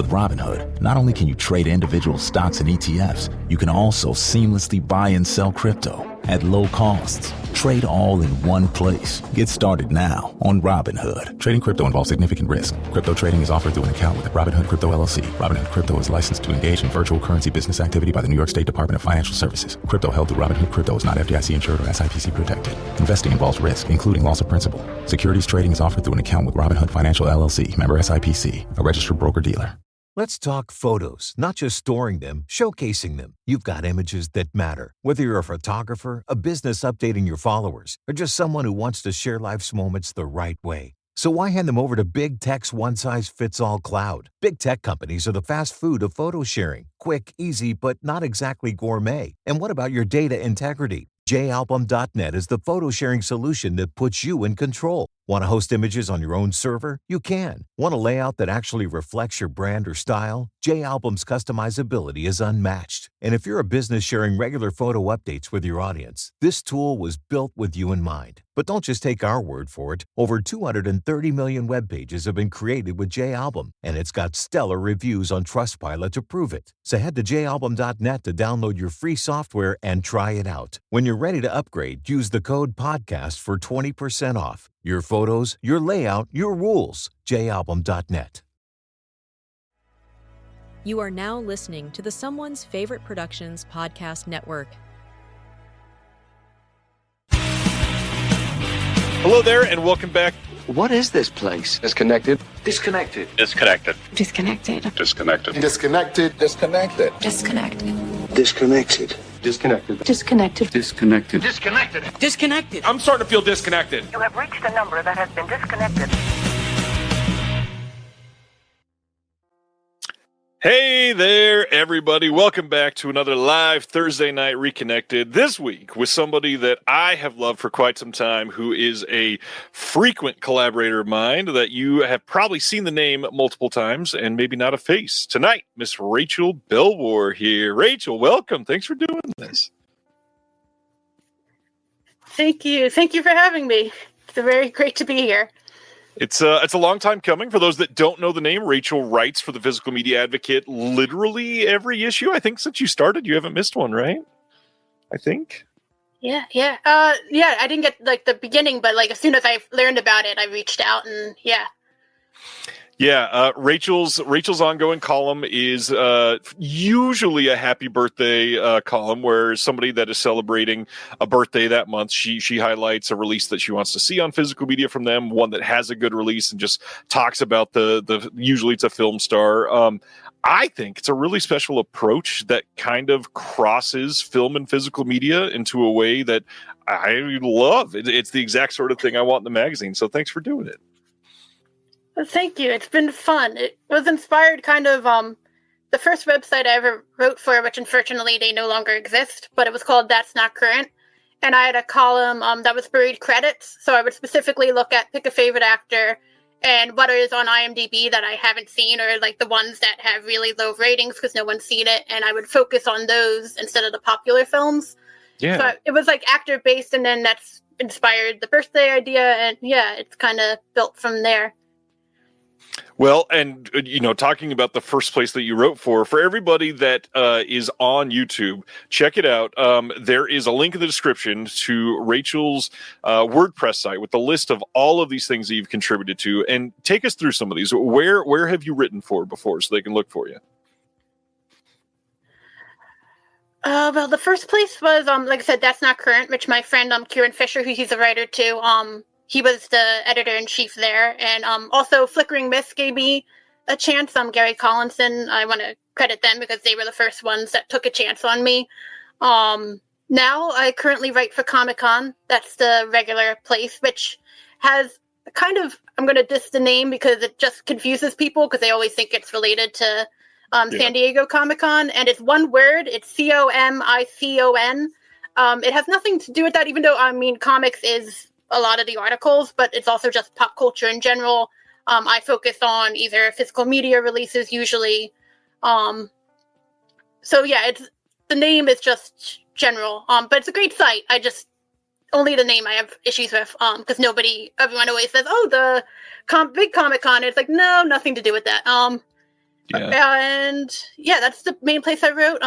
With Robinhood, not only can you trade individual stocks and ETFs, you can also seamlessly buy and sell crypto at low costs. Trade all in one place. Get started now on Robinhood. Trading crypto involves significant risk. Crypto trading is offered through an account with Robinhood Crypto LLC. Robinhood Crypto is licensed to engage in virtual currency business activity by the New York State Department of Financial Services. Crypto held through Robinhood Crypto is not FDIC insured or SIPC protected. Investing involves risk, including loss of principal. Securities trading is offered through an account with Robinhood Financial LLC, member SIPC, a registered broker-dealer. Let's talk photos, not just storing them, showcasing them. You've got images that matter. Whether you're a photographer, a business updating your followers, or just someone who wants to share life's moments the right way. So why hand them over to Big Tech's one-size-fits-all cloud? Big Tech companies are the fast food of photo sharing. Quick, easy, but not exactly gourmet. And what about your data integrity? JAlbum.net is the photo sharing solution that puts you in control. Want to host images on your own server? You can. Want a layout that actually reflects your brand or style? JAlbum's customizability is unmatched. And if you're a business sharing regular photo updates with your audience, this tool was built with you in mind. But don't just take our word for it. Over 230 million web pages have been created with JAlbum, and it's got stellar reviews on Trustpilot to prove it. So head to JAlbum.net to download your free software and try it out. When you're ready to upgrade, use the code PODCAST for 20% off. Your photos, your layout, your rules. JAlbum.net. You are now listening to the Someone's Favorite Productions podcast network. Hello there, and welcome back. What is this place? Disconnected. Disconnected. Disconnected. Disconnected. Disconnected. Disconnected. Disconnected. Disconnected. Disconnected. Disconnected. Disconnected. Disconnected. Disconnected. Disconnected. I'm starting to feel disconnected. You have reached a number that has been disconnected. Hey there, everybody. Welcome back to another live Thursday Night Reconnected. This week with somebody that I have loved for quite some time, who is a frequent collaborator of mine that you have probably seen the name multiple times and maybe not a face. Tonight, Miss Rachel Bellwoar here. Rachel, welcome. Thanks for doing this. Thank you. Thank you for having me. It's very great to be here. It's a long time coming. For those that don't know the name, Rachel writes for the Physical Media Advocate literally every issue. I think since you started, you haven't missed one, right? I think. Yeah. I didn't get the beginning, but as soon as I learned about it, I reached out and yeah. Yeah, Rachel's ongoing column is usually a happy birthday column where somebody that is celebrating a birthday that month, she highlights a release that she wants to see on physical media from them, one that has a good release, and just talks about the usually it's a film star. I think it's a really special approach that kind of crosses film and physical media into a way that I love. It's the exact sort of thing I want in the magazine, so thanks for doing it. Well, thank you. It's been fun. It was inspired kind of the first website I ever wrote for, which unfortunately they no longer exist, but it was called That's Not Current. And I had a column that was buried credits. So I would specifically pick a favorite actor and what is on IMDb that I haven't seen, or the ones that have really low ratings because no one's seen it. And I would focus on those instead of the popular films. Yeah. So it was actor based, and then that's inspired the birthday idea. And yeah, it's kind of built from there. Well, and, talking about the first place that you wrote for everybody that is on YouTube, check it out. There is a link in the description to Rachel's WordPress site with the list of all of these things that you've contributed to. And take us through some of these. Where have you written for before so they can look for you? Well, the first place was, like I said, That's Not Current, which my friend, Kieran Fisher, who he's a writer too, he was the editor-in-chief there. And also Flickering Myths gave me a chance. Gary Collinson, I want to credit them because they were the first ones that took a chance on me. Now I currently write for Comic-Con. That's the regular place, which has kind of, I'm going to diss the name because it just confuses people because they always think it's related to San Diego Comic-Con. And it's one word. It's COMICON. It has nothing to do with that, even though, comics is a lot of the articles, but it's also just pop culture in general. I focus on either physical media releases usually. So yeah, the name is just general, but it's a great site. Only the name I have issues with, because everyone always says, oh, the big Comic-Con. It's no, nothing to do with that. And yeah, that's the main place I wrote.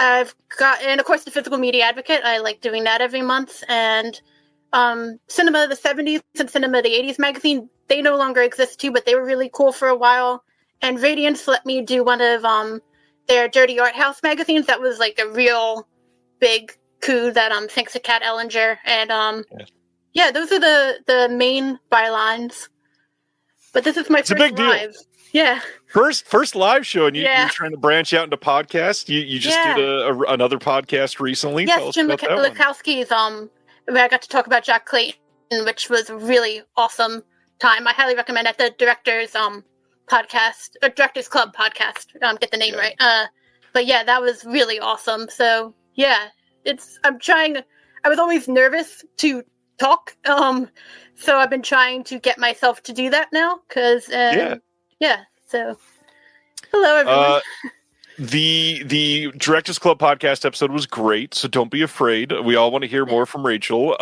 I've got, and of course, the Physical Media Advocate. I like doing that every month. And Cinema of the 70s and Cinema of the 80s magazine, they no longer exist too, but they were really cool for a while. And Radiance let me do one of their Dirty Art House magazines. That was like a real big coup that thanks to Kat Ellinger. And yeah, those are the main bylines. But this is my first a big live. Deal. Yeah. First live show, and you're trying to branch out into podcasts. You just did another podcast recently. Yes, Jim Lukowski's. Where I got to talk about Jack Clayton, which was a really awesome time. I highly recommend it. The Directors podcast, or Directors Club podcast. Get the name right. But yeah, that was really awesome. So yeah, I'm trying. I was always nervous to talk. So I've been trying to get myself to do that now. Cause so hello everyone. The Directors Club podcast episode was great, so don't be afraid. We all want to hear more from Rachel.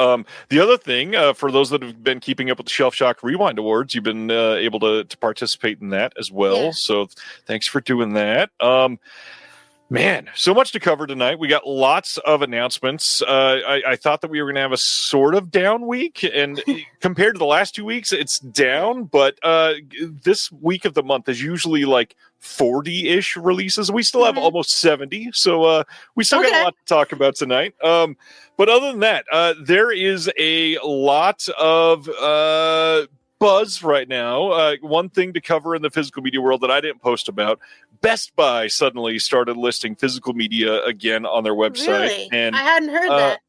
The other thing, for those that have been keeping up with the Shelf Shock Rewind Awards, you've been able to participate in that as well. Yeah. So thanks for doing that. Man, so much to cover tonight. We got lots of announcements. I thought that we were going to have a sort of down week, and compared to the last 2 weeks, it's down. But this week of the month is usually like 40-ish releases. We still have almost 70, so we still got a lot to talk about tonight. But other than that, there is a lot of buzz right now. One thing to cover in the physical media world that I didn't post about: Best Buy suddenly started listing physical media again on their website. Really? And I hadn't heard that.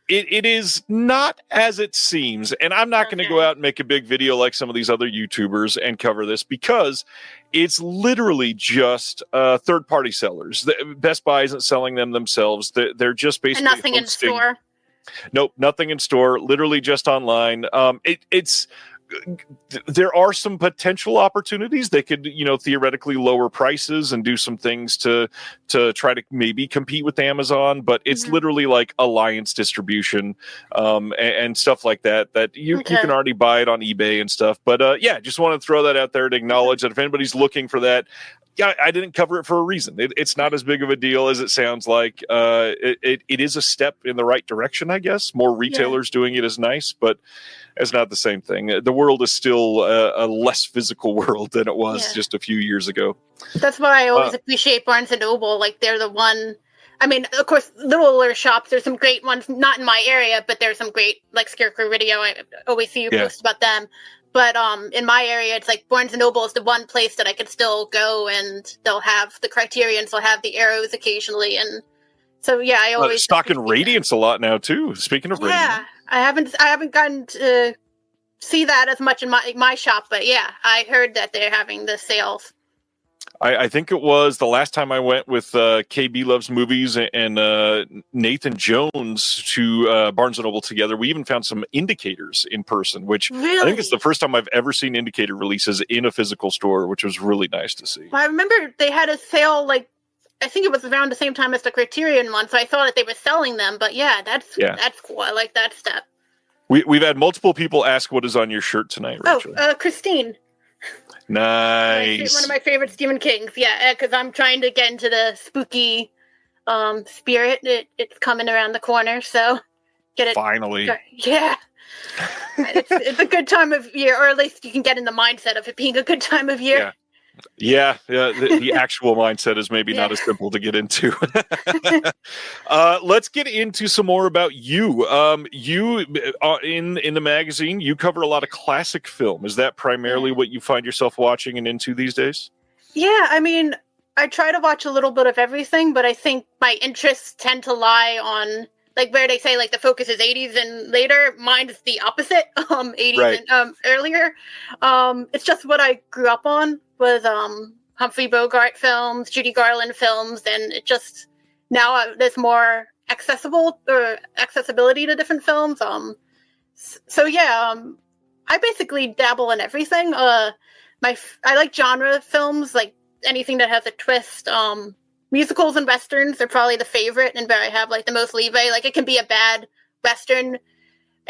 It is not as it seems. And I'm not going to go out and make a big video like some of these other YouTubers and cover this, because it's literally just third-party sellers. Best Buy isn't selling them themselves. They're just basically and nothing hosting. In store? Nope, nothing in store. Literally just online. There are some potential opportunities. They could, theoretically lower prices and do some things to try to maybe compete with Amazon, but it's literally like alliance distribution and stuff like that you can already buy it on eBay and stuff. But just want to throw that out there to acknowledge that if anybody's looking for that, I didn't cover it for a reason. It's not as big of a deal as it sounds like. It is a step in the right direction, I guess. More retailers doing it is nice, but it's not the same thing. The world is still a less physical world than it was just a few years ago. That's why I always appreciate Barnes & Noble. Like, they're the one... I mean, of course, littler shops, there's some great ones, not in my area, but there's some great, like Scarecrow Radio. I always see you post about them. But in my area, it's like Barnes & Noble is the one place that I could still go, and they'll have the Criterions, they'll have the Arrows occasionally. And so, I always... stocking Radiance a lot now, too. Speaking of Radiance. Yeah, I haven't gotten to see that as much in my shop, but I heard that they're having the sales. I think it was the last time I went with KB Loves Movies and Nathan Jones to Barnes & Noble together. We even found some indicators in person, which I think is the first time I've ever seen indicator releases in a physical store, which was really nice to see. Well, I remember they had a sale, like, I think it was around the same time as the Criterion one, so I thought that they were selling them, but that's cool. I like that step. We've had multiple people ask what is on your shirt tonight, Rachel. Christine. Nice. One of my favorite Stephen Kings. Yeah, because I'm trying to get into the spooky spirit. It's coming around the corner, so get it. Finally. Yeah. it's a good time of year, or at least you can get in the mindset of it being a good time of year. Yeah. The actual mindset is maybe not as simple to get into. Let's get into some more about you. You in the magazine, you cover a lot of classic film. Is that primarily what you find yourself watching and into these days? Yeah, I mean, I try to watch a little bit of everything, but I think my interests tend to lie on, like, where they say, like, the focus is 80s and later. Mine is the opposite, 80s and earlier. It's just what I grew up on was Humphrey Bogart films, Judy Garland films, and it just, now there's more accessibility to different films. I basically dabble in everything. I like genre films, like anything that has a twist. Musicals and westerns are probably the favorite, and where I have like the most leeway. Like, it can be a bad western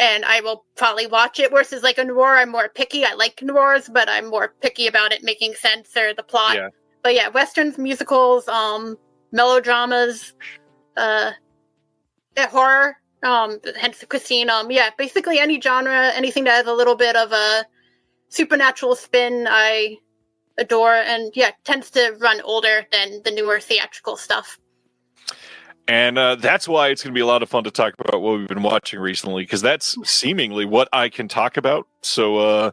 and I will probably watch it. Versus like a noir, I'm more picky. I like noirs, but I'm more picky about it making sense or the plot. Yeah. But yeah, westerns, musicals, melodramas, horror, hence Christine. Yeah, basically any genre, anything that has a little bit of a supernatural spin, I adore. And yeah, tends to run older than the newer theatrical stuff. And that's why it's going to be a lot of fun to talk about what we've been watching recently, because that's seemingly what I can talk about. So,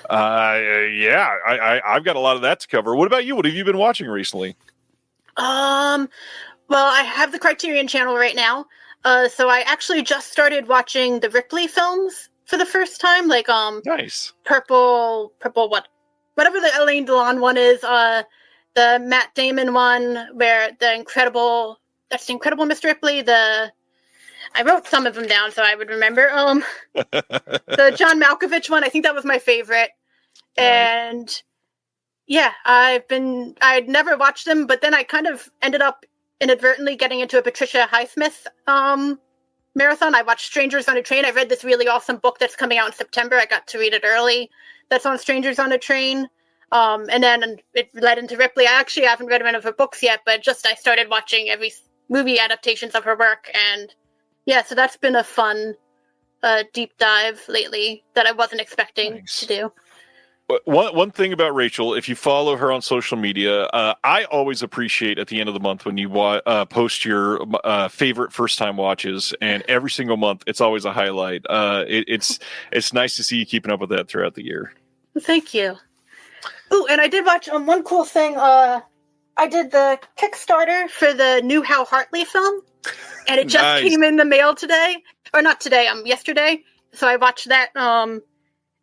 yeah, I've got a lot of that to cover. What about you? What have you been watching recently? Well, I have the Criterion Channel right now. So I actually just started watching the Ripley films for the first time. Like, Nice. Purple, whatever the Alain Delon one is. The Matt Damon one where that's the Incredible Miss Ripley. I wrote some of them down so I would remember. The John Malkovich one, I think that was my favorite. Nice. And yeah, I'd never watched them, but then I kind of ended up inadvertently getting into a Patricia Highsmith marathon. I watched Strangers on a Train. I read this really awesome book that's coming out in September. I got to read it early. That's on Strangers on a Train. And then it led into Ripley. I actually haven't read one of her books yet, but I started watching every movie adaptations of her work. And yeah, so that's been a fun deep dive lately that I wasn't expecting to do. One thing about Rachel, if you follow her on social media, I always appreciate at the end of the month when you post your favorite first-time watches, and every single month it's always a highlight. It's nice to see you keeping up with that throughout the year. Thank you. Ooh, and I did watch one cool thing. I did the Kickstarter for the new Hal Hartley film, and it just came in the mail today, or not today, yesterday. So I watched that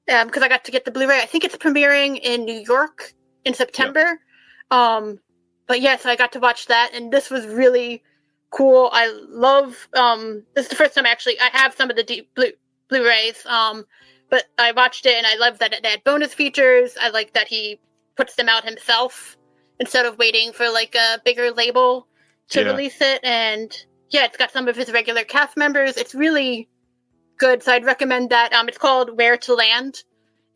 because I got to get the Blu-ray. I think it's premiering in New York in September. Yep. But yes, I got to watch that, and this was really cool. I love. This is the first time I have some of the Blu-rays. But I watched it, and I love that it had bonus features. I like that he puts them out himself instead of waiting for like a bigger label to release it. And yeah, it's got some of his regular cast members. It's really good. So I'd recommend that. It's called Where to Land.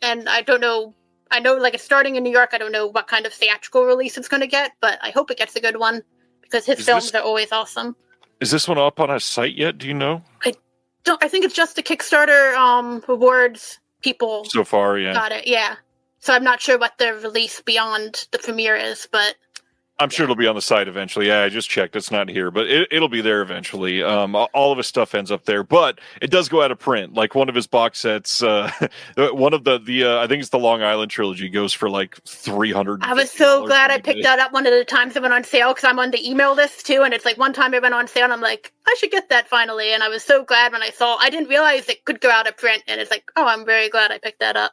And I don't know. I know like it's starting in New York. I don't know what kind of theatrical release it's going to get, but I hope it gets a good one because his films are always awesome. Is this one up on a site yet? Do you know? I think it's just the Kickstarter awards people so far. Yeah, got it. Yeah. So I'm not sure what the release beyond the premiere is, but I'm sure it'll be on the site eventually. Yeah, I just checked; it's not here, but it'll be there eventually. All of his stuff ends up there, but it does go out of print. Like one of his box sets, one of the I think it's the Long Island trilogy goes for like $300. I was so glad I picked that up one of the times it went on sale because I'm on the email list too, and it's like one time it went on sale, and I'm like, I should get that finally. And I was so glad when I saw. I didn't realize it could go out of print, and it's like, oh, I'm very glad I picked that up.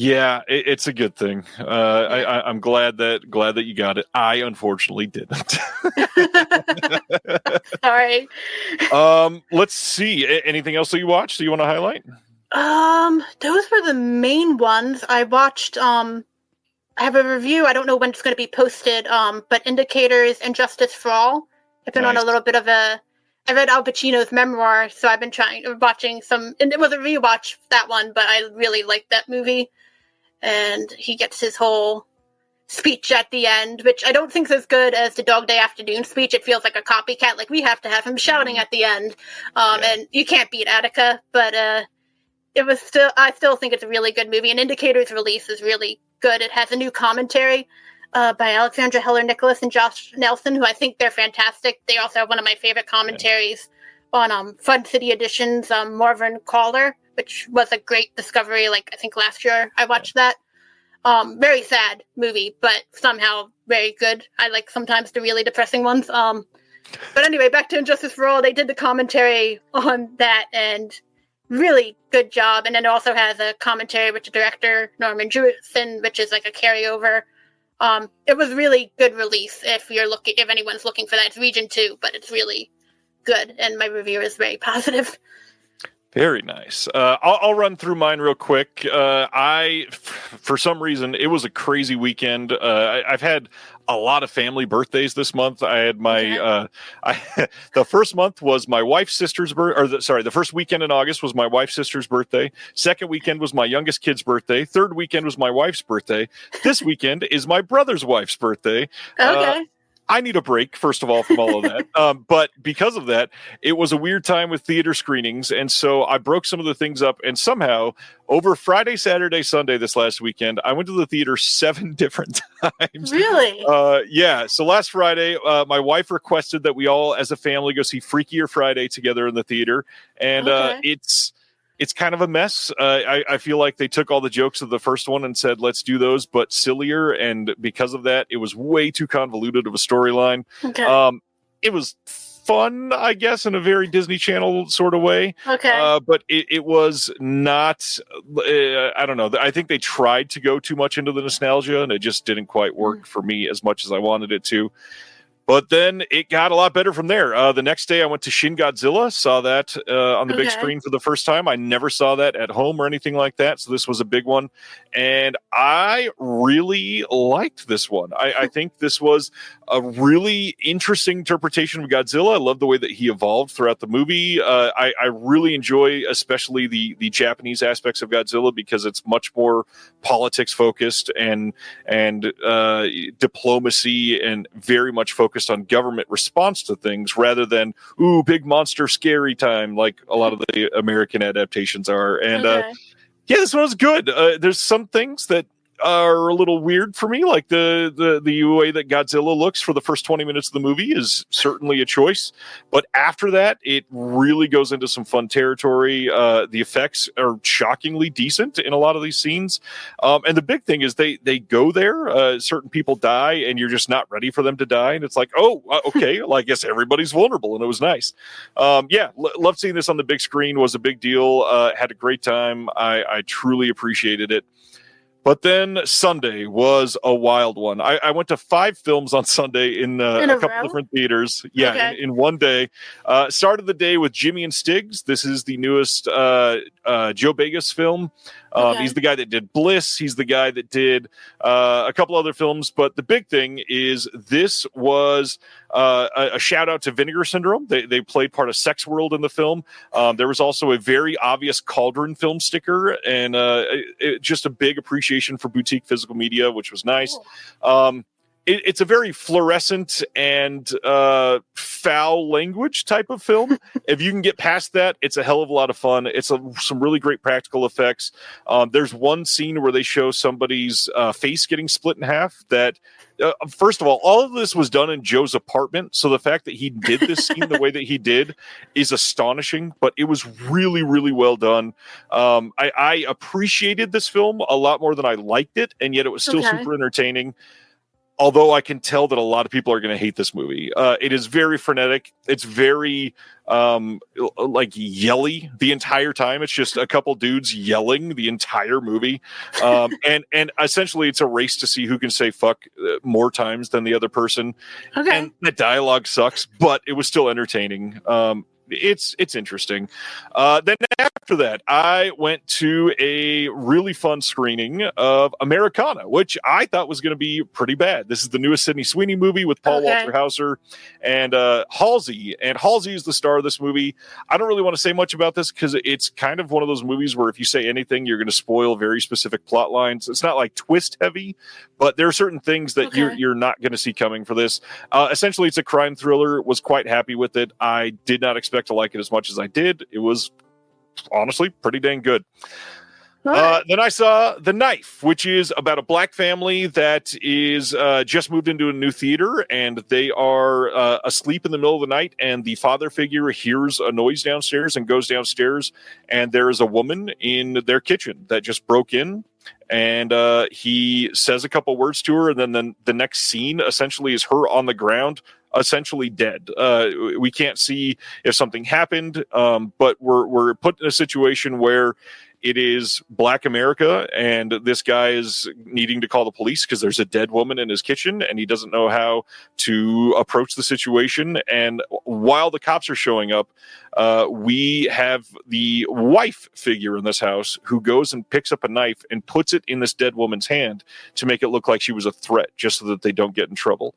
Yeah, it's a good thing. I'm glad that you got it. I unfortunately didn't. Sorry. Let's see. Anything else that you watched that you want to highlight? Those were the main ones. I watched. I have a review. I don't know when it's going to be posted. But Indicators and Justice for All. I've been on a little bit of a. I read Al Pacino's memoir, so I've been watching some. And it was a rewatch that one, but I really liked that movie. And he gets his whole speech at the end, which I don't think is as good as the Dog Day Afternoon speech. It feels like a copycat. Like we have to have him shouting at the end. And you can't beat Attica, but it was still. I still think it's a really good movie. And Indicator's release is really good. It has a new commentary by Alexandra Heller-Nicholas and Josh Nelson, who I think they're fantastic. They also have one of my favorite commentaries on Fun City Edition's Marvin Caller, which was a great discovery. Like I think last year I watched that. Very sad movie, but somehow very good. I like sometimes the really depressing ones. But anyway, back to Injustice for All. They did the commentary on that, and really good job. And then it also has a commentary with the director Norman Jewison, which is like a carryover. It was really good release if anyone's looking for that. It's Region 2, but it's really good, and my review is very positive. Very nice. I'll run through mine real quick. For some reason, it was a crazy weekend. I've had a lot of family birthdays this month. I had my the first month was my wife's sister's birthday. The first weekend in August was my wife's sister's birthday. Second weekend was my youngest kid's birthday. Third weekend was my wife's birthday. This weekend is my brother's wife's birthday. Okay. I need a break, first of all, from all of that. But because of that, it was a weird time with theater screenings. And so I broke some of the things up. And somehow, over Friday, Saturday, Sunday this last weekend, I went to the theater 7 different times. Really? Yeah. So last Friday, my wife requested that we all, as a family, go see Freakier Friday together in the theater. And it's kind of a mess. I feel like they took all the jokes of the first one and said, let's do those, but sillier. And because of that, it was way too convoluted of a storyline. Okay. It was fun, I guess, in a very Disney Channel sort of way. Okay. But it was not, I don't know. I think they tried to go too much into the nostalgia, and it just didn't quite work for me as much as I wanted it to. But then it got a lot better from there. The next day I went to Shin Godzilla, saw that on the big screen for the first time. I never saw that at home or anything like that. So this was a big one. And I really liked this one. I think this was a really interesting interpretation of Godzilla. I love the way that he evolved throughout the movie. I really enjoy especially the Japanese aspects of Godzilla because it's much more politics focused and diplomacy and very much focused on government response to things rather than big monster scary time like a lot of the American adaptations are. And this one was good. There's some things that are a little weird for me, like the way that Godzilla looks for the first 20 minutes of the movie is certainly a choice, but after that it really goes into some fun territory. The effects are shockingly decent in a lot of these scenes, and the big thing is they go there, certain people die and you're just not ready for them to die, and it's like, okay, well, I guess everybody's vulnerable, and it was nice. Loved seeing this on the big screen, was a big deal. Had a great time. I truly appreciated it. But then Sunday was a wild one. I went to 5 films on Sunday in a couple different theaters. Yeah, in one day. Started the day with Jimmy and Stiggs. This is the newest Joe Begas film. He's the guy that did Bliss. He's the guy that did a couple other films. But the big thing is this was a shout out to Vinegar Syndrome. They played part of Sex World in the film. There was also a very obvious Cauldron film sticker and just a big appreciation for boutique physical media, which was nice. Cool. It's a very fluorescent and foul language type of film. If you can get past that, it's a hell of a lot of fun. It's some really great practical effects. There's one scene where they show somebody's face getting split in half that, first of all of this was done in Joe's apartment. So the fact that he did this scene the way that he did is astonishing, but it was really, really well done. I appreciated this film a lot more than I liked it, and yet it was still super entertaining. Although I can tell that a lot of people are going to hate this movie. It is very frenetic. It's very like yelly the entire time. It's just a couple dudes yelling the entire movie. And essentially it's a race to see who can say fuck more times than the other person. Okay. And the dialogue sucks, but it was still entertaining. It's interesting. Then after that, I went to a really fun screening of Americana, which I thought was going to be pretty bad. This is the newest Sydney Sweeney movie with Paul Walter Hauser and Halsey. And Halsey is the star of this movie. I don't really want to say much about this because it's kind of one of those movies where if you say anything, you're going to spoil very specific plot lines. It's not like twist heavy, but there are certain things that you're not going to see coming for this. Essentially, it's a crime thriller. Was quite happy with it. I did not expect to like it as much as I did. It was honestly pretty dang good. Then I saw The Knife, which is about a black family that is just moved into a new theater, and they are asleep in the middle of the night, and the father figure hears a noise downstairs and goes downstairs, and there is a woman in their kitchen that just broke in, and he says a couple words to her, and then the next scene essentially is her on the ground, essentially dead. We can't see if something happened, but we're put in a situation where It is Black America, and this guy is needing to call the police because there's a dead woman in his kitchen, and he doesn't know how to approach the situation. And while the cops are showing up, we have the wife figure in this house who goes and picks up a knife and puts it in this dead woman's hand to make it look like she was a threat, just so that they don't get in trouble.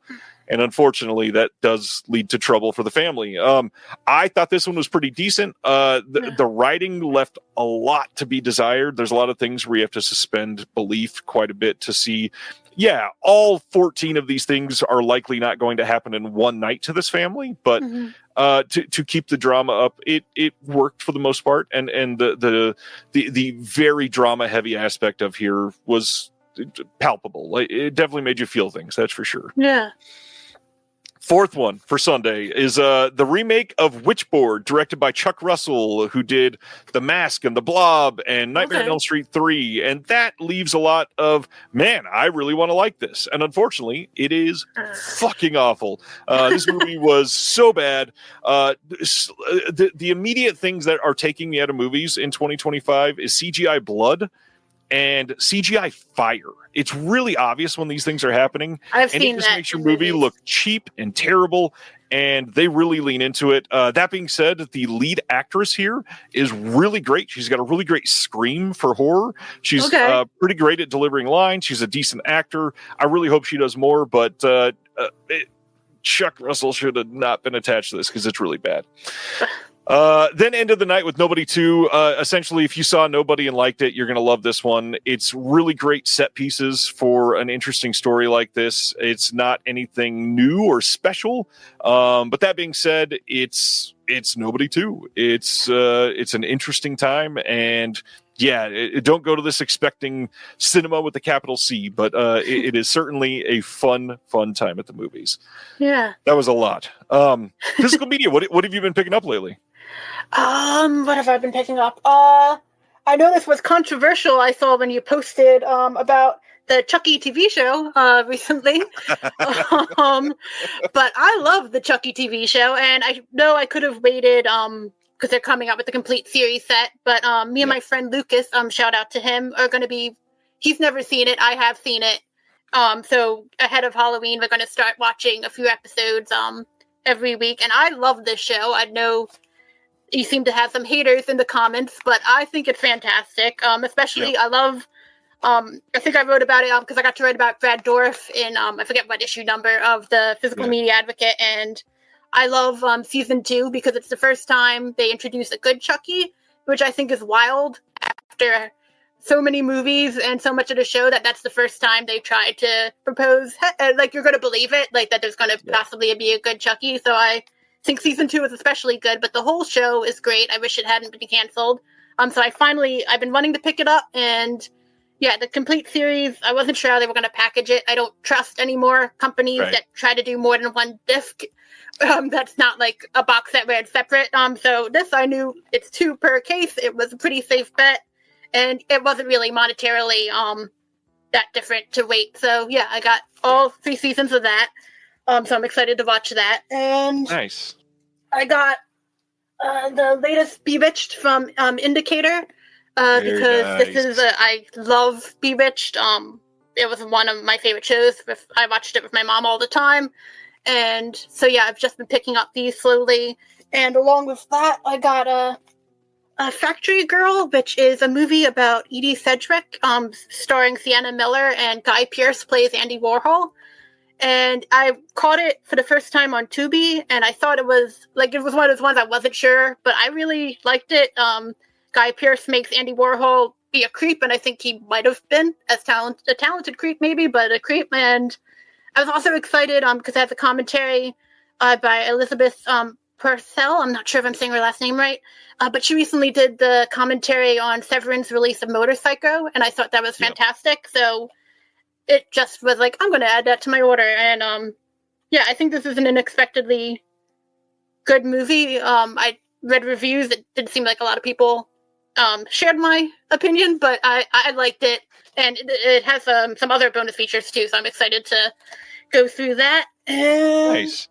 And unfortunately, that does lead to trouble for the family. I thought this one was pretty decent. The writing left a lot to be desired. There's a lot of things where you have to suspend belief quite a bit to see, all 14 of these things are likely not going to happen in one night to this family, but to keep the drama up, it worked for the most part. And the very drama heavy aspect of here was palpable. Like, it definitely made you feel things, that's for sure. Yeah. Fourth one for Sunday is the remake of Witchboard, directed by Chuck Russell, who did The Mask and The Blob and Nightmare on Elm Street 3. And that leaves a lot of, man, I really want to like this. And unfortunately, it is fucking awful. This movie was so bad. The immediate things that are taking me out of movies in 2025 is CGI blood and CGI fire. It's really obvious when these things are happening. I've seen it just that makes your movie look cheap and terrible, and they really lean into it. That being said, the lead actress here is really great. She's got a really great scream for horror. She's pretty great at delivering lines. She's a decent actor. I really hope she does more, but Chuck Russell should have not been attached to this because it's really bad. Then ended the night with Nobody 2. Essentially, if you saw Nobody and liked it, you're going to love this one. It's really great set pieces for an interesting story like this. It's not anything new or special. But that being said, it's Nobody 2. It's an interesting time, and don't go to this expecting cinema with a capital C, but it is certainly a fun time at the movies. Yeah. That was a lot. Physical media, what have you been picking up lately? What have I been picking up? I know this was controversial. I saw when you posted about the Chucky TV show recently. But I love the Chucky TV show, and I know I could have waited because they're coming out with the complete series set. But me and my friend Lucas, shout out to him, are going to be. He's never seen it. I have seen it. So ahead of Halloween, we're going to start watching a few episodes every week, and I love this show. I know you seem to have some haters in the comments, but I think it's fantastic. Especially, I love. I think I wrote about it because I got to write about Brad Dourif in I forget what issue number of the Physical Media Advocate, and I love season 2 because it's the first time they introduce a good Chucky, which I think is wild after so many movies and so much of the show that's the first time they tried to propose like you're going to believe it, like that there's going to possibly be a good Chucky. So I think season 2 is especially good, but the whole show is great. I wish it hadn't been canceled. So I've been wanting to pick it up, and the complete series, I wasn't sure how they were going to package it. I don't trust any more companies that try to do more than one disc. That's not like a box set where it's separate. So this, I knew it's 2 per case. It was a pretty safe bet, and it wasn't really monetarily that different to wait. So I got all 3 seasons of that. So I'm excited to watch that. And nice. I got the latest Bewitched from Indicator because this is I love Bewitched. It was one of my favorite shows. I watched it with my mom all the time. And so I've just been picking up these slowly. And along with that, I got a Factory Girl, which is a movie about Edie Sedgwick, starring Sienna Miller, and Guy Pearce plays Andy Warhol. And I caught it for the first time on Tubi, and I thought it was one of those ones I wasn't sure, but I really liked it. Guy Pearce makes Andy Warhol be a creep, and I think he might have been a talented creep maybe, but a creep. And I was also excited because it has a commentary by Elizabeth Purcell. I'm not sure if I'm saying her last name right, but she recently did the commentary on Severin's release of Motorpsycho, and I thought that was fantastic. So it just was like, I'm going to add that to my order. And I think this is an unexpectedly good movie. I read reviews. It didn't seem like a lot of people shared my opinion, but I liked it. And it has some other bonus features too, so I'm excited to go through that. And, nice.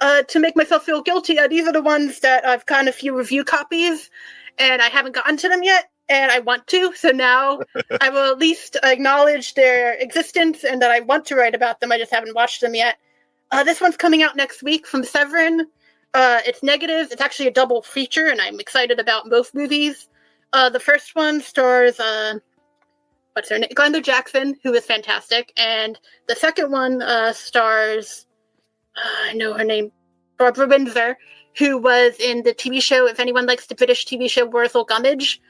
To make myself feel guilty, these are the ones that I've gotten a few review copies, and I haven't gotten to them yet. and I want to. So now I will at least acknowledge their existence and that I want to write about them. I just haven't watched them yet. This one's coming out next week from Severin. It's negative. It's actually a double feature, and I'm excited about both movies. The first one stars what's her name? Glenda Jackson, who is fantastic, and the second one stars I know her name, Barbara Windsor, who was in the TV show, if anyone likes the British TV show Wurzel Gummidge,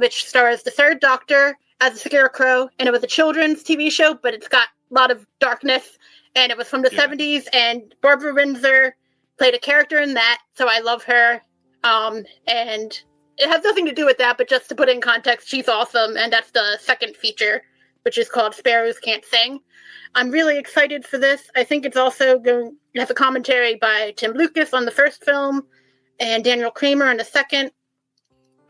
which stars the Third Doctor as a scarecrow, and it was a children's TV show, but it's got a lot of darkness, and it was from the 70s, and Barbara Windsor played a character in that, so I love her, and it has nothing to do with that, but just to put it in context, she's awesome, and that's the second feature, which is called Sparrows Can't Sing. I'm really excited for this. I think it's also going to have a commentary by Tim Lucas on the first film and Daniel Kramer on the second.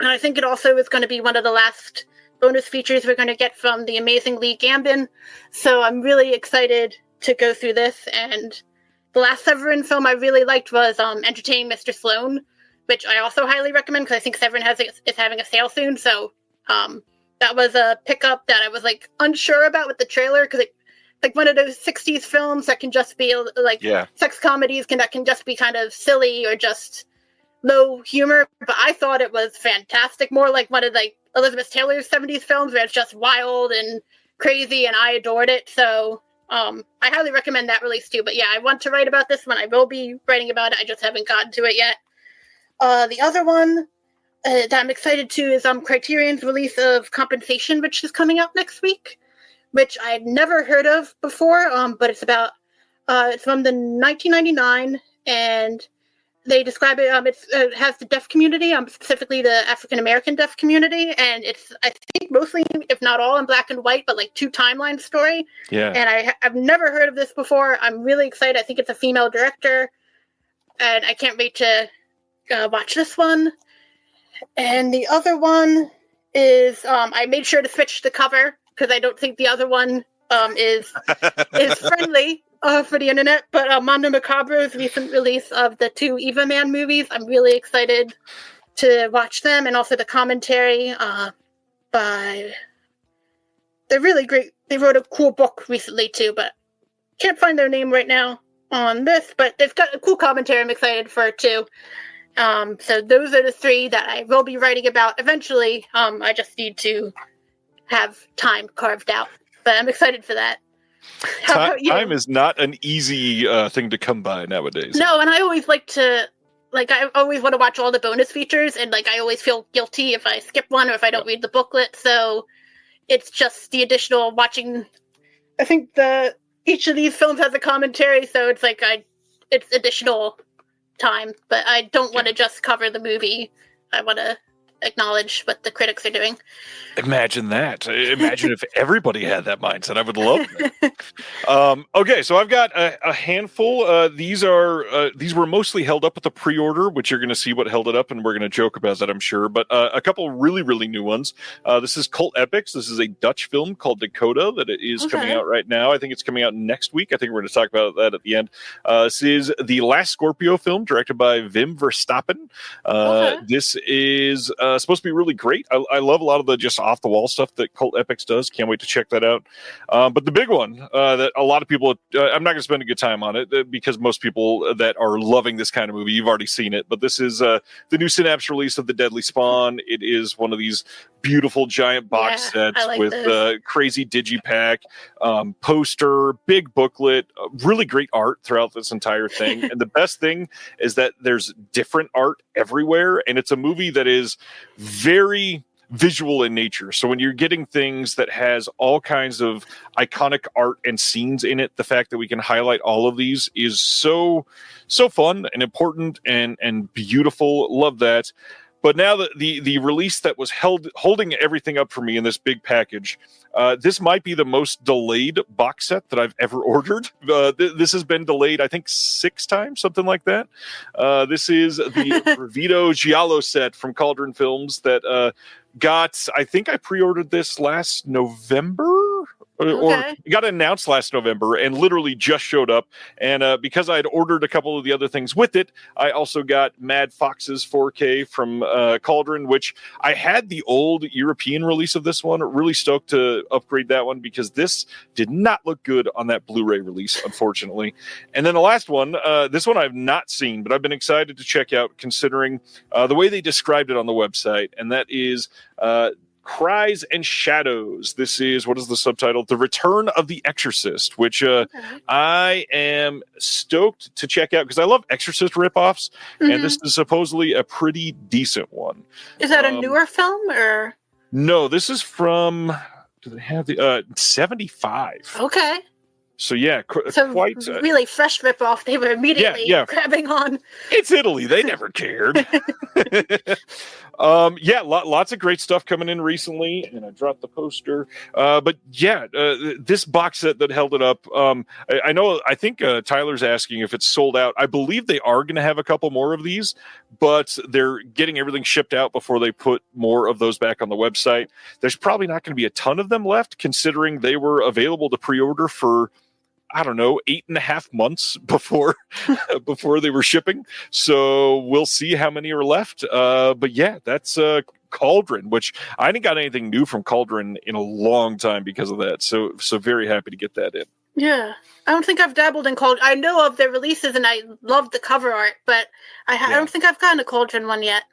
And I think it also is going to be one of the last bonus features we're going to get from the amazing Lee Gambin. So I'm really excited to go through this. And the last Severin film I really liked was Entertaining Mr. Sloan, which I also highly recommend because I think Severin is having a sale soon. So that was a pickup that I was unsure about with the trailer because it one of those 60s films that can just be sex comedies that can just be kind of silly or just low humor. But I thought it was fantastic. More like one of Elizabeth Taylor's 70s films where it's just wild and crazy, and I adored it. So I highly recommend that release too. But yeah, I want to write about this one. I will be writing about it. I just haven't gotten to it yet. The other one that I'm excited to is Criterion's release of Compensation, which is coming out next week, which I'd never heard of before, but it's about, it's from the 1999, and they describe it, it has the deaf community, specifically the African-American deaf community, and it's, I think, mostly, if not all, in black and white, but 2-timeline story. Yeah. And I've never heard of this before. I'm really excited. I think it's a female director, and I can't wait to watch this one. And the other one is, I made sure to switch the cover, because I don't think the other one is friendly for the internet. But Mondo Macabro's recent release of the 2 Eva Man movies, I'm really excited to watch them, and also the commentary by... They're really great. They wrote a cool book recently too, but can't find their name right now on this. But they've got a cool commentary I'm excited for too. So those are the 3 that I will be writing about eventually. I just need to have time carved out, but I'm excited for that. How about you? Time is not an easy thing to come by nowadays. No, and I always like to, I always want to watch all the bonus features, and I always feel guilty if I skip one or if I don't read the booklet. So it's just the additional watching. I think each of these films has a commentary, so it's it's additional time, but I don't want to just cover the movie. I want to acknowledge what the critics are doing. Imagine that. Imagine if everybody had that mindset. I would love that. Okay, so I've got a handful. These were mostly held up at the pre-order, which you're going to see what held it up, and we're going to joke about that, I'm sure. But a couple really, really new ones. This is Cult Epics. This is a Dutch film called Dakota that is coming out right now. I think it's coming out next week. I think we're going to talk about that at the end. This is the last Scorpio film directed by Wim Verstappen. This is supposed to be really great. I love a lot of the just off-the-wall stuff that Cult Epics does. Can't wait to check that out. But the big one that a lot of people, I'm not going to spend a good time on it because most people that are loving this kind of movie, you've already seen it. But this is the new Synapse release of The Deadly Spawn. It is one of these beautiful giant box sets with crazy digipack, poster, big booklet, really great art throughout this entire thing. And the best thing is that there's different art everywhere, and it's a movie that is very visual in nature. So when you're getting things that has all kinds of iconic art and scenes in it, the fact that we can highlight all of these is so fun and important and beautiful. Love that. But now the release that was holding everything up for me in this big package, this might be the most delayed box set that I've ever ordered. This has been delayed, I think, 6 times, something like that. This is the Vito Giallo set from Cauldron Films that I think I pre-ordered this last November or Okay. it got announced last November and literally just showed up. And because I had ordered a couple of the other things with it, I also got Mad Fox's 4K from Cauldron, which I had the old European release of this one. Really stoked to upgrade that one because this did not look good on that Blu-ray release, unfortunately. And then the last one, this one I've not seen, but I've been excited to check out considering the way they described it on the website, and that is Cries and Shadows. This is, what is the subtitle? The Return of the Exorcist, which I am stoked to check out because I love Exorcist ripoffs, and this is supposedly a pretty decent one. Is that a newer film or? No, this is from, do they have the 75? Okay. So yeah, So quite really fresh ripoff. They were immediately grabbing on. It's Italy. They never cared. Lots of great stuff coming in recently, and I dropped the poster. But yeah, this box set that held it up. I think Tyler's asking if it's sold out. I believe they are going to have a couple more of these, but they're getting everything shipped out before they put more of those back on the website. There's probably not going to be a ton of them left, considering they were available to pre-order for, I don't know, 8.5 months before they were shipping. So we'll see how many are left. But yeah, that's Cauldron, which I didn't got anything new from Cauldron in a long time because of that. So very happy to get that in. Yeah. I don't think I've dabbled in Cauldron. I know of their releases and I love the cover art, but I don't think I've gotten a Cauldron one yet.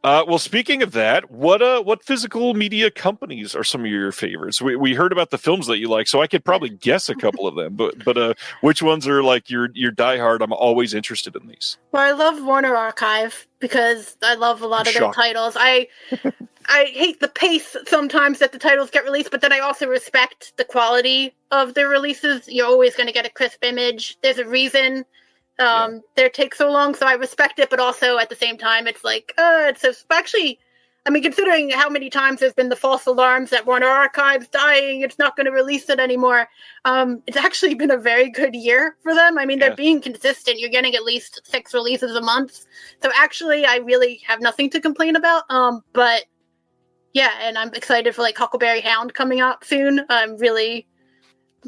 Well, speaking of that, what physical media companies are some of your favorites? We heard about the films that you like, so I could probably guess a couple of them. But which ones are like your diehard? I'm always interested in these. Well, I love Warner Archive because I love a lot of their titles. I hate the pace sometimes that the titles get released, but then I also respect the quality of their releases. You're always going to get a crisp image. There's a reason they take so long, so I respect it, but also at the same time, it's like, it's so, actually, I mean, considering how many times there's been the false alarms that Warner Archive's dying, it's not going to release it anymore. It's actually been a very good year for them. I mean, they're being consistent. You're getting at least 6 releases a month. So actually, I really have nothing to complain about. But yeah, and I'm excited for like Huckleberry Hound coming out soon.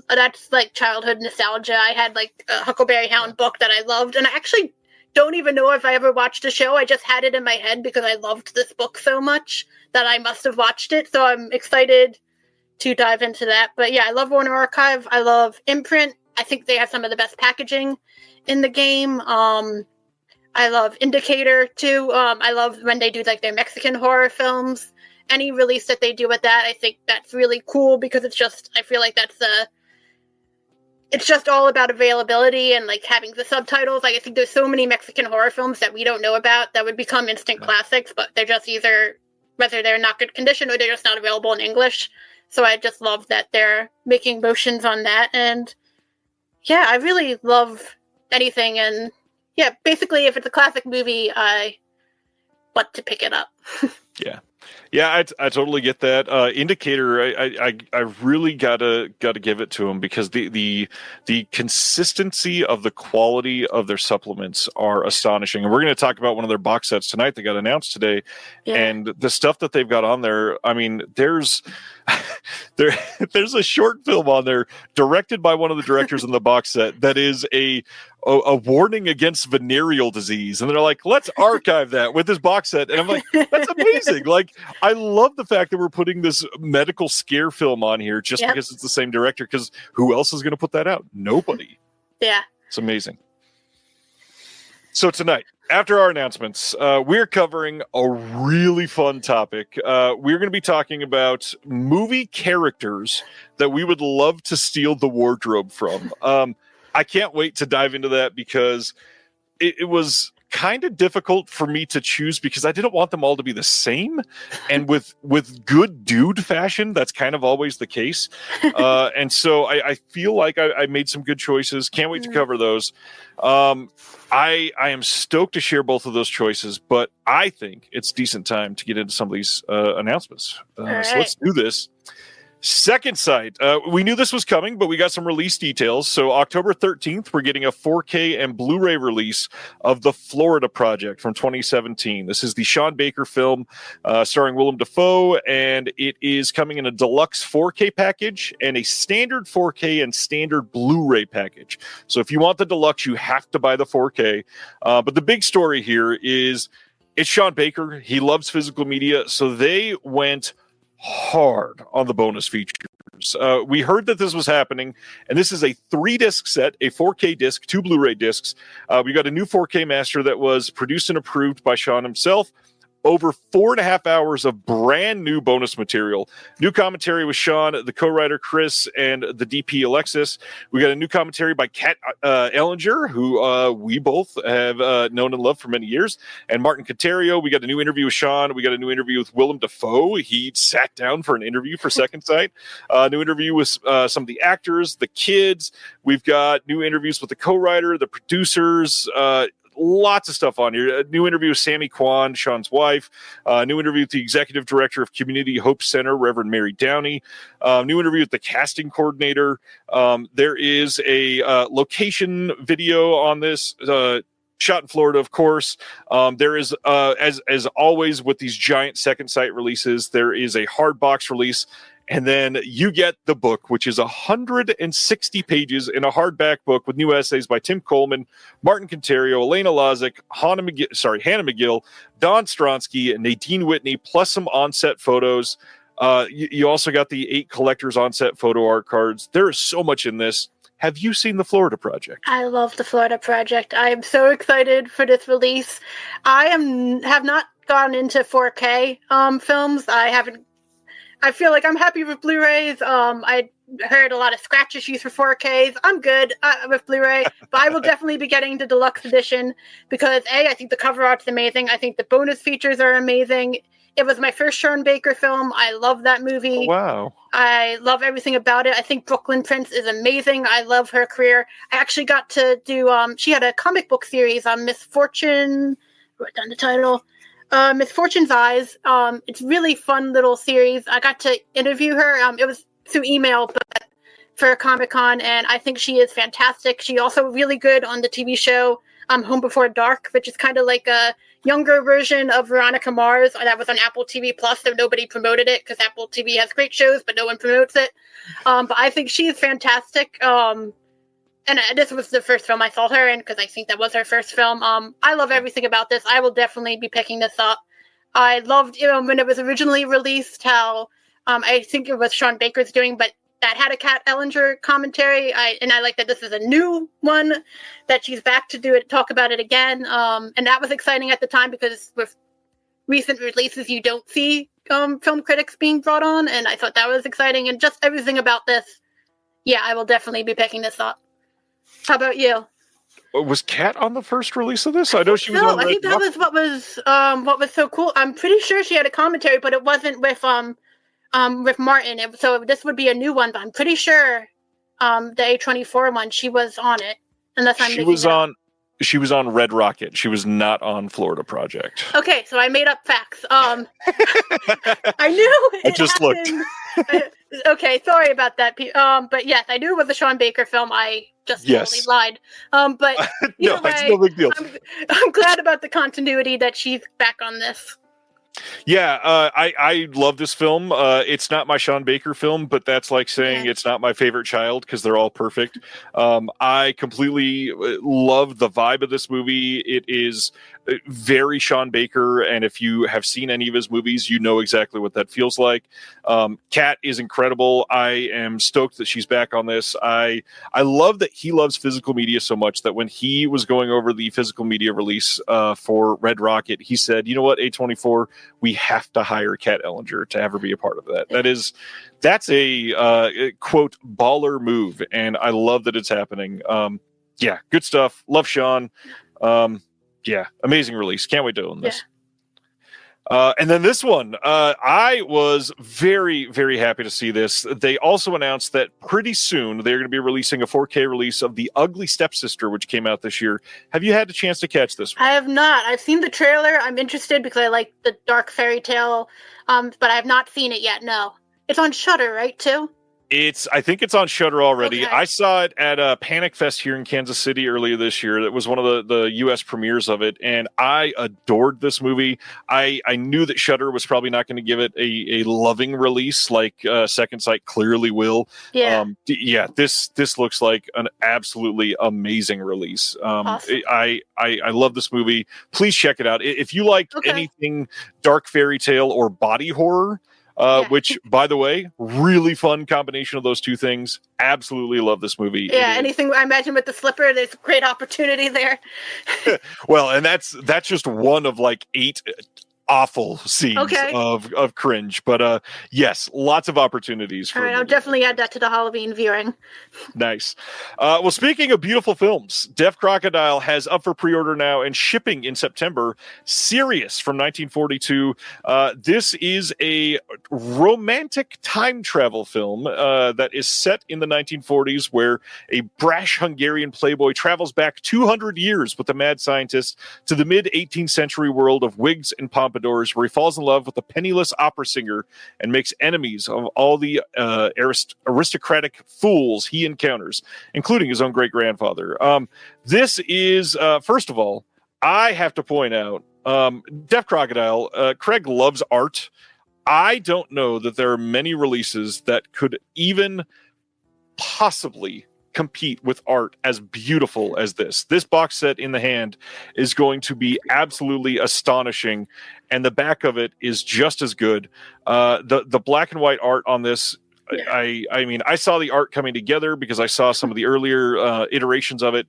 That's like childhood nostalgia. I had like a Huckleberry Hound book that I loved, and I actually don't even know if I ever watched the show. I just had it in my head because I loved this book so much that I must have watched it. So I'm excited to dive into that. But yeah, I love Warner Archive. I love Imprint. I think they have some of the best packaging in the game. I love Indicator too. I love when they do like their Mexican horror films. Any release that they do with that, I think that's really cool because I feel like it's just all about availability and like having the subtitles. Like I think there's so many Mexican horror films that we don't know about that would become instant classics, but they're just whether they're not good condition or they're just not available in English. So I just love that they're making motions on that. And yeah, I really love anything. And yeah, basically if it's a classic movie, I want to pick it up. Yeah, I totally get that. Indicator, I really gotta give it to them because the consistency of the quality of their supplements are astonishing. And we're going to talk about one of their box sets tonight that got announced today, and the stuff that they've got on there. I mean, there's a short film on there directed by one of the directors in the box set that is a warning against venereal disease, and they're like, let's archive that with this box set. And I'm like, that's amazing. Like, I love the fact that we're putting this medical scare film on here just because it's the same director, because who else is going to put that out? Nobody. Yeah, it's amazing. So tonight, after our announcements, we're covering a really fun topic. We're going to be talking about movie characters that we would love to steal the wardrobe from. I can't wait to dive into that because it was kind of difficult for me to choose because I didn't want them all to be the same. And with good dude fashion, that's kind of always the case. And so I feel like I made some good choices. Can't wait to cover those. I am stoked to share both of those choices, but I think it's decent time to get into some of these announcements. So let's do this. Second Sight. We knew this was coming, but we got some release details. So October 13th, we're getting a 4K and Blu-ray release of The Florida Project from 2017. This is the Sean Baker film starring Willem Dafoe, and it is coming in a deluxe 4K package and a standard 4K and standard Blu-ray package. So if you want the deluxe, you have to buy the 4K. But the big story here is it's Sean Baker. He loves physical media, so they went hard on the bonus features. We heard that this was happening, and this is a 3-disc set, a 4K disc, 2 Blu-ray discs. We got a new 4K master that was produced and approved by Sean himself. Over 4.5 hours of brand new bonus material. New commentary with Sean, the co-writer Chris, and the DP Alexis. We got a new commentary by Kat Ellinger, who we both have known and loved for many years, and Martin Coterio. We got a new interview with Sean. We got a new interview with Willem Dafoe. He sat down for an interview for Second Sight. New interview with some of the actors, the kids. We've got new interviews with the co-writer, the producers, lots of stuff on here. A new interview with Sammy Kwan, Sean's wife. New interview with the executive director of Community Hope Center, Reverend Mary Downey. New interview with the casting coordinator. There is a location video on this. Shot in Florida, of course. There is, as always with these giant Second Sight releases, there is a hard box release. And then you get the book, which is 160 pages in a hardback book with new essays by Tim Coleman, Martin Coterio, Elena Lozic, Hannah McGill, Don Stronsky, and Nadine Whitney, plus some on-set photos. You also got the 8 collectors on-set photo art cards. There is so much in this. Have you seen The Florida Project? I love The Florida Project. I am so excited for this release. I have not gone into 4K films. I feel like I'm happy with Blu-rays. I heard a lot of scratch issues for 4Ks. I'm good with Blu-ray, but I will definitely be getting the deluxe edition because I think the cover art's amazing. I think the bonus features are amazing. It was my first Sean Baker film. I love that movie. Oh, wow. I love everything about it. I think Brooklyn Prince is amazing. I love her career. I actually got to do, she had a comic book series on Misfortune, wrote down the title, Misfortune's Eyes. It's really fun little series. I got to interview her. It was through email, but for Comic-Con, and I think she is fantastic. She also really good on the TV show Home Before Dark, which is kind of like a younger version of Veronica Mars. That was on Apple TV Plus, so nobody promoted it because Apple TV has great shows, but no one promotes it. But I think she's fantastic. And this was the first film I saw her in because I think that was her first film. I love everything about this. I will definitely be picking this up. I loved, when it was originally released, how I think it was Sean Baker's doing, but that had a Kat Ellinger commentary. I like that this is a new one that she's back to do it, talk about it again. And that was exciting at the time because with recent releases, you don't see film critics being brought on, and I thought that was exciting. And just everything about this, yeah, I will definitely be picking this up. How about you? Was Kat on the first release of this? I know she was. No, I think that was what was so cool. I'm pretty sure she had a commentary, but it wasn't with Martin. So this would be a new one, but I'm pretty sure the A24 one, she was on it. Unless I'm She was on Red Rocket. She was not on Florida Project. Okay, so I made up facts. I knew it I just happened. Okay, sorry about that. But yes, I knew it was a Sean Baker film. I just totally lied. But no, it's no big deal. I'm glad about the continuity that she's back on this. Yeah, I love this film. It's not my Sean Baker film, but that's like saying it's not my favorite child because they're all perfect. I completely love the vibe of this movie. It is very Sean Baker, and if you have seen any of his movies, you know exactly what that feels like. Kat is incredible. I am stoked that she's back on this. I love that he loves physical media so much that when he was going over the physical media release for Red Rocket, he said, you know what, A24, we have to hire Kat Ellinger to have her be a part of that. That's a quote baller move, and I love that it's happening. Yeah, good stuff. Love Sean. Yeah, amazing release. Can't wait to own this. And then this one, I was very, very happy to see this. They also announced that pretty soon they're going to be releasing a 4K release of The Ugly Stepsister, which came out this year. Have you had a chance to catch this one? I have not. I've seen the trailer. I'm interested because I like the dark fairy tale, but I have not seen it yet, no. It's on Shudder, right, too? I think it's on Shudder already. Okay. I saw it at Panic Fest here in Kansas City earlier this year. That was one of the U.S. premieres of it, and I adored this movie. I knew that Shudder was probably not going to give it a loving release like Second Sight clearly will. Yeah. This looks like an absolutely amazing release. Awesome. I love this movie. Please check it out. If you like anything dark fairy tale or body horror, which, by the way, really fun combination of those two things. Absolutely love this movie. Yeah, anything I imagine with the slipper, there's a great opportunity there. Well, and that's just one of like 8 awful scenes of cringe. But yes, lots of opportunities. All right, I'll definitely add that to the Halloween viewing. Nice. Well, speaking of beautiful films, Deaf Crocodile has up for pre-order now and shipping in September. Sirius from 1942. This is a romantic time travel film that is set in the 1940s, where a brash Hungarian playboy travels back 200 years with a mad scientist to the mid-18th century world of wigs and pompadours, where he falls in love with a penniless opera singer and makes enemies of all the aristocratic fools he encounters, including his own great-grandfather. This is, first of all, I have to point out, Deaf Crocodile, Craig loves art. I don't know that there are many releases that could even possibly compete with art as beautiful as this. This box set in the hand is going to be absolutely astonishing, and the back of it is just as good. The black and white art on this, I mean, I saw the art coming together because I saw some of the earlier iterations of it.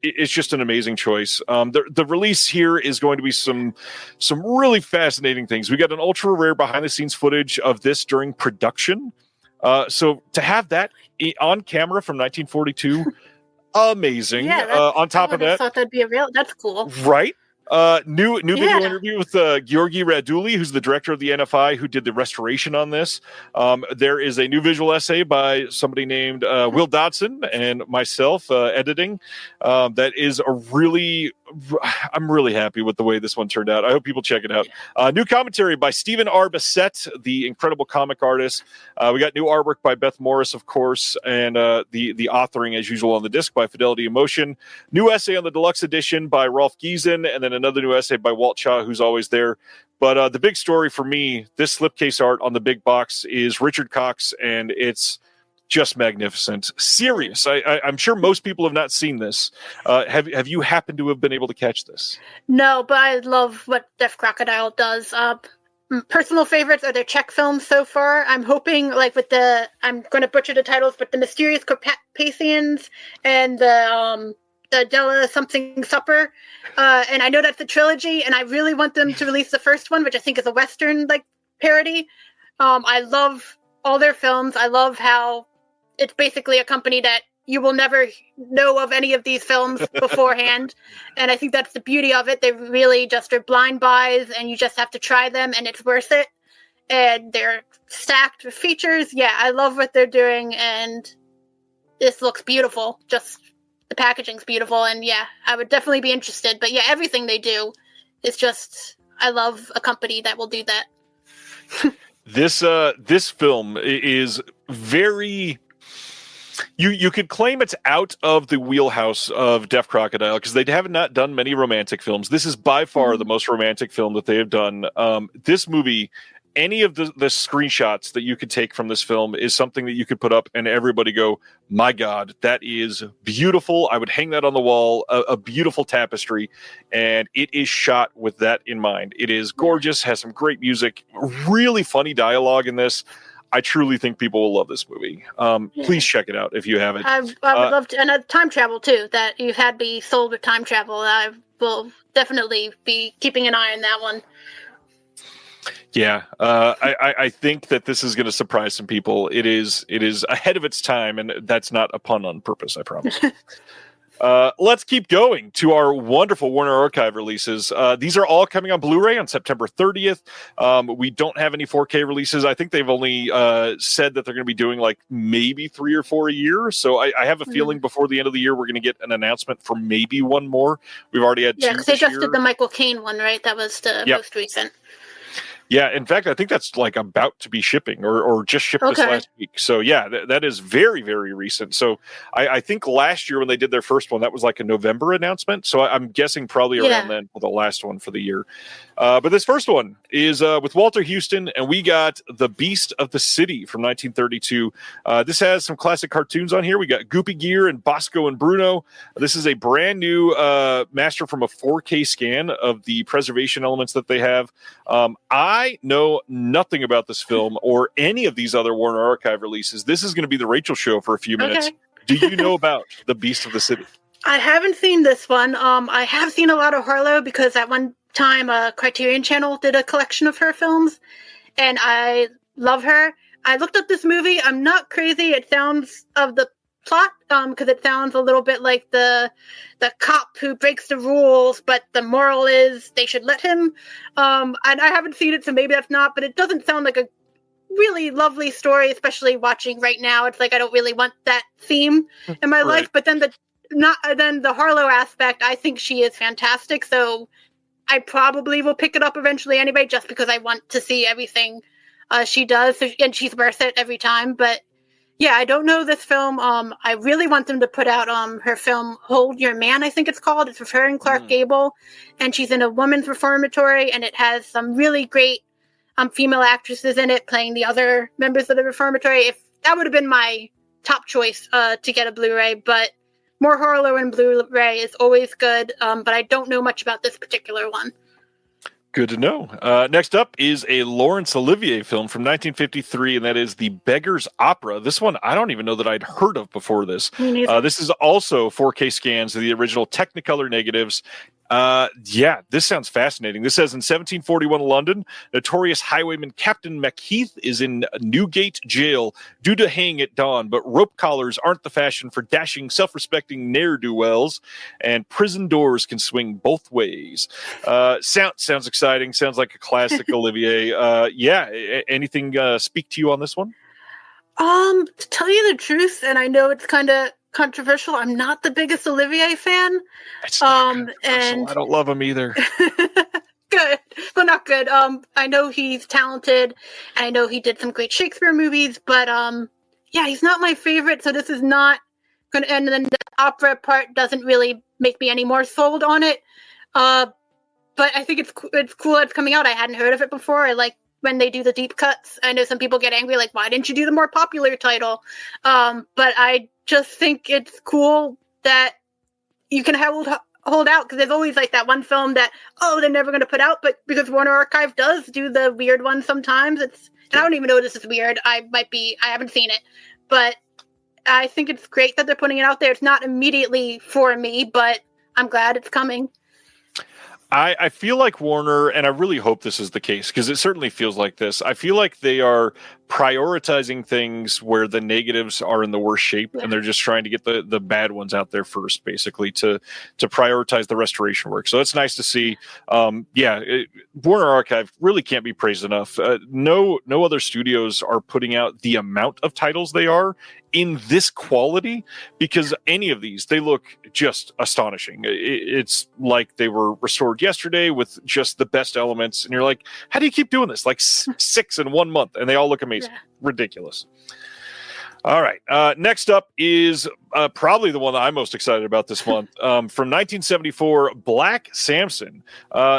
It's just an amazing choice. The release here is going to be some really fascinating things. We got an ultra rare behind the scenes footage of this during production. So to have that on camera from 1942, amazing. Yeah, on top of that, I thought that'd be that's cool. Right? New video interview with Georgi Raduli, who's the director of the NFI, who did the restoration on this. There is a new visual essay by somebody named Will Dodson and myself editing. That is I'm really happy with the way this one turned out. I hope people check it out. New commentary by Stephen R. Bissett, the incredible comic artist. We got new artwork by Beth Morris, of course, and the authoring, as usual, on the disc by Fidelity Emotion. New essay on the deluxe edition by Rolf Giesen, and then another new essay by Walt Shaw, who's always there. But the big story for me, this slipcase art on the big box, is Richard Cox, and it's just magnificent. Serious. I'm sure most people have not seen this. Have you happened to have been able to catch this? No, but I love what Deaf Crocodile does. Personal favorites are their Czech films so far. I'm hoping, like with I'm going to butcher the titles, but the Mysterious Carpathians and the Della something supper, and I know that's the trilogy, and I really want them to release the first one, which I think is a Western like parody. I love all their films. I love how it's basically a company that you will never know of any of these films beforehand, and I think that's the beauty of it. They really just are blind buys, and you just have to try them, and it's worth it. And they're stacked with features. Yeah, I love what they're doing, and this looks beautiful. Just the packaging's beautiful, and yeah, I would definitely be interested. But yeah, everything they do is just, I love a company that will do that. This film is very... You could claim it's out of the wheelhouse of Deaf Crocodile because they have not done many romantic films. This is by far the most romantic film that they have done. This movie, any of the screenshots that you could take from this film is something that you could put up and everybody go, my God, that is beautiful. I would hang that on the wall, a beautiful tapestry, and it is shot with that in mind. It is gorgeous, has some great music, really funny dialogue in this. I truly think people will love this movie. Please check it out if you haven't. I would love to, and time travel too. That you've had me sold with time travel. I will definitely be keeping an eye on that one. Yeah, I think that this is going to surprise some people. It is ahead of its time, and that's not a pun on purpose, I promise. Let's keep going to our wonderful Warner Archive releases. These are all coming on Blu-ray on September 30th. We don't have any 4K releases. I think they've only said that they're going to be doing like maybe 3 or 4 a year. So I have a feeling before the end of the year, we're going to get an announcement for maybe one more. We've already had 2 because they just year. did the Michael Caine one, right? That was the most recent. Yeah, in fact, I think that's like about to be shipping or just shipped this last week. So yeah, that is very, very recent. So I think last year when they did their first one, that was like a November announcement. So I'm guessing probably around then for the last one for the year. But this first one is with Walter Houston, and we got The Beast of the City from 1932. This has some classic cartoons on here. We got Goopy Gear and Bosco and Bruno. This is a brand new master from a 4K scan of the preservation elements that they have. I know nothing about this film or any of these other Warner Archive releases. This is going to be the Rachel show for a few minutes. Okay. Do you know about The Beast of the City? I haven't seen this one. I have seen a lot of Harlow because at one time Criterion Channel did a collection of her films, and I love her. I looked up this movie. I'm not crazy. It sounds of the plot because it sounds a little bit like the cop who breaks the rules, but the moral is they should let him. And I haven't seen it, so maybe that's not. But it doesn't sound like a really lovely story, especially watching right now. It's like I don't really want that theme in my life. But then the Harlow aspect, I think she is fantastic. So I probably will pick it up eventually anyway, just because I want to see everything she does, and she's worth it every time. But yeah, I don't know this film. I really want them to put out her film Hold Your Man, I think it's called. It's with her and Clark Gable, and she's in a women's reformatory, and it has some really great female actresses in it playing the other members of the reformatory. If that would have been my top choice to get a Blu-ray, but more Harlow and Blu-ray is always good. But I don't know much about this particular one. Good to know. Next up is a Laurence Olivier film from 1953, and that is The Beggar's Opera. This one, I don't even know that I'd heard of before this. This is also 4K scans of the original Technicolor negatives. Yeah, this sounds fascinating. This says in 1741 London, notorious highwayman Captain Macheath is in Newgate jail due to hang at dawn, but rope collars aren't the fashion for dashing, self-respecting ne'er-do-wells, and prison doors can swing both ways. Sounds exciting. Sounds like a classic Olivier. Yeah, anything speak to you on this one? To tell you the truth, and I know it's kind of controversial, I'm not the biggest Olivier fan. It's not and I don't love him either. Good, but not good. I know he's talented, and I know he did some great Shakespeare movies, but yeah, he's not my favorite. So this is not gonna. And then the opera part doesn't really make me any more sold on it. But I think it's cool that it's coming out. I hadn't heard of it before. I like when they do the deep cuts. I know some people get angry, like, why didn't you do the more popular title? But I just think it's cool that you can hold out, because there's always like that one film that, they're never going to put out, but because Warner Archive does do the weird one sometimes, and I don't even know if this is weird. I haven't seen it, but I think it's great that they're putting it out there. It's not immediately for me, but I'm glad it's coming. I feel like Warner, and I really hope this is the case, because it certainly feels like this. I feel like they are prioritizing things where the negatives are in the worst shape, and they're just trying to get the bad ones out there first, basically, to prioritize the restoration work. So it's nice to see. Warner Archive really can't be praised enough. No other studios are putting out the amount of titles they are in this quality, because any of these, they look just astonishing. It's like they were restored yesterday with just the best elements, and you're like, how do you keep doing this? Like 6 in 1 month, and they all look amazing. Ridiculous. All right. Next up is probably the one that I'm most excited about this month. From 1974, Black Samson.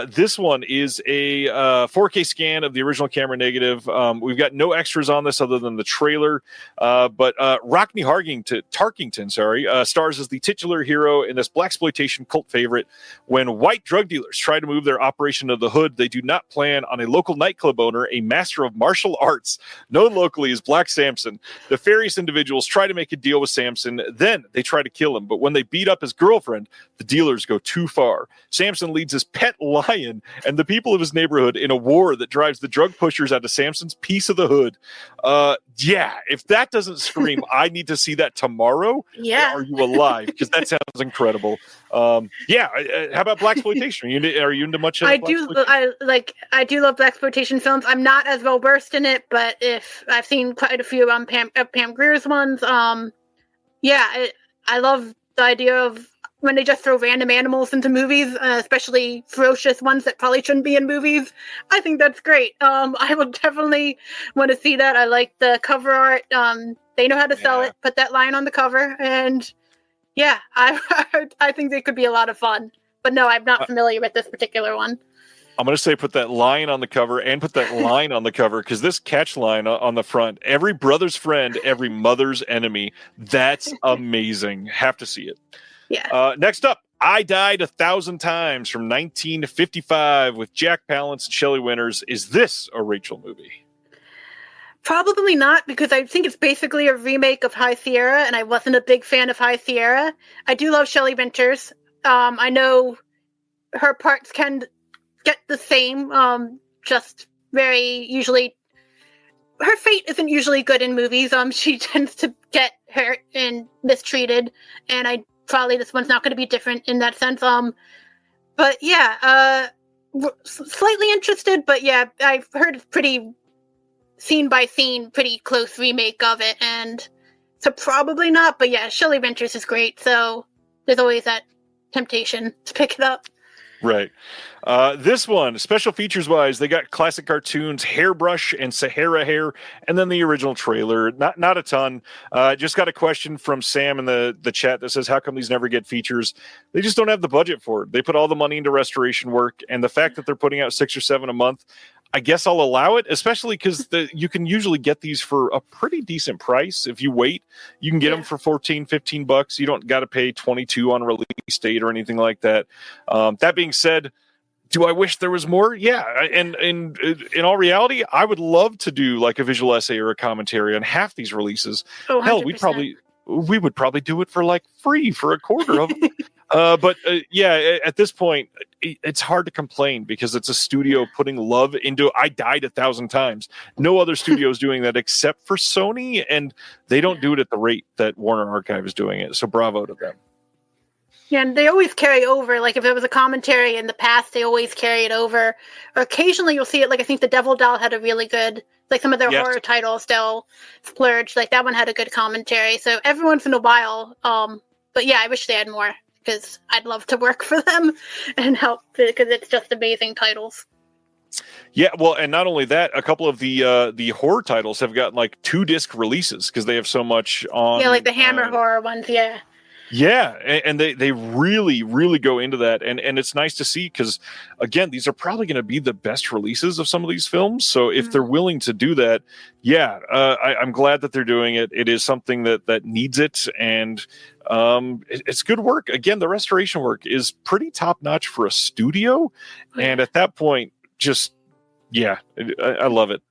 This one is a 4K scan of the original camera negative. We've got no extras on this other than the trailer. But Rockney Tarkington, stars as the titular hero in this blaxploitation cult favorite. When white drug dealers try to move their operation to the hood, they do not plan on a local nightclub owner, a master of martial arts, known locally as Black Samson. The various individuals try to make a deal with Samson, then they try to kill him. But when they beat up his girlfriend, the dealers go too far. Samson leads his pet lion and the people of his neighborhood in a war that drives the drug pushers out of Samson's piece of the hood. Yeah, if that doesn't scream, I need to see that tomorrow. Yeah. Are you alive? Because that sounds incredible. How about blaxploitation? Are you into much of I do love blaxploitation films. I'm not as well versed in it, but if I've seen quite a few Pam Grier's ones. I love the idea of when they just throw random animals into movies, especially ferocious ones that probably shouldn't be in movies. I think that's great. I will definitely want to see that. I like the cover art. They know how to sell it. Put that lion on the cover, and yeah, I think they could be a lot of fun. But no, I'm not familiar with this particular one. I'm going to say put that lion on the cover and put that line on the cover, because this catch line on the front, every brother's friend, every mother's enemy. That's amazing. Have to see it. Yeah. Next up, I Died 1,000 Times from 1955 with Jack Palance and Shelley Winters. Is this a Rachel movie? Probably not, because I think it's basically a remake of High Sierra, and I wasn't a big fan of High Sierra. I do love Shelley Winters. I know her parts can get the same, just very usually. Her fate isn't usually good in movies. She tends to get hurt and mistreated, and probably this one's not going to be different in that sense. But yeah, slightly interested, but yeah, I've heard it's pretty scene by scene, pretty close remake of it, and so probably not. But yeah, Shelley Winters is great, so there's always that temptation to pick it up. Right. This one, special features wise, they got classic cartoons, Hairbrush and Sahara Hair, and then the original trailer. Not a ton. Just got a question from Sam in the chat that says, how come these never get features? They just don't have the budget for it. They put all the money into restoration work, and the fact that they're putting out 6 or 7 a month, I guess I'll allow it, especially because you can usually get these for a pretty decent price. If you wait, you can get them for $14-15. You don't got to pay $22 on release date or anything like that. That being said, do I wish there was more? Yeah. And in all reality, I would love to do like a visual essay or a commentary on half these releases. Oh, 100%. Hell, we would probably do it for like free for a quarter of them. But at this point, it's hard to complain because it's a studio putting love into I Died 1,000 Times. No other studio is doing that except for Sony, and they don't do it at the rate that Warner Archive is doing it. So bravo to them. Yeah, and they always carry over. Like if there was a commentary in the past, they always carry it over. Or occasionally you'll see it. Like I think the Devil Doll had a really good, like some of their horror titles, they'll splurge. Like that one had a good commentary. So every once in a while, but yeah, I wish they had more, because I'd love to work for them and help, because it's just amazing titles. Yeah, well, and not only that, a couple of the horror titles have gotten like 2-disc releases because they have so much on. Yeah, like the Hammer horror ones, yeah. Yeah, and they really, really go into that, and it's nice to see because, again, these are probably going to be the best releases of some of these films. So if they're willing to do that, yeah, I'm glad that they're doing it. It is something that needs it, and it's good work. Again, the restoration work is pretty top notch for a studio, and at that point, just I love it.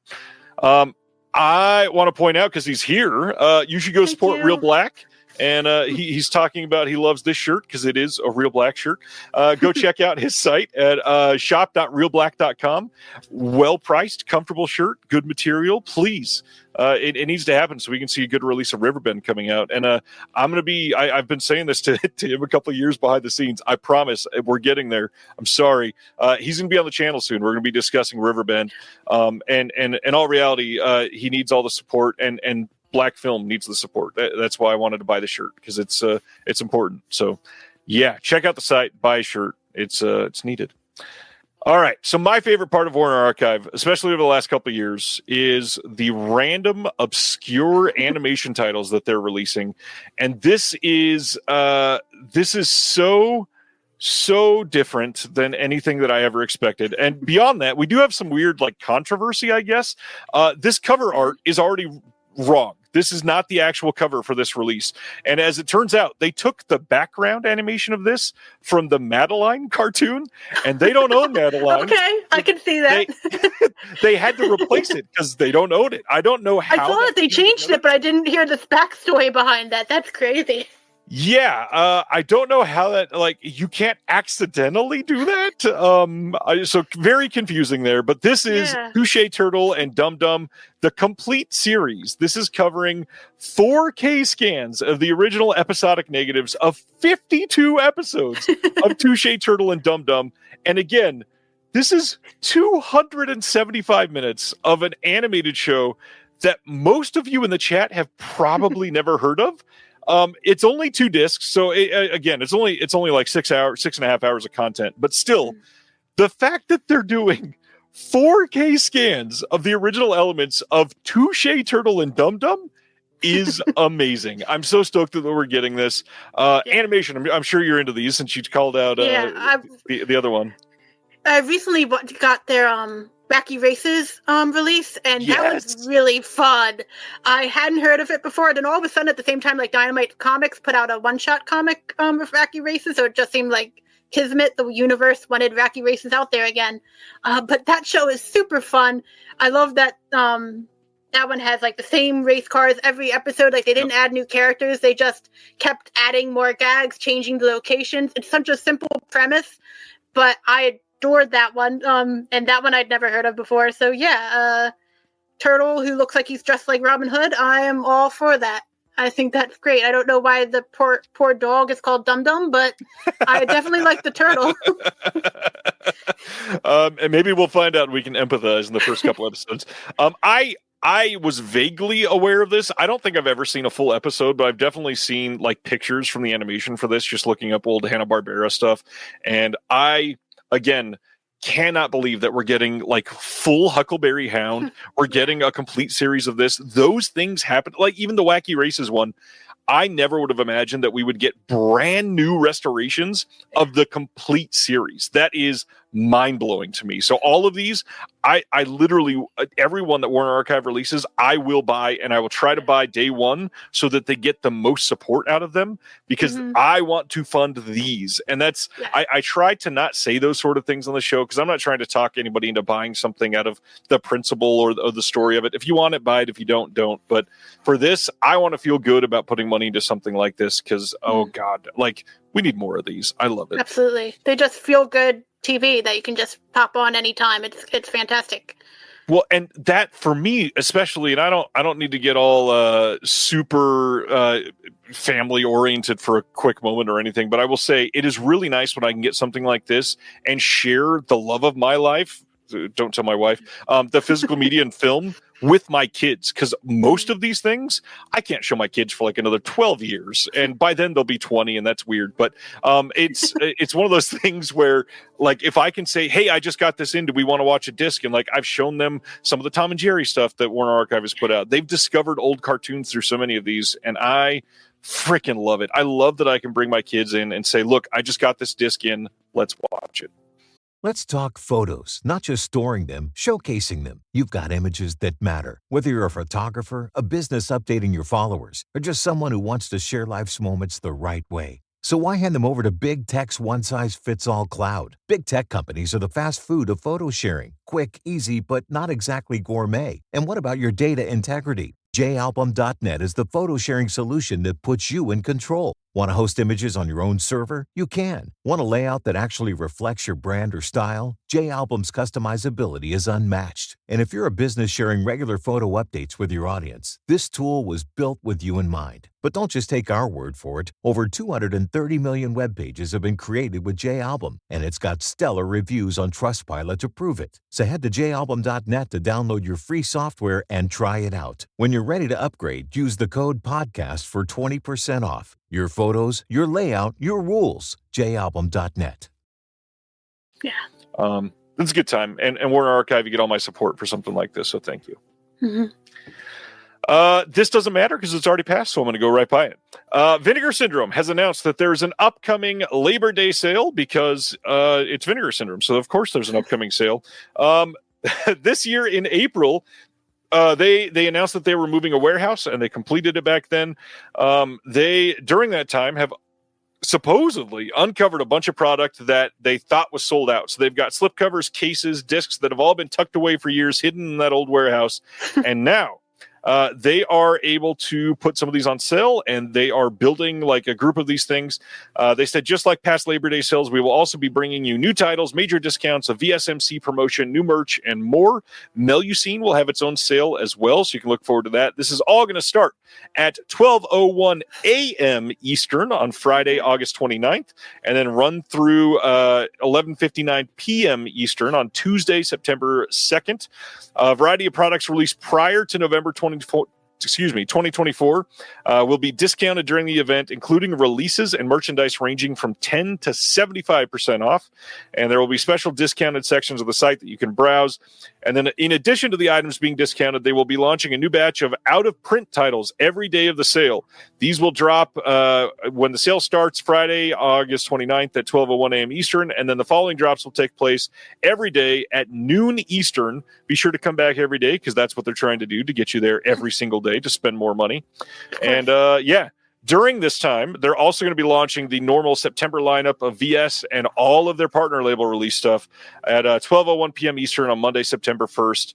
I want to point out, because he's here, you should go support Real Black. And he's talking about he loves this shirt because it is a Real Black shirt. Go check out his site at shop.realblack.com. Well-priced, comfortable shirt, good material. Please, it needs to happen so we can see a good release of Riverbend coming out. And I'm going to be, I've been saying this to him a couple of years behind the scenes. I promise we're getting there. I'm sorry. He's going to be on the channel soon. We're going to be discussing Riverbend. And in all reality, he needs all the support, and Black film needs the support. That's why I wanted to buy the shirt, because it's important. So yeah, check out the site, buy a shirt. It's needed. All right. So my favorite part of Warner Archive, especially over the last couple of years, is the random obscure animation titles that they're releasing. And this is so different than anything that I ever expected. And beyond that, we do have some weird like controversy, I guess. This cover art is already wrong. This is not the actual cover for this release. And as it turns out, they took the background animation of this from the Madeline cartoon, and they don't own Madeline. Okay, I can see that. They had to replace it because they don't own it. I don't know how. I thought they changed it, but I didn't hear this backstory behind that. That's crazy. Yeah, I don't know how that, like, you can't accidentally do that. So very confusing there, but this is Touche Turtle and Dum Dum, the complete series. This is covering 4K scans of the original episodic negatives of 52 episodes of Touche Turtle and Dum Dum. And again, this is 275 minutes of an animated show that most of you in the chat have probably never heard of. It's only 2 discs, so again, it's only like 6.5 hours of content. But still, the fact that they're doing 4K scans of the original elements of Touche Turtle and Dum Dum is amazing. I'm so stoked that we're getting this animation. I'm sure you're into these since you called out the other one. I recently got their Wacky Races release, and that was really fun. I hadn't heard of it before, then all of a sudden at the same time, like Dynamite Comics put out a one-shot comic with Wacky Races, so it just seemed like Kismet, the universe, wanted Wacky Races out there again. But that show is super fun. I love that that one has like the same race cars every episode. Like they didn't add new characters, they just kept adding more gags, changing the locations. It's such a simple premise, but I adored that one, and that one I'd never heard of before. So Turtle who looks like he's dressed like Robin Hood, I am all for that. I think that's great. I don't know why the poor dog is called Dum Dum, but I definitely like the turtle. And maybe we'll find out and we can empathize in the first couple episodes. I was vaguely aware of this. I don't think I've ever seen a full episode, but I've definitely seen like pictures from the animation for this, just looking up old Hanna-Barbera stuff. And I, again, cannot believe that we're getting like full Huckleberry Hound. We're getting a complete series of this. Those things happen. Like even the Wacky Races one, I never would have imagined that we would get brand new restorations of the complete series. That is mind-blowing to me. So all of these, I literally, every one that Warner Archive releases, I will buy, and I will try to buy day one so that they get the most support out of them, because I want to fund these. And that's, I try to not say those sort of things on the show, because I'm not trying to talk anybody into buying something out of the principle or the story of it. If you want it, buy it. If you don't, don't. But for this, I want to feel good about putting money into something like this, because, oh God, like, we need more of these. I love it. Absolutely. They just feel good TV that you can just pop on anytime. It's fantastic. Well, and that for me especially, and I don't need to get all super family oriented for a quick moment or anything, but I will say it is really nice when I can get something like this and share the love of my life. Don't tell my wife, the physical media and film with my kids, because most of these things I can't show my kids for like another 12 years, and by then they'll be 20, and that's weird. But it's one of those things where, like, if I can say, hey, I just got this in, do we want to watch a disc? And like, I've shown them some of the Tom and Jerry stuff that Warner Archive has put out. They've discovered old cartoons through so many of these, and I freaking love it. I love that I can bring my kids in and say, look, I just got this disc in, let's watch it. Let's talk photos, not just storing them, showcasing them. You've got images that matter. Whether you're a photographer, a business updating your followers, or just someone who wants to share life's moments the right way. So why hand them over to Big Tech's one-size-fits-all cloud? Big Tech companies are the fast food of photo sharing. Quick, easy, but not exactly gourmet. And what about your data integrity? JAlbum.net is the photo sharing solution that puts you in control. Want to host images on your own server? You can. Want a layout that actually reflects your brand or style? JAlbum's customizability is unmatched. And if you're a business sharing regular photo updates with your audience, this tool was built with you in mind. But don't just take our word for it. Over 230 million web pages have been created with JAlbum, and it's got stellar reviews on Trustpilot to prove it. So head to JAlbum.net to download your free software and try it out. When you're ready to upgrade, use the code PODCAST for 20% off. Your photos, your layout, your rules. JAlbum.net. Yeah. It's a good time. And Warner Archive, you get all my support for something like this, so thank you. This doesn't matter because it's already passed, so I'm going to go right by it. Vinegar Syndrome has announced that there's an upcoming Labor Day sale because it's Vinegar Syndrome. So, of course, there's an upcoming sale. This year in April, they announced that they were moving a warehouse, and they completed it back then. They, during that time, have supposedly uncovered a bunch of product that they thought was sold out. So they've got slipcovers, cases, discs that have all been tucked away for years, hidden in that old warehouse. And now they are able to put some of these on sale, and they are building like a group of these things. They said, just like past Labor Day sales, we will also be bringing you new titles, major discounts, a VSMC promotion, new merch, and more. Melusine will have its own sale as well, so you can look forward to that. This is all going to start at 12:01 a.m. Eastern on Friday, August 29th, and then run through 11:59 p.m. Eastern on Tuesday, September 2nd. A variety of products released prior to November 2024 will be discounted during the event, including releases and merchandise ranging from 10 to 75% off. And there will be special discounted sections of the site that you can browse. And then in addition to the items being discounted, they will be launching a new batch of out-of-print titles every day of the sale. These will drop when the sale starts Friday, August 29th at 12:01 a.m. Eastern. And then the following drops will take place every day at noon Eastern. Be sure to come back every day because that's what they're trying to do, to get you there every single day to spend more money. And during this time, they're also going to be launching the normal September lineup of VS and all of their partner label release stuff at 12:01 p.m. Eastern on Monday, September 1st.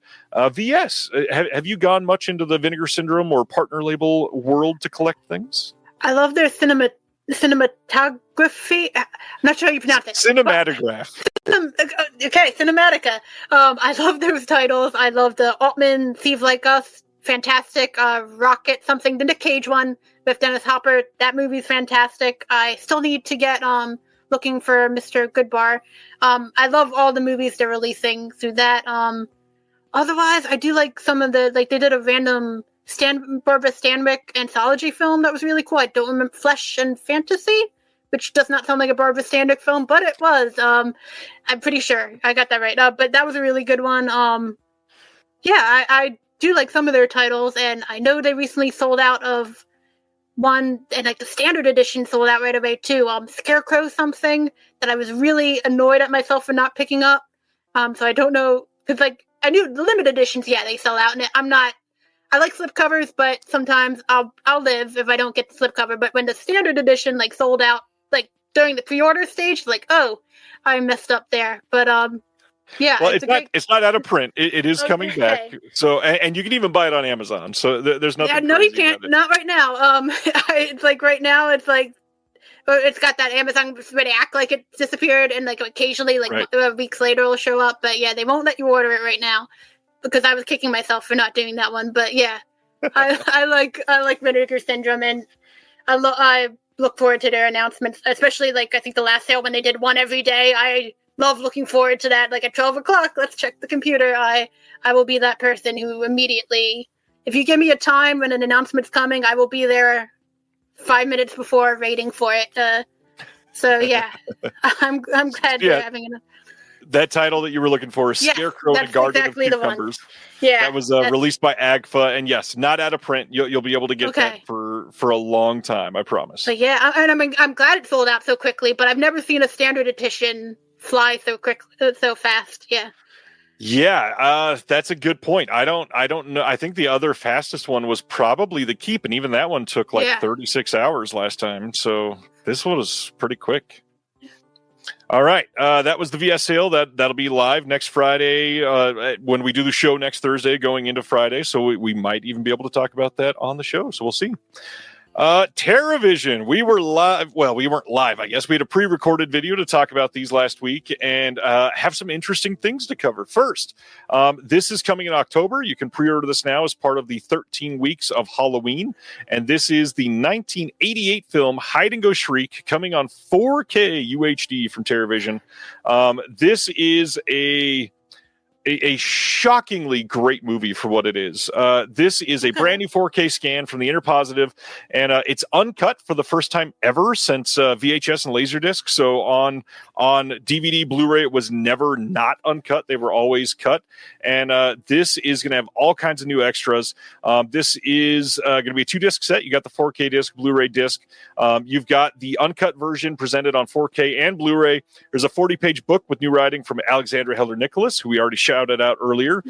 VS, have you gone much into the Vinegar Syndrome or partner label world to collect things? I love their cinematography. I'm not sure how you pronounce it. Cinematograph. Okay, Cinematica. I love those titles. I love the Altman, Thieves Like Us, fantastic. Rocket something, the Nick Cage one with Dennis Hopper. That movie's fantastic. I still need to get looking for Mr. Goodbar. I love all the movies they're releasing through that. Otherwise, I do like some of the, like they did a random Barbara Stanwyck anthology film that was really cool. I don't remember, Flesh and Fantasy, which does not sound like a Barbara Stanwyck film, but it was. I'm pretty sure I got that right. But that was a really good one. I do like some of their titles, and I know they recently sold out of one, and like the standard edition sold out right away too. Scarecrow something that I was really annoyed at myself for not picking up. So I don't know, because like I knew the limited editions, they sell out, and I like slipcovers, but sometimes I'll live if I don't get the slipcover. But when the standard edition like sold out like during the pre-order stage, like, oh, I messed up there. But well, it's not out of print. It is coming back. So and you can even buy it on Amazon. So there's nothing. Yeah, no, you can't. Not right now. It's like right now. It's like it's got that Amazon where they act like it disappeared, and like occasionally, like weeks later, it'll show up. But yeah, they won't let you order it right now because I was kicking myself for not doing that one. But yeah, I like Vinegar Syndrome, and I look forward to their announcements, especially like I think the last sale when they did one every day. I love looking forward to that. Like at 12 o'clock, let's check the computer. I will be that person who immediately, if you give me a time when an announcement's coming, I will be there 5 minutes before waiting for it. So yeah, I'm glad they're having that title that you were looking for, Scarecrow and the Garden of Cucumbers. Yeah, that was released by AGFA, and yes, not out of print. You'll be able to get that for a long time, I promise. But yeah, I'm glad it sold out so quickly. But I've never seen a standard edition fly so quickly, so fast. Yeah, that's a good point. I don't know. I think the other fastest one was probably the Keep, and even that one took like 36 hours last time. So this one was pretty quick. All right, that was the VS sale. That'll be live next Friday when we do the show next Thursday, going into Friday. So we might even be able to talk about that on the show. So we'll see. TerraVision. We were live. Well, we weren't live, I guess. We had a pre-recorded video to talk about these last week and have some interesting things to cover. First, this is coming in October. You can pre-order this now as part of the 13 weeks of Halloween. And this is the 1988 film Hide and Go Shriek, coming on 4K UHD from TerraVision. This is a shockingly great movie for what it is. This is a brand new 4K scan from the Interpositive, and it's uncut for the first time ever since VHS and Laserdisc. So on DVD, Blu-ray, it was never not uncut. They were always cut. And this is going to have all kinds of new extras. This is going to be a 2-disc set. You got the 4K disc, Blu-ray disc. You've got the uncut version presented on 4K and Blu-ray. There's a 40-page book with new writing from Alexandra Heller-Nicholas, who we already shouted out earlier.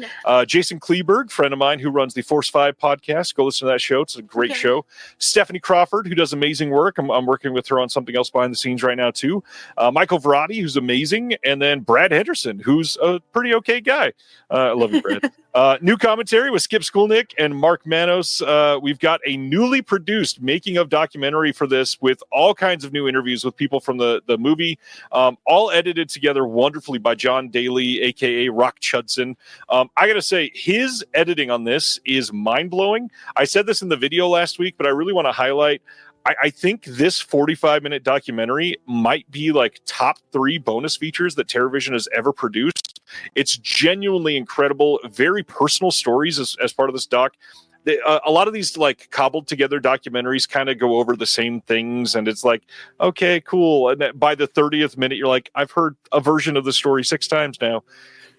Jason Kleberg, friend of mine who runs the Force 5 podcast. Go listen to that show. It's a great show. Stephanie Crawford, who does amazing work. I'm working with her on something else behind the scenes right now, too. Michael Verratti, who's amazing. And then Brad Henderson, who's a pretty okay guy. I love you, Brad. New commentary with Skip Skulnick and Mark Manos. We've got a newly produced making of documentary for this with all kinds of new interviews with people from the movie, all edited together wonderfully by John Daly, a.k.a. Rock Chudson. I got to say, his editing on this is mind-blowing. I said this in the video last week, but I really want to highlight, I think this 45-minute documentary might be like top 3 bonus features that TerraVision has ever produced. It's genuinely incredible, very personal stories as part of this doc. a lot of these like cobbled together documentaries kind of go over the same things, and it's like, okay, cool. And by the 30th minute, you're like, I've heard a version of the story 6 times now.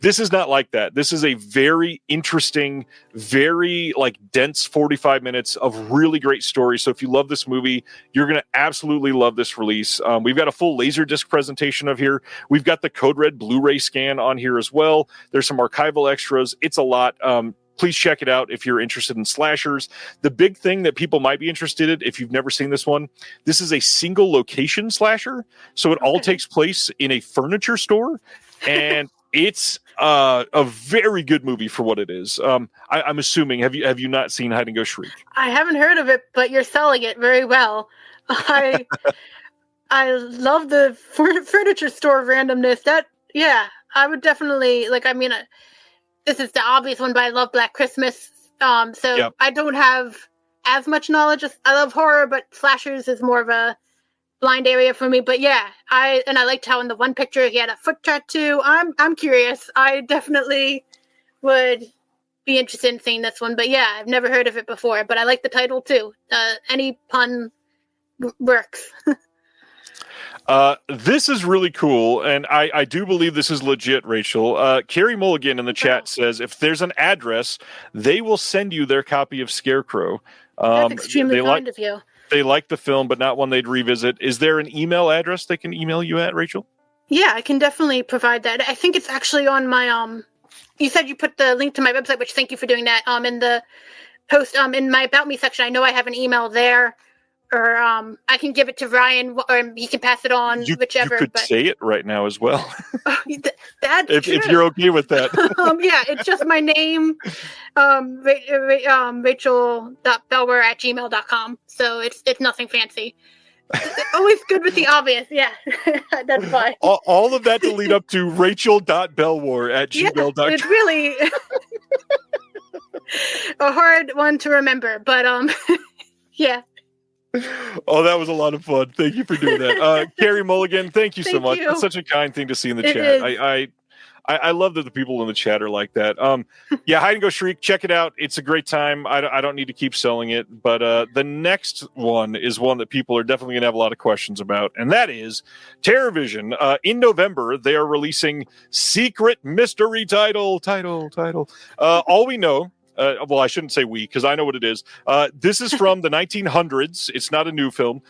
This is not like that. This is a very interesting, very like dense 45 minutes of really great story. So if you love this movie, you're going to absolutely love this release. We've got a full Laserdisc presentation of here. We've got the Code Red Blu-ray scan on here as well. There's some archival extras. It's a lot. Please check it out if you're interested in slashers. The big thing that people might be interested in, if you've never seen this one, this is a single location slasher. So it all takes place in a furniture store, and it's a very good movie for what it is. I'm assuming, have you not seen Hide and Go Shriek? I haven't heard of it, but you're selling it very well. I love the furniture store randomness. I would definitely like. I mean, this is the obvious one, but I love Black Christmas. Yep. I don't have as much knowledge. I love horror, but slashers is more of a blind area for me. But yeah, I liked how in the one picture he had a foot tattoo. I'm curious. I definitely would be interested in seeing this one. But yeah, I've never heard of it before. But I like the title too. Any pun works. This is really cool, and I do believe this is legit, Rachel. Carrie Mulligan in the chat says if there's an address, they will send you their copy of Scarecrow. That's extremely kind of you. They like the film, but not one they'd revisit. Is there an email address they can email you at, Rachel? Yeah, I can definitely provide that. I think it's actually on my you said you put the link to my website, which thank you for doing that. In the post in my About Me section, I know I have an email there. Or I can give it to Ryan, or he can pass it on, whichever. You could say it right now as well. That's if you're okay with that. Yeah, it's just my name, Rachel.Bellwoar@gmail.com. So it's nothing fancy. Always good with the obvious. Yeah, that's fine. All of that to lead up to Rachel.Bellwoar@gmail.com. It's really a hard one to remember, but yeah. Oh, that was a lot of fun. Thank you for doing that. Carrie Mulligan, thank you so much. That's such a kind thing to see in the chat. I love that the people in the chat are like that. Yeah, Hide and Go Shriek, check it out. It's a great time. I don't need to keep selling it, but the next one is one that people are definitely going to have a lot of questions about, and that is TerrorVision. In November, they are releasing Secret Mystery Title. All we know, well, I shouldn't say we, because I know what it is. This is from the 1900s. It's not a new film.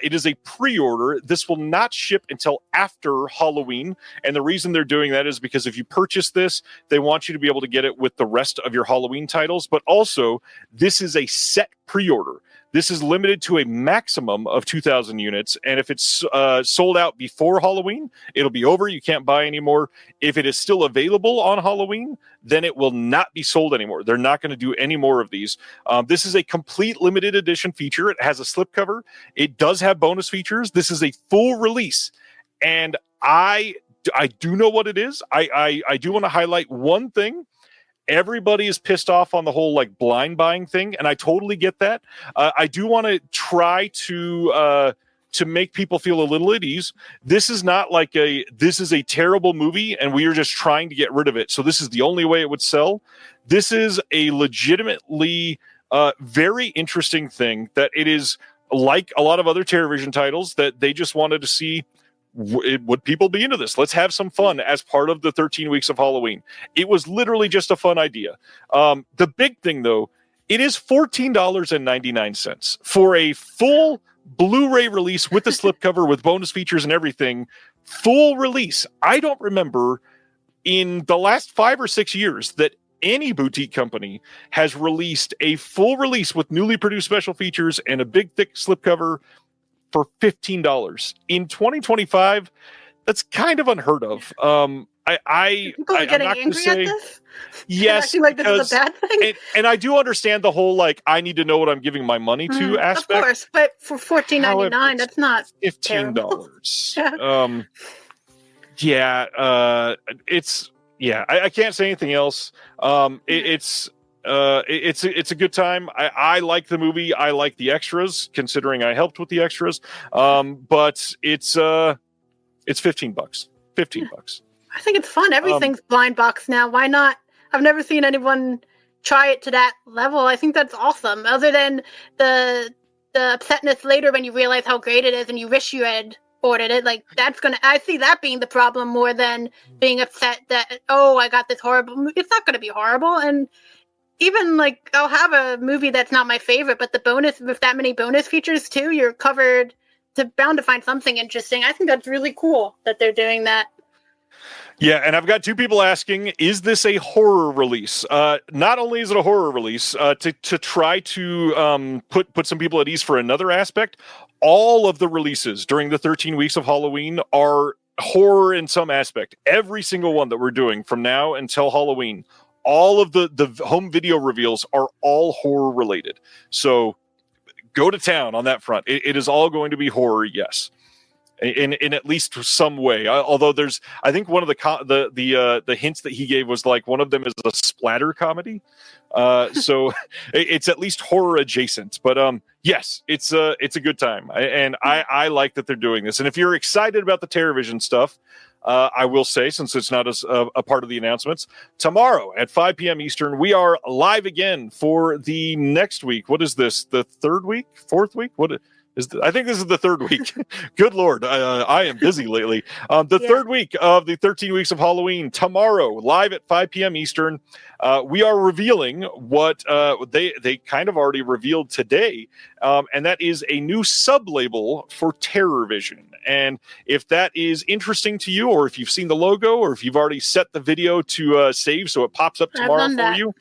It is a pre-order. This will not ship until after Halloween. And the reason they're doing that is because if you purchase this, they want you to be able to get it with the rest of your Halloween titles. But also, this is a set pre-order. This is limited to a maximum of 2,000 units, and if it's sold out before Halloween, it'll be over. You can't buy anymore. If it is still available on Halloween, then it will not be sold anymore. They're not going to do any more of these. This is a complete limited edition feature. It has a slipcover. It does have bonus features. This is a full release, and I do know what it is. I do want to highlight one thing. Everybody is pissed off on the whole like blind buying thing, and I totally get that. I do want to try to make people feel a little at ease. This is not like this is a terrible movie, and we are just trying to get rid of it. So this is the only way it would sell. This is a legitimately very interesting thing that it is like a lot of other TerrorVision titles that they just wanted to see. Would people be into this? Let's have some fun as part of the 13 weeks of Halloween. It was literally just a fun idea. The big thing, though, it is $14.99 for a full Blu-ray release with the slipcover, with bonus features and everything. Full release. I don't remember in the last 5 or 6 years that any boutique company has released a full release with newly produced special features and a big, thick slipcover for $15 in 2025. That's kind of unheard of. People are getting angry at this. Yes, like this is a bad thing. And I do understand the whole like I need to know what I'm giving my money to aspect. Of course, but for $14.99, that's not $15. I can't say anything else. It's a good time. I like the movie. I like the extras, considering I helped with the extras. But it's $15. $15. I think it's fun. Everything's blind box now. Why not? I've never seen anyone try it to that level. I think that's awesome. Other than the upsetness later when you realize how great it is and you wish you had ordered it, like I see that being the problem more than being upset that, oh, I got this horrible movie. It's not going to be horrible. And even like I'll have a movie that's not my favorite, but the bonus with that many bonus features too, you're covered to bound to find something interesting. I think that's really cool that they're doing that. Yeah, and I've got two people asking, is this a horror release? Not only is it a horror release, to try to put some people at ease for another aspect, all of the releases during the 13 weeks of Halloween are horror in some aspect. Every single one that we're doing from now until Halloween, all of the home video reveals are all horror related. So go to town on that front. It is all going to be horror, yes. In at least some way, although I think one of the hints that he gave was like one of them is a splatter comedy, so it's at least horror adjacent. But yes, it's a good time, and I like that they're doing this. And if you're excited about the TerrorVision stuff, I will say, since it's not a part of the announcements, tomorrow at 5 p.m. Eastern, we are live again for the next week. What is this? The third week? Fourth week? I think this is the third week. Good Lord. I am busy lately. Third week of the 13 weeks of Halloween, tomorrow, live at 5 p.m. Eastern. We are revealing what they kind of already revealed today, and that is a new sub-label for TerrorVision. And if that is interesting to you, or if you've seen the logo, or if you've already set the video to save so it pops up tomorrow for you,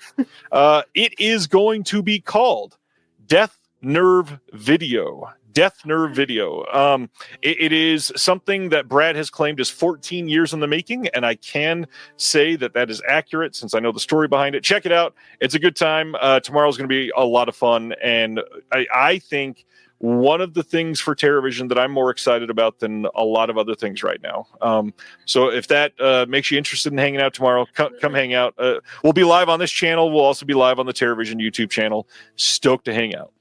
it is going to be called Death Nerve Video. Death Nerve Video. It is something that Brad has claimed is 14 years in the making, and I can say that is accurate since I know the story behind it. Check it out. It's a good time. Tomorrow's going to be a lot of fun, and I think one of the things for TerrorVision that I'm more excited about than a lot of other things right now. So if that makes you interested in hanging out tomorrow, come hang out. We'll be live on this channel. We'll also be live on the TerrorVision YouTube channel. Stoked to hang out.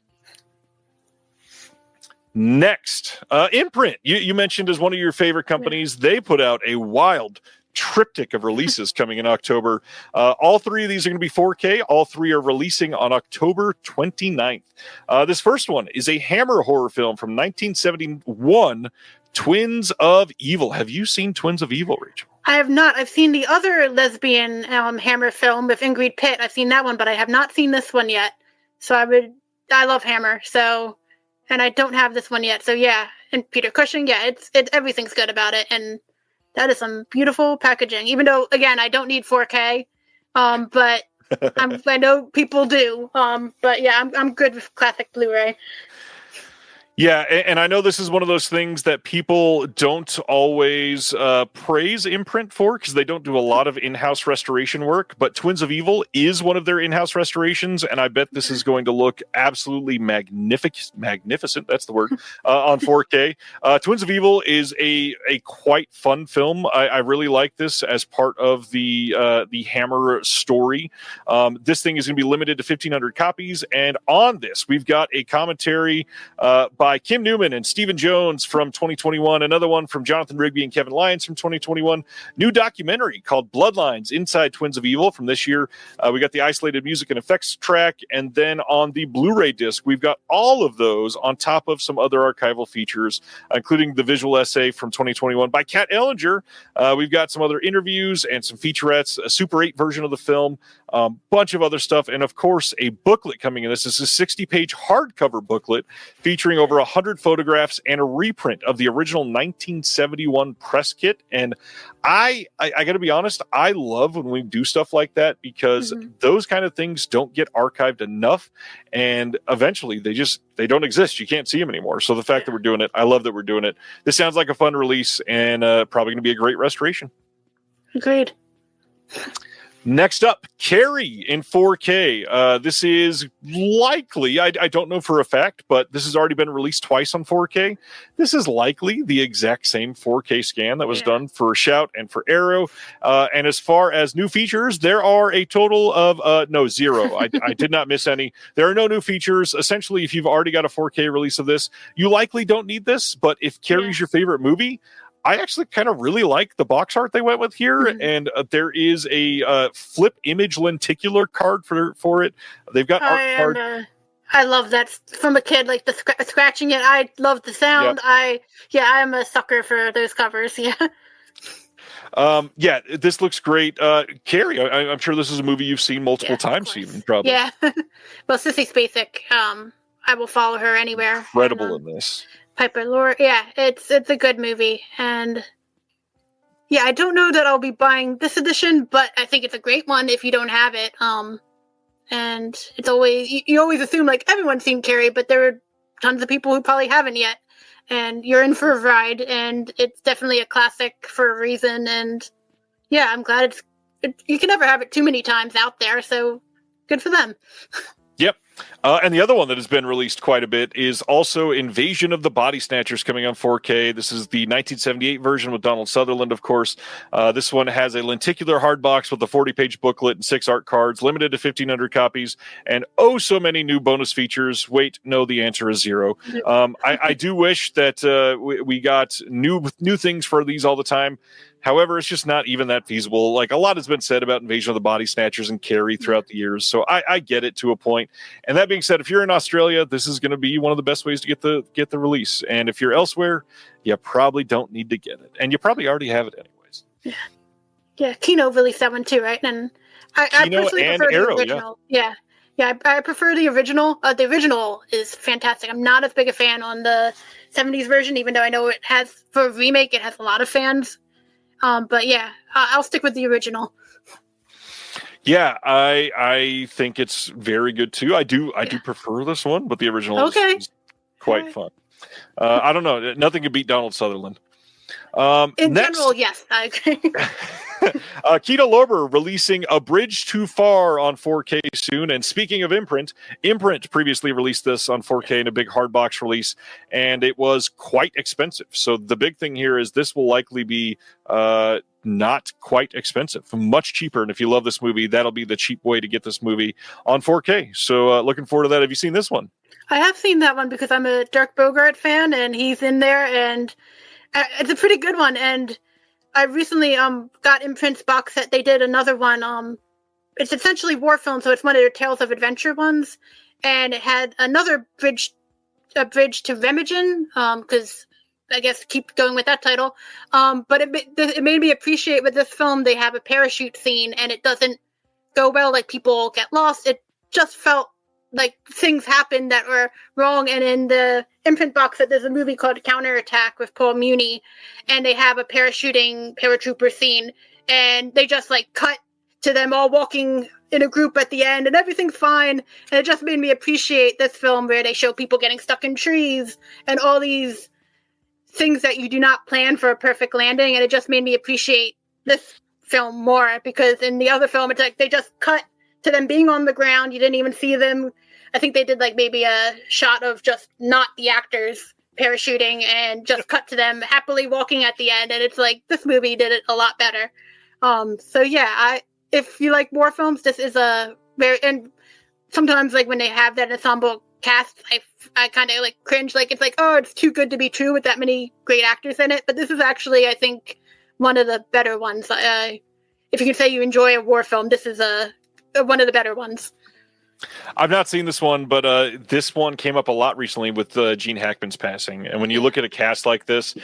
Next, Imprint. You mentioned as one of your favorite companies. They put out a wild triptych of releases coming in October. All three of these are going to be 4K. All three are releasing on October 29th. This first one is a Hammer horror film from 1971, Twins of Evil. Have you seen Twins of Evil, Rachel? I have not. I've seen the other lesbian Hammer film with Ingrid Pitt. I've seen that one, but I have not seen this one yet. So I love Hammer, so... And I don't have this one yet, so yeah. And Peter Cushing, yeah, it's everything's good about it, and that is some beautiful packaging. Even though, again, I don't need 4K, but I know people do. But yeah, I'm good with classic Blu-ray. Yeah, and I know this is one of those things that people don't always praise Imprint for because they don't do a lot of in-house restoration work, but Twins of Evil is one of their in-house restorations, and I bet this is going to look absolutely magnificent, that's the word, on 4K. Twins of Evil is a quite fun film. I really like this as part of the Hammer story. This thing is going to be limited to 1,500 copies, and on this, we've got a commentary by Kim Newman and Stephen Jones from 2021, another one from Jonathan Rigby and Kevin Lyons from 2021, new documentary called Bloodlines Inside Twins of Evil from this year. We got the isolated music and effects track, and then on the Blu-ray disc, we've got all of those on top of some other archival features, including the visual essay from 2021 by Kat Ellinger. We've got some other interviews and some featurettes, a Super 8 version of the film, bunch of other stuff, and of course a booklet coming in. This is a 60-page hardcover booklet featuring over 100 photographs and a reprint of the original 1971 press kit. And I got to be honest, I love when we do stuff like that because those kind of things don't get archived enough, and eventually they don't exist. You can't see them anymore. So the fact that we're doing it, I love that we're doing it. This sounds like a fun release and probably going to be a great restoration. Agreed. Next up, Carrie in 4K. This is likely, I don't know for a fact, but this has already been released twice on 4K. This is likely the exact same 4K scan that was done for Shout and for Arrow. And as far as new features, there are a total of, zero. I did not miss any. There are no new features. Essentially, if you've already got a 4K release of this, you likely don't need this. But if Carrie's your favorite movie, I actually kind of really like the box art they went with here, and there is a flip image lenticular card for it. They've got art card. I love that from a kid, like the scratching it. I love the sound. Yep. I'm a sucker for those covers. Yeah. This looks great. Carrie, I'm sure this is a movie you've seen multiple times, even probably. Yeah. Well, Sissy Spacek, I will follow her anywhere. Incredible in this. Piper Laurie, it's a good movie, and I don't know that I'll be buying this edition, but I think it's a great one if you don't have it. And it's always you always assume like everyone's seen Carrie, but there are tons of people who probably haven't yet, and you're in for a ride, and it's definitely a classic for a reason. And I'm glad you can never have it too many times out there, so good for them. Yep. And the other one that has been released quite a bit is also Invasion of the Body Snatchers, coming on 4K. This is the 1978 version with Donald Sutherland, of course. This one has a lenticular hardbox with a 40-page booklet and 6 art cards, limited to 1,500 copies, and so many new bonus features. Wait, no, the answer is 0. I do wish that we got new things for these all the time. However, it's just not even that feasible. Like, a lot has been said about Invasion of the Body Snatchers and Carrie throughout the years, so I get it to a point. And that being said, if you're in Australia, this is going to be one of the best ways to get the release. And if you're elsewhere, you probably don't need to get it, and you probably already have it anyways. Yeah. Kino released that one too, right? And I personally prefer Arrow, the original. I prefer the original. The original is fantastic. I'm not as big a fan on the 70s version, even though I know it has, for a remake, it has a lot of fans. But I'll stick with the original. Yeah, I think it's very good too. I do prefer this one, but the original is quite fun. I don't know. Nothing can beat Donald Sutherland. In general, yes, I agree. Kino Lorber releasing A Bridge Too Far on 4K soon. And speaking of Imprint previously released this on 4K in a big hardbox release, and it was quite expensive. So the big thing here is this will likely be not quite expensive, much cheaper. And if you love this movie, that'll be the cheap way to get this movie on 4K. So looking forward to that. Have you seen this one? I have seen that one because I'm a Dirk Bogarde fan, and he's in there, and it's a pretty good one. And I recently got Imprint's box set. They did another one. It's essentially war film, so it's one of their Tales of Adventure ones, and it had another bridge to Remagen, because I guess keep going with that title. But it made me appreciate with this film they have a parachute scene, and it doesn't go well. Like, people get lost. It just felt like things happened that were wrong. And in the Imprint box set, there's a movie called Counterattack with Paul Muni, and they have a paratrooper scene, and they just like cut to them all walking in a group at the end, and everything's fine. And it just made me appreciate this film where they show people getting stuck in trees and all these things that you do not plan for a perfect landing. And it just made me appreciate this film more, because in the other film, it's like they just cut to them being on the ground. You didn't even see them. I think they did like maybe a shot of just not the actors parachuting, and just cut to them happily walking at the end. And it's like, this movie did it a lot better. If you like war films, this is a very, and sometimes like when they have that ensemble cast, I kind of like cringe. Like, it's like, oh, it's too good to be true with that many great actors in it. But this is actually, I think, one of the better ones. If you can say you enjoy a war film, this is one of the better ones. I've not seen this one, but this one came up a lot recently with Gene Hackman's passing. And when you look at a cast like this,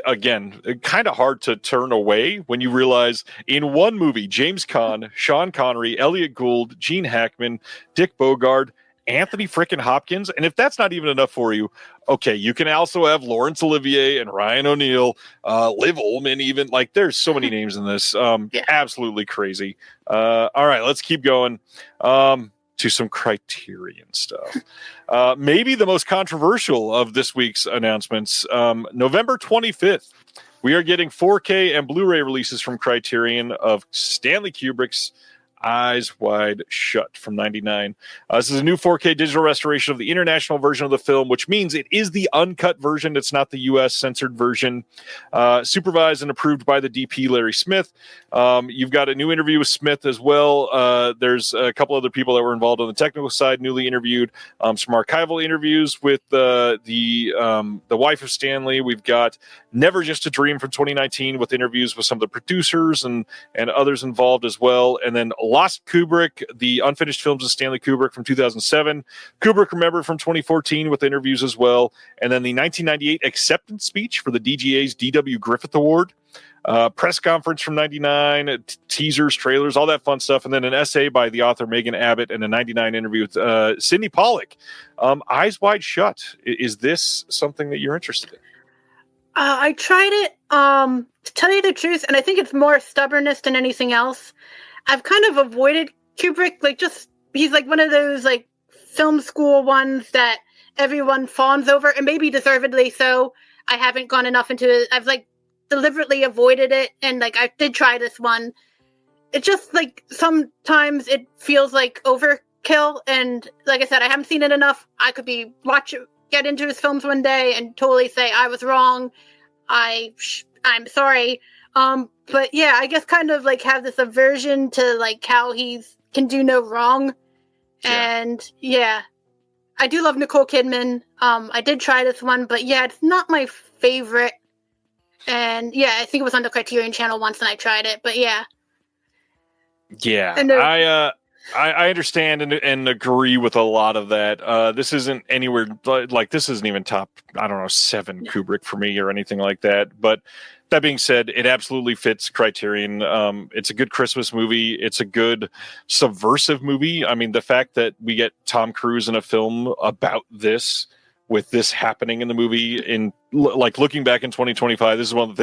again, kind of hard to turn away when you realize in one movie, James Caan, Sean Connery, Elliot Gould, Gene Hackman, Dick Bogarde, Anthony frickin' Hopkins. And if that's not even enough for you, okay, you can also have Laurence Olivier and Ryan O'Neal, Liv Ullmann even. Like, there's so many names in this. Absolutely crazy. All right, let's keep going. To some Criterion stuff. Maybe the most controversial of this week's announcements. November 25th, we are getting 4K and Blu-ray releases from Criterion of Stanley Kubrick's Eyes Wide Shut from 99. This is a new 4K digital restoration of the international version of the film, which means it is the uncut version. It's not the U.S. censored version. Supervised and approved by the DP, Larry Smith. You've got a new interview with Smith as well. There's a couple other people that were involved on the technical side, newly interviewed. Some archival interviews with the wife of Stanley. We've got Never Just a Dream from 2019 with interviews with some of the producers and others involved as well. And then Lost Kubrick, the unfinished films of Stanley Kubrick from 2007. Kubrick Remembered from 2014 with interviews as well. And then the 1998 acceptance speech for the DGA's D.W. Griffith Award. Press conference from 99, teasers, trailers, all that fun stuff. And then an essay by the author Megan Abbott and a 99 interview with Sidney Pollack. Eyes Wide Shut. Is this something that you're interested in? I tried it, to tell you the truth, and I think it's more stubbornness than anything else. I've kind of avoided Kubrick, he's like one of those like film school ones that everyone fawns over, and maybe deservedly so. I haven't gone enough into it. I've like deliberately avoided it, and like I did try this one. It's just like sometimes it feels like overkill, and like I said, I haven't seen it enough. I could get into his films one day and totally say I was wrong. I'm sorry. But yeah, I guess kind of like have this aversion to like how he can do no wrong. Yeah. And yeah, I do love Nicole Kidman. I did try this one, but yeah, it's not my favorite. And yeah, I think it was on the Criterion Channel once and I tried it, but yeah. Yeah, I understand and agree with a lot of that. This isn't anywhere like this isn't even top, 7 Kubrick for me or anything like that. But that being said, it absolutely fits Criterion. It's a good Christmas movie. It's a good subversive movie. I mean, the fact that we get Tom Cruise in a film about this, with this happening in the movie, in like looking back in 2025, this is one of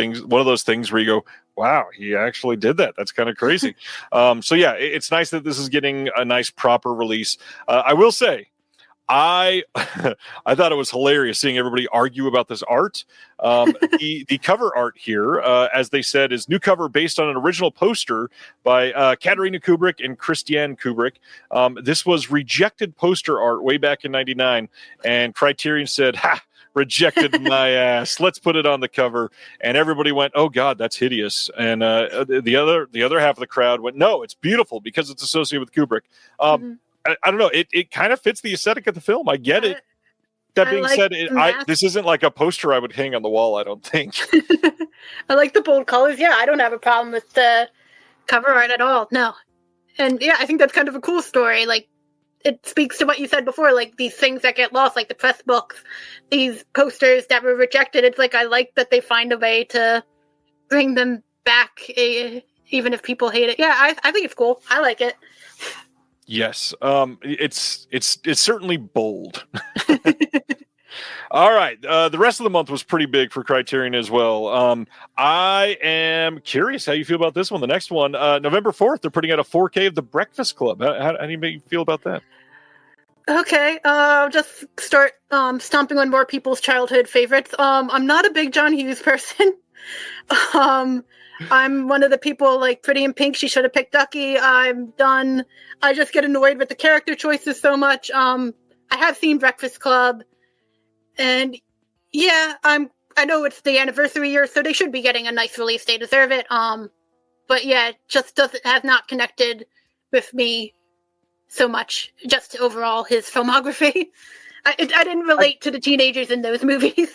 those things where you go, wow, he actually did that. That's kind of crazy. So yeah, it's nice that this is getting a nice proper release. I will say, I thought it was hilarious seeing everybody argue about this art. The cover art here, as they said, is new cover based on an original poster by Katerina Kubrick and Christiane Kubrick. This was rejected poster art way back in 99, and Criterion said, ha, rejected my ass. Let's put it on the cover. And everybody went, oh God, that's hideous. And the other half of the crowd went, no, it's beautiful because it's associated with Kubrick. I don't know. It kind of fits the aesthetic of the film. I get it. That being said, this isn't like a poster I would hang on the wall, I don't think. I like the bold colors. Yeah, I don't have a problem with the cover art at all. No. And yeah, I think that's kind of a cool story. Like, it speaks to what you said before, like these things that get lost, like the press books, these posters that were rejected. It's like I like that they find a way to bring them back, even if people hate it. Yeah, I think it's cool. I like it. Yes, it's certainly bold. All right, the rest of the month was pretty big for Criterion as well. I am curious how you feel about this one. The next one, November 4th, they're putting out a 4K of The Breakfast Club. How do you feel about that? Okay, just start stomping on more people's childhood favorites. I'm not a big John Hughes person. I'm one of the people like Pretty in Pink. She should have picked Ducky. I'm done. I just get annoyed with the character choices so much. I have seen Breakfast Club, and yeah, I know it's the anniversary year, so they should be getting a nice release. They deserve it. But yeah, it just has not connected with me so much. Just overall, his filmography. I didn't relate to the teenagers in those movies.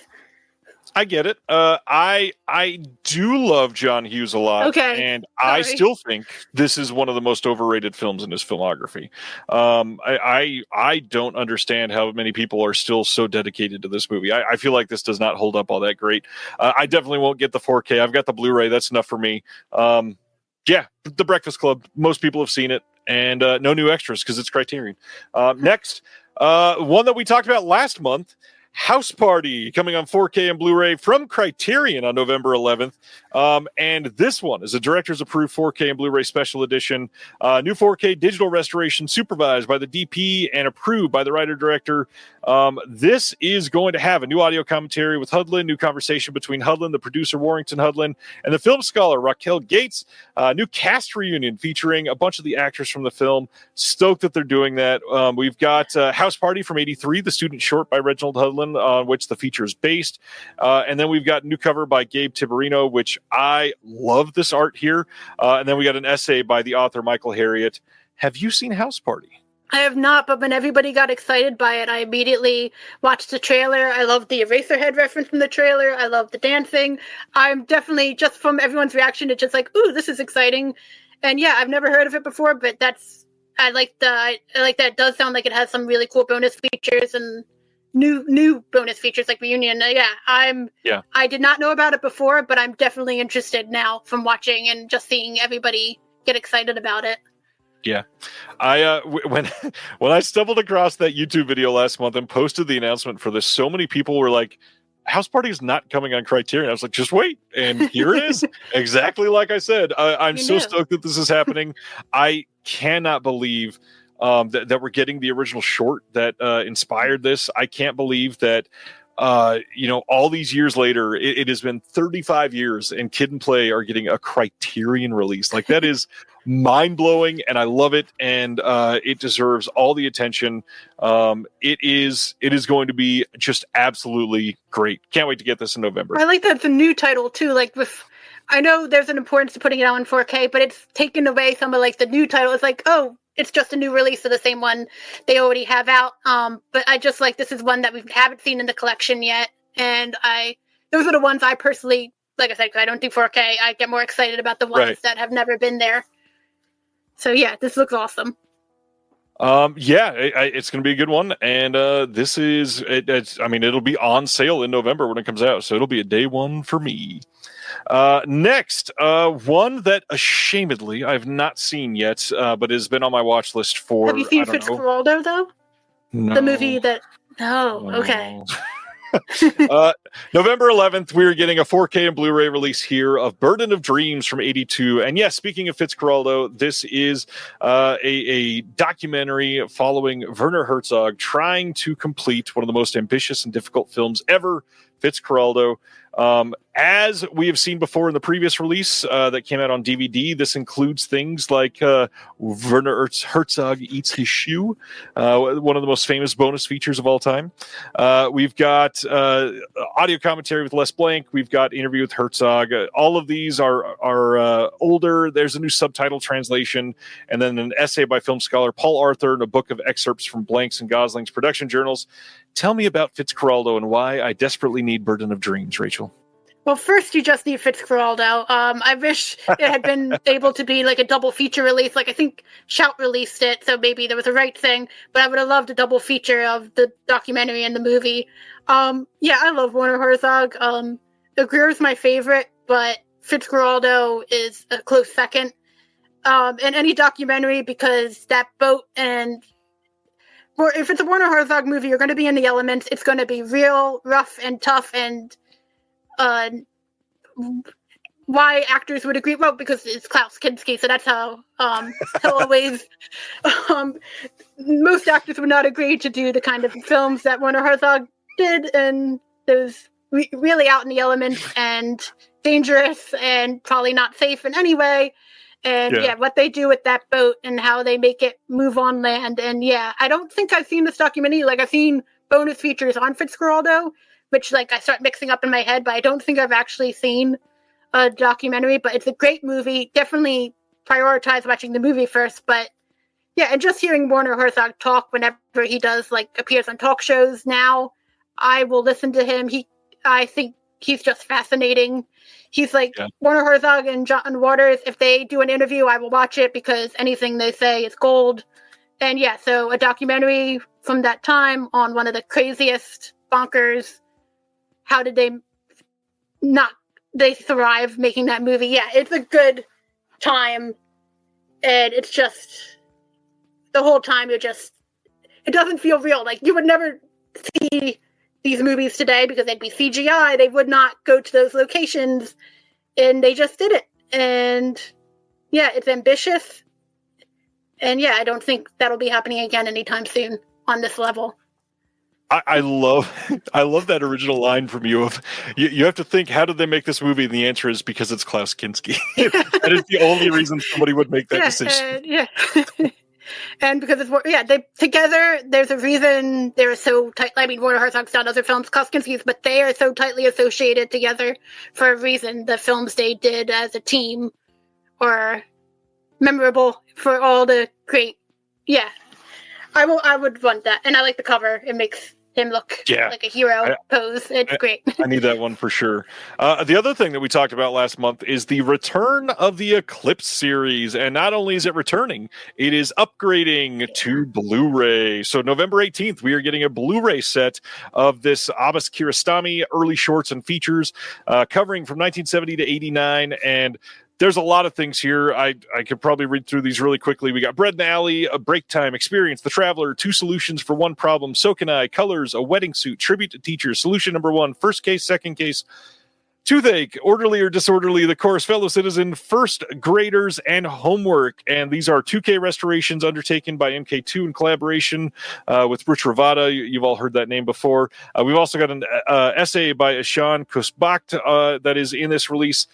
I get it. I do love John Hughes a lot. Okay. And I still think this is one of the most overrated films in his filmography. I don't understand how many people are still so dedicated to this movie. I feel like this does not hold up all that great. I definitely won't get the 4K. I've got the Blu-ray. That's enough for me. Yeah, The Breakfast Club. Most people have seen it. And no new extras because it's Criterion. Next, one that we talked about last month, House Party, coming on 4K and Blu-ray from Criterion on November 11th. And this one is a director's approved 4K and Blu-ray special edition. New 4K digital restoration supervised by the DP and approved by the writer-director. This is going to have a new audio commentary with Hudlin, new conversation between Hudlin, the producer Warrington Hudlin, and the film scholar Raquel Gates. New cast reunion featuring a bunch of the actors from the film. Stoked that they're doing that. We've got House Party from '83, the student short by Reginald Hudlin, on which the feature is based. And then we've got new cover by Gabe Tiberino, which I love this art here. And then we got an essay by the author Michael Harriot. Have you seen House Party? I have not, but when everybody got excited by it, I immediately watched the trailer. I love the Eraserhead reference from the trailer. I love the dancing. I'm definitely, just from everyone's reaction, it's just like, ooh, this is exciting. And yeah, I've never heard of it before, but I like that. It does sound like it has some really cool bonus features and new bonus features like reunion. I did not know about it before, but I'm definitely interested now from watching and just seeing everybody get excited about it. Yeah, when I stumbled across that YouTube video last month and posted the announcement for this, so many people were like, House Party is not coming on Criterion. I was like, just wait. And here it is. Exactly like I said. I'm so stoked that this is happening. I cannot believe that we're getting the original short that inspired this. I can't believe that, all these years later, it has been 35 years and Kid and Play are getting a Criterion release. Like, that is mind-blowing, and I love it, and it deserves all the attention. It is going to be just absolutely great. Can't wait to get this in November. I like that it's a new title too. Like, I know there's an importance to putting it out in 4K, but it's taken away some of like the new title. It's like, oh, it's just a new release of the same one they already have out. But I just like, this is one that we haven't seen in the collection yet, and those are the ones I personally, like I said, because I don't do 4K, I get more excited about the ones that have never been there. So yeah, this looks awesome. It's going to be a good one, and this is it'll be on sale in November when it comes out, so it'll be a day one for me. Next, one that ashamedly I've not seen yet, but has been on my watch list for. Have you seen Fitzcarraldo though? No. The movie that. No. Okay. November 11th, we're getting a 4K and Blu-ray release here of Burden of Dreams from '82. And yes, speaking of Fitzcarraldo, this is a documentary following Werner Herzog trying to complete one of the most ambitious and difficult films ever, Fitzcarraldo. As we have seen before in the previous release that came out on DVD, this includes things like Werner Herzog eats his shoe, one of the most famous bonus features of all time. We've got audio commentary with Les Blank. We've got interview with Herzog. All of these are older. There's a new subtitle translation, and then an essay by film scholar Paul Arthur and a book of excerpts from Blank's and Gosling's production journals. Tell me about Fitzcarraldo and why I desperately need Burden of Dreams, Rachel. Well, first you just need Fitzcarraldo. I wish it had been able to be like a double feature release. Like, I think Shout released it, so maybe there was a right thing. But I would have loved a double feature of the documentary and the movie. I love Werner Herzog. Greer's my favorite, but Fitzcarraldo is a close second. In any documentary, because that boat and... Or if it's a Werner Herzog movie, you're going to be in the elements. It's going to be real, rough, and tough, and why actors would agree? Well, because it's Klaus Kinski, so that's how he'll always. Most actors would not agree to do the kind of films that Werner Herzog did, and those really out in the elements and dangerous and probably not safe in any way. And what they do with that boat and how they make it move on land. And I don't think I've seen this documentary. Like, I've seen bonus features on Fitzcarraldo, which like I start mixing up in my head, but I don't think I've actually seen a documentary. But it's a great movie. Definitely prioritize watching the movie first. But and just hearing Werner Herzog talk whenever he does like appears on talk shows now, I will listen to him. I think he's just fascinating. He's like Werner Herzog and John Waters. If they do an interview, I will watch it because anything they say is gold. And so a documentary from that time on one of the craziest bonkers. How did they thrive making that movie? Yeah, it's a good time. And it's just, the whole time it doesn't feel real. Like, you would never see these movies today because they'd be CGI. They would not go to those locations, and they just did it. And it's ambitious. And I don't think that'll be happening again anytime soon on this level. I love that original line from you of you have to think, how did they make this movie? And the answer is because it's Klaus Kinski. That is the only reason somebody would make that decision. And because they together, there's a reason they're so tight. I mean, Warner Herzog's done other films, Klaus Kinski's, but they are so tightly associated together for a reason. The films they did as a team are memorable for all the great. Yeah, I would want that, and I like the cover. It makes him look like a hero pose. It's great. I need that one for sure. The other thing that we talked about last month is the return of the Eclipse series. And not only is it returning, it is upgrading to Blu-ray. So November 18th, we are getting a Blu-ray set of this Abbas Kiarostami early shorts and features covering from 1970 to 89. And there's a lot of things here. I could probably read through these really quickly. We got Bread in the Alley, A Break Time, Experience, The Traveler, Two Solutions for One Problem, Sokanai, Colors, A Wedding Suit, Tribute to Teachers, Solution Number One, First Case, Second Case, Toothache, Orderly or Disorderly, The Chorus, Fellow Citizen, First Graders, and Homework. And these are 2K restorations undertaken by MK2 in collaboration with Rich Ravada. You've all heard that name before. We've also got an essay by Ashan Kusbakht that is in this release.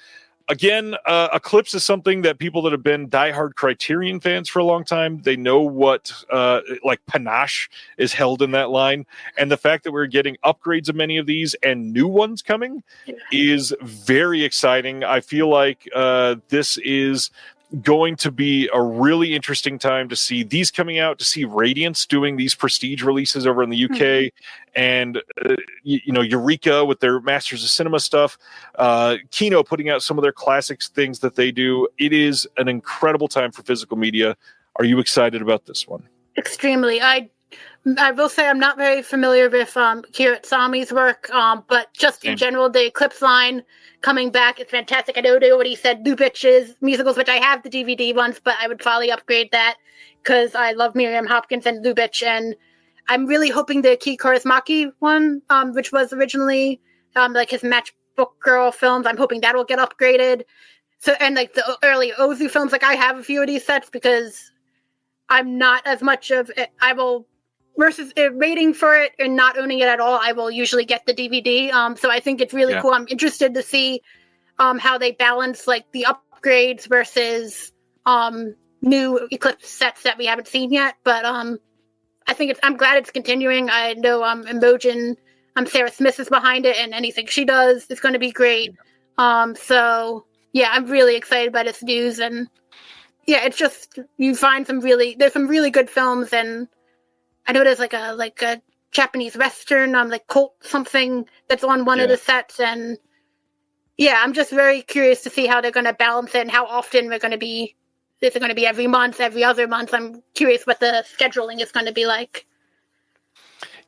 Again, Eclipse is something that people that have been diehard Criterion fans for a long time, they know what panache is held in that line. And the fact that we're getting upgrades of many of these and new ones coming is very exciting. I feel like this is going to be a really interesting time to see these coming out, to see Radiance doing these prestige releases over in the UK, and Eureka with their Masters of Cinema stuff, Kino putting out some of their classics things that they do. It is an incredible time for physical media. Are you excited about this one? Extremely. I will say I'm not very familiar with Kiarostami's work, but just in general, the Eclipse line coming back is fantastic. I know they already said Lubitsch's musicals, which I have the DVD ones, but I would probably upgrade that because I love Miriam Hopkins and Lubitsch, and I'm really hoping the Key Kaurismäki one, which was originally his Matchbook Girl films, I'm hoping that will get upgraded. So, and like the early Ozu films, like I have a few of these sets because I'm not as much of it. I will, versus waiting for it and not owning it at all, I will usually get the DVD. So I think it's really cool. I'm interested to see how they balance like the upgrades versus new Eclipse sets that we haven't seen yet. But I think I'm glad it's continuing. I know Imogen, Sarah Smith is behind it, and anything she does is going to be great. So yeah, I'm really excited by this news. And yeah, it's just, you find there's some really good films, and I know there's like a Japanese Western, like Cult something that's on one of the sets, and yeah, I'm just very curious to see how they're going to balance it and how often we're going to be. Is it going to be every month, every other month? I'm curious what the scheduling is going to be like.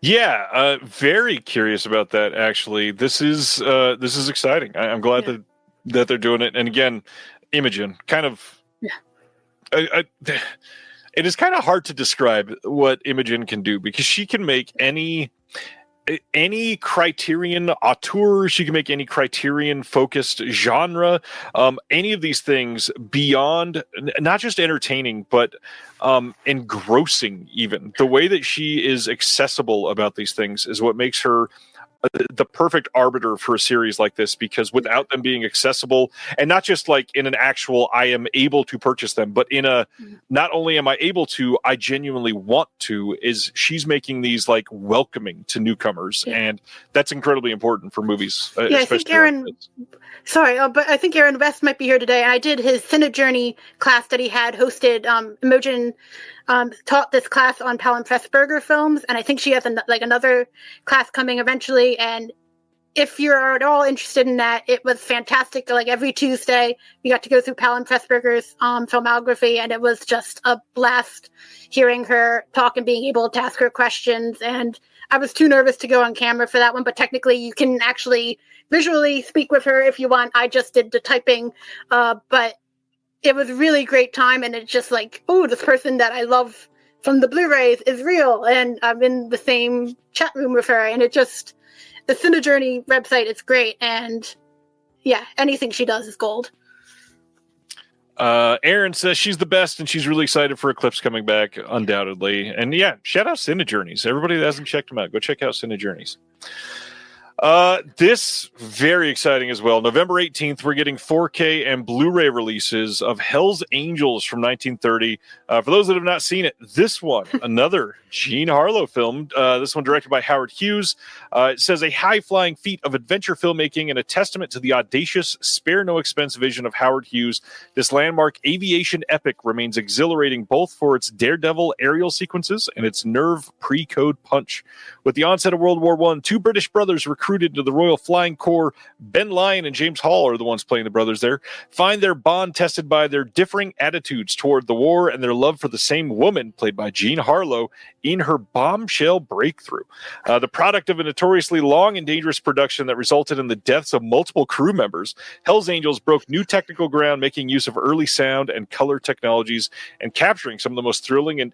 Yeah, very curious about that. Actually, this is exciting. I'm glad that they're doing it. And again, Imogen, kind of. Yeah. It is kind of hard to describe what Imogen can do because she can make any Criterion auteur, she can make any Criterion focused genre, any of these things beyond not just entertaining, but engrossing. Even the way that she is accessible about these things is what makes her the perfect arbiter for a series like this, because without them being accessible, and not just like in an actual I am able to purchase them, but in a not only am I able to, I genuinely want to, is she's making these like welcoming to newcomers, and that's incredibly important for movies. I think Aaron but I think Aaron West might be here today. I did his Cine Journey class that he had hosted. Imogen taught this class on Palin Pressburger films, and I think she has another class coming eventually. And if you're at all interested in that, it was fantastic. Like every Tuesday, we got to go through Palin Pressburger's filmography, and it was just a blast hearing her talk and being able to ask her questions. And I was too nervous to go on camera for that one, but technically you can actually visually speak with her if you want. I just did the typing, but it was a really great time, and it's just like, oh, this person that I love from the Blu-rays is real, and I'm in the same chat room with her, and it just, the Cine Journey website is great, and yeah, anything she does is gold. Erin says she's the best and she's really excited for Eclipse coming back, undoubtedly. And yeah, shout out Cine Journeys. Everybody that hasn't checked them out, go check out Cine Journeys. This very exciting as well. November 18th, we're getting 4K and Blu-ray releases of Hell's Angels from 1930. For those that have not seen it, this one, another Jean Harlow film. This one directed by Howard Hughes. It says a high-flying feat of adventure filmmaking and a testament to the audacious, spare-no-expense vision of Howard Hughes. This landmark aviation epic remains exhilarating both for its daredevil aerial sequences and its nerve pre-code punch. With the onset of World War I, two British brothers recruited into the Royal Flying Corps. Ben Lyon and James Hall are the ones playing the brothers there. Find their bond tested by their differing attitudes toward the war and their love for the same woman, played by Jean Harlow, in her bombshell breakthrough. The product of a notoriously long and dangerous production that resulted in the deaths of multiple crew members, Hell's Angels broke new technical ground, making use of early sound and color technologies and capturing some of the most thrilling and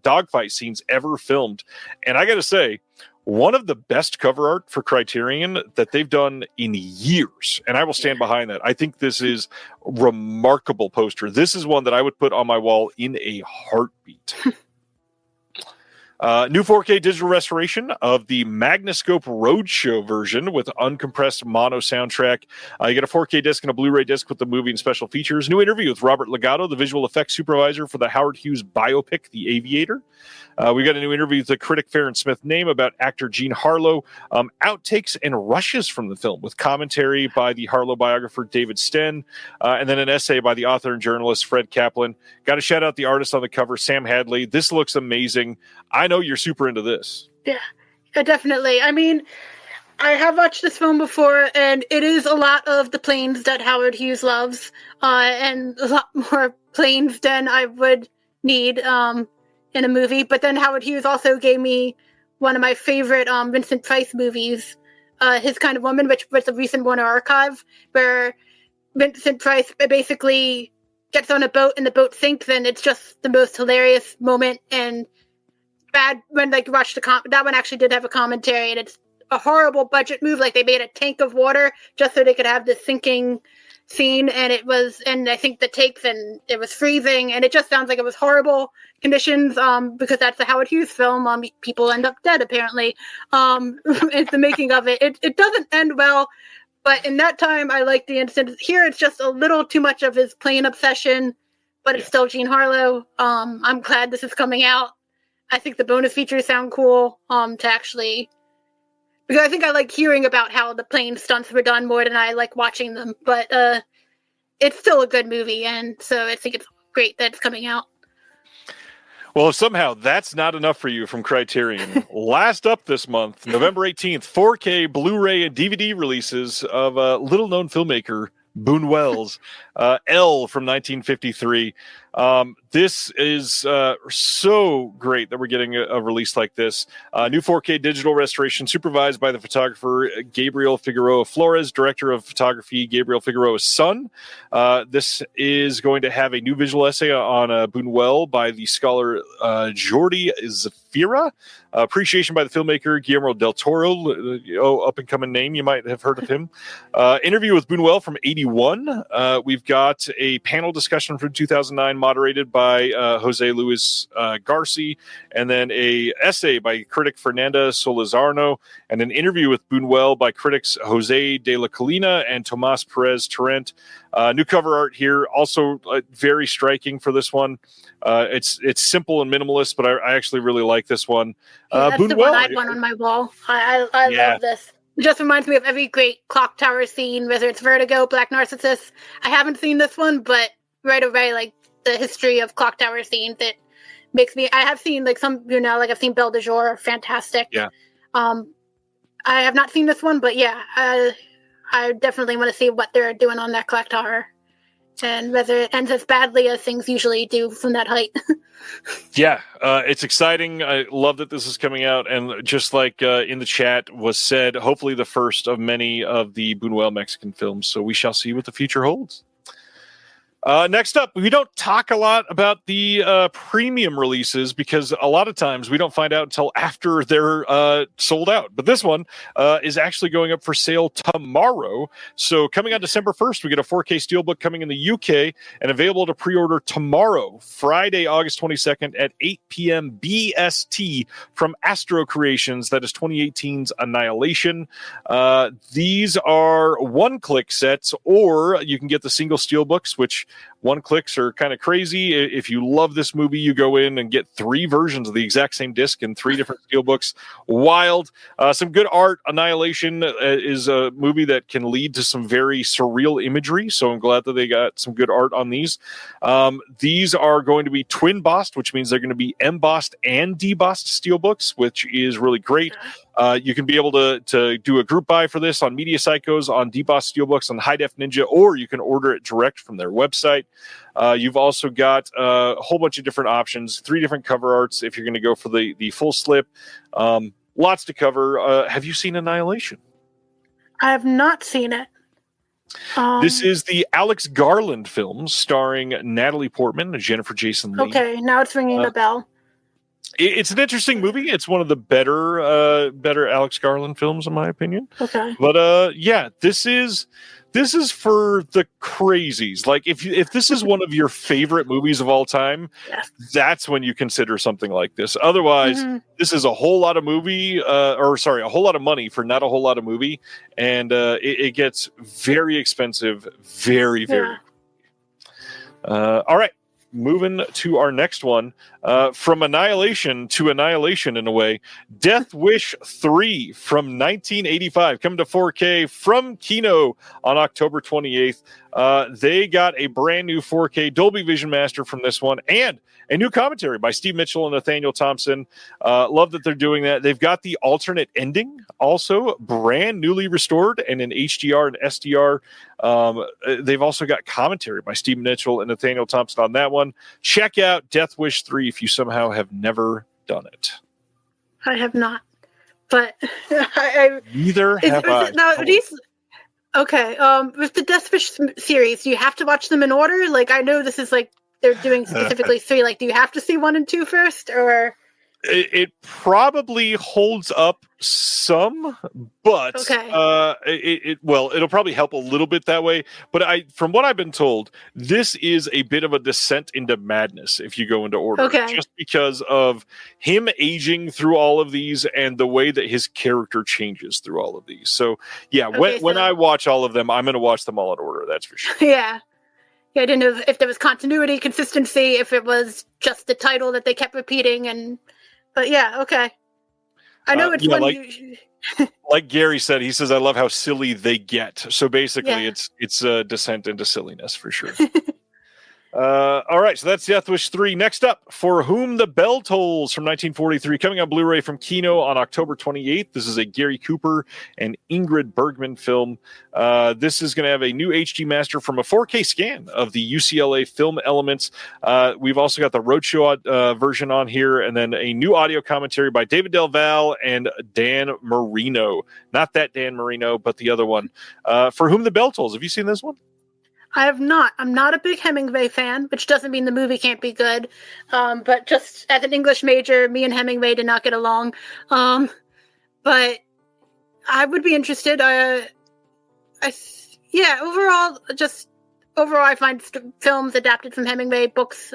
dogfight scenes ever filmed. And I got to say, one of the best cover art for Criterion that they've done in years. And I will stand behind that. I think this is a remarkable poster. This is one that I would put on my wall in a heartbeat. New 4K digital restoration of the Magnascope Roadshow version with uncompressed mono soundtrack. You get a 4K disc and a Blu-ray disc with the movie and special features. New interview with Robert Legato, the visual effects supervisor for the Howard Hughes biopic, The Aviator. We got a new interview with the critic Farron Smith Name about actor Jean Harlow. Outtakes and rushes from the film with commentary by the Harlow biographer David Sten, and then an essay by the author and journalist Fred Kaplan. Got to shout out the artist on the cover, Sam Hadley. This looks amazing. I know you're super into this. Yeah, definitely. I mean, I have watched this film before, and it is a lot of the planes that Howard Hughes loves, and a lot more planes than I would need in a movie. But then Howard Hughes also gave me one of my favorite Vincent Price movies, His Kind of Woman, which was a recent Warner Archive, where Vincent Price basically gets on a boat and the boat sinks, and it's just the most hilarious moment. And bad when like you watch that one actually did have a commentary, and it's a horrible budget move. Like they made a tank of water just so they could have this sinking scene, and I think the takes, and it was freezing, and it just sounds like it was horrible conditions, because that's a Howard Hughes film. People end up dead apparently. It's the making of it. It doesn't end well, but in that time I like the instance. Here it's just a little too much of his plane obsession, but it's still Jean Harlow. I'm glad this is coming out. I think the bonus features sound cool, to actually, because I think I like hearing about how the plane stunts were done more than I like watching them. But it's still a good movie, and so I think it's great that it's coming out. Well, if somehow that's not enough for you from Criterion, last up this month, November 18th, 4K, Blu-ray, and DVD releases of little-known filmmaker Boone Wells, L from 1953. This is so great that we're getting a release like this. New 4K digital restoration supervised by the photographer Gabriel Figueroa Flores, director of photography Gabriel Figueroa's son. This is going to have a new visual essay on Buñuel by the scholar Jordi Zafira. Appreciation by the filmmaker Guillermo del Toro, up-and-coming name, you might have heard of him. Interview with Buñuel from 81. We've got a panel discussion from 2009 moderated by Jose Luis Garci, and then a essay by critic Fernanda Solizarno, and an interview with Buñuel by critics Jose de la Colina and Tomas Perez Torrent. New cover art here, also very striking for this one. It's simple and minimalist, but I actually really like this one. That's Buñuel, the one I'd want on my wall. I love this. It just reminds me of every great clock tower scene, whether it's Vertigo, Black Narcissus. I haven't seen this one, but right away, like the history of clock tower scenes, it makes me. I have seen like some, like I've seen Belle de Jour, fantastic. Yeah. I have not seen this one, but yeah, I definitely want to see what they're doing on that clock tower, and whether it ends as badly as things usually do from that height. Yeah, it's exciting. I love that this is coming out, and just like in the chat was said, hopefully the first of many of the Buñuel Mexican films. So we shall see what the future holds. Next up, we don't talk a lot about the premium releases because a lot of times we don't find out until after they're sold out. But this one is actually going up for sale tomorrow. So coming on December 1st, we get a 4K Steelbook coming in the UK and available to pre-order tomorrow, Friday, August 22nd at 8 p.m. BST from Astro Creations. That is 2018's Annihilation. These are one-click sets, or you can get the single Steelbooks, which one clicks are kind of crazy. If you love this movie, you go in and get 3 versions of the exact same disc in 3 different steelbooks. Wild. Some good art. Annihilation is a movie that can lead to some very surreal imagery, so I'm glad that they got some good art on these. These are going to be twin bossed, which means they're going to be embossed and debossed steelbooks, which is really great. You can be able to do a group buy for this on Media Psychos, on debossed steelbooks, on High Def Ninja, or you can order it direct from their website. You've also got a whole bunch of different options, 3 different cover arts if you're going to go for the full slip. Lots to cover. Have you seen Annihilation? I have not seen it. This is the Alex Garland film starring Natalie Portman and Jennifer Jason Leigh. Okay, now it's ringing the bell. It's an interesting movie. It's one of the better Alex Garland films, in my opinion. Okay. But yeah, this is for the crazies. Like if this is one of your favorite movies of all time, that's when you consider something like this. Otherwise, this is a whole lot of a whole lot of money for not a whole lot of movie, and it gets very expensive, very. All right. Moving to our next one, from Annihilation to Annihilation in a way, Death Wish 3 from 1985, coming to 4K from Kino on October 28th. They got a brand new 4K Dolby Vision Master from this one, and a new commentary by Steve Mitchell and Nathaniel Thompson. Love that they're doing that. They've got the alternate ending, also brand newly restored and in HDR and SDR. They've also got commentary by Steve Mitchell and Nathaniel Thompson on that one. Check out Death Wish 3 if you somehow have never done it. I have not, but neither have I. Now, okay, with the Death Wish series, do you have to watch them in order? Like, I know this is like they're doing specifically 3. Like, do you have to see 1 and 2 first, or? It probably holds up some, but it'll probably help a little bit that way. But from what I've been told, this is a bit of a descent into madness if you go into order, just because of him aging through all of these and the way that his character changes through all of these. So yeah, when I watch all of them, I'm going to watch them all in order. That's for sure. Yeah, I didn't know if there was continuity, consistency, if it was just the title that they kept repeating But yeah, okay. I know it's one. Like Gary said, he says, "I love how silly they get." So basically, it's a descent into silliness for sure. All right, so that's Death Wish 3. Next up, For Whom the Bell Tolls from 1943, coming on Blu-ray from Kino on October 28th. This is a Gary Cooper and Ingrid Bergman film. This is going to have a new HD master from a 4K scan of the UCLA film elements. We've also got the Roadshow version on here, and then a new audio commentary by David Del Valle and Dan Marino. Not that Dan Marino, but the other one. For Whom the Bell Tolls. Have you seen this one? I have not. I'm not a big Hemingway fan, which doesn't mean the movie can't be good. But just as an English major, me and Hemingway did not get along. But I would be interested. Overall, I find films adapted from Hemingway books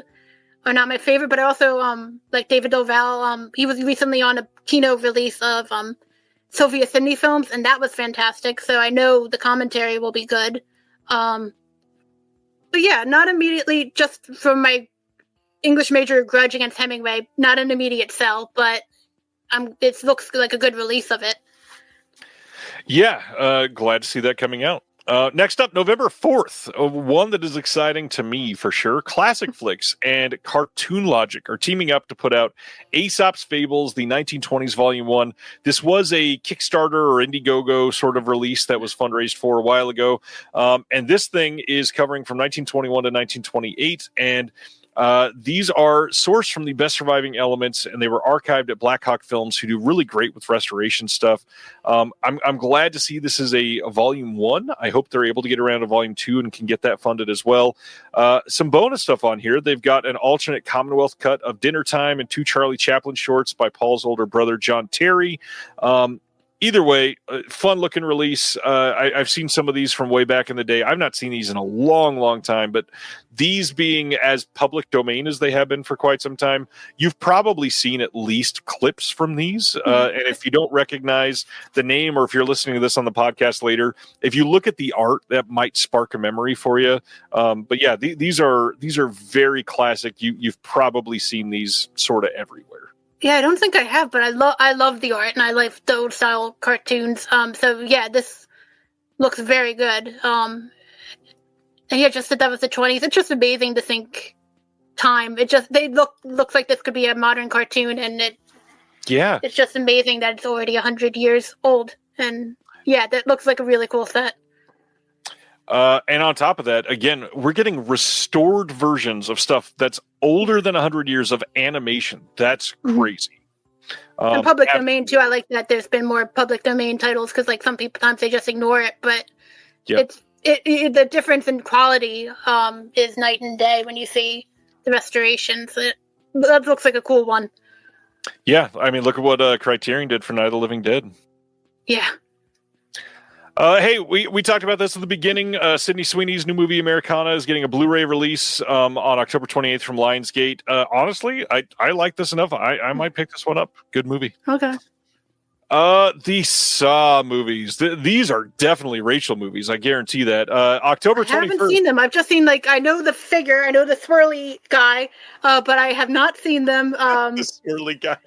are not my favorite. But I also like David Del Valle. He was recently on a Kino release of Sylvia Sidney films, and that was fantastic. So I know the commentary will be good. But yeah, not immediately, just from my English major grudge against Hemingway, not an immediate sell, but it looks like a good release of it. Yeah, glad to see that coming out. Next up, November 4th, one that is exciting to me for sure. Classic Flicks and Cartoon Logic are teaming up to put out Aesop's Fables, the 1920s Volume 1. This was a Kickstarter or Indiegogo sort of release that was fundraised for a while ago. And this thing is covering from 1921 to 1928. And These are sourced from the best surviving elements, and they were archived at Black Hawk Films, who do really great with restoration stuff. I'm glad to see this is a volume 1. I hope they're able to get around to volume 2 and can get that funded as well. Some bonus stuff on here. They've got an alternate Commonwealth cut of Dinner Time and 2 Charlie Chaplin shorts by Paul's older brother, John Terry. Either way, fun looking release. I've seen some of these from way back in the day. I've not seen these in a long, long time, but these being as public domain as they have been for quite some time, you've probably seen at least clips from these. And if you don't recognize the name, or if you're listening to this on the podcast later, if you look at the art, that might spark a memory for you. But yeah, these are very classic. You've probably seen these sort of everywhere. Yeah, I don't think I have, but I love the art, and I like the old style cartoons. So yeah, this looks very good. And yeah, just that was the 20s. It's just amazing to think time. They looks like this could be a modern cartoon, and it's just amazing that it's already 100 years old. And yeah, that looks like a really cool set. And on top of that, again, we're getting restored versions of stuff that's older than 100 years of animation. That's crazy. And public domain, too. I like that there's been more public domain titles, because like sometimes they just ignore it. But the difference in quality is night and day when you see the restorations. That looks like a cool one. Yeah, I mean, look at what Criterion did for Night of the Living Dead. Yeah. Hey, we talked about this at the beginning. Sydney Sweeney's new movie Americana is getting a Blu-ray release on October 28th from Lionsgate. Honestly, I like this enough. I might pick this one up. Good movie. Okay. The Saw movies. These are definitely Rachel movies. I guarantee that. October 21st. I haven't seen them. I've just seen, I know the figure. I know the swirly guy, but I have not seen them. The swirly guy.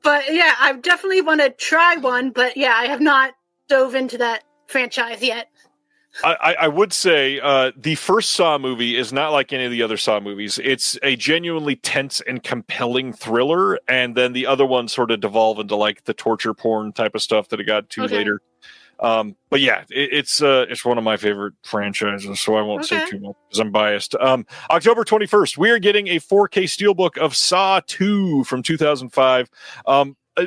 But yeah, I definitely want to try one. But yeah, I have not dove into that franchise yet. I would say the first Saw movie is not like any of the other Saw movies. It's a genuinely tense and compelling thriller, and then the other ones sort of devolve into like the torture porn type of stuff that it got to later. But yeah, it's one of my favorite franchises, so I won't say too much because I'm biased. October 21st, we are getting a 4K steelbook of Saw 2 from 2005.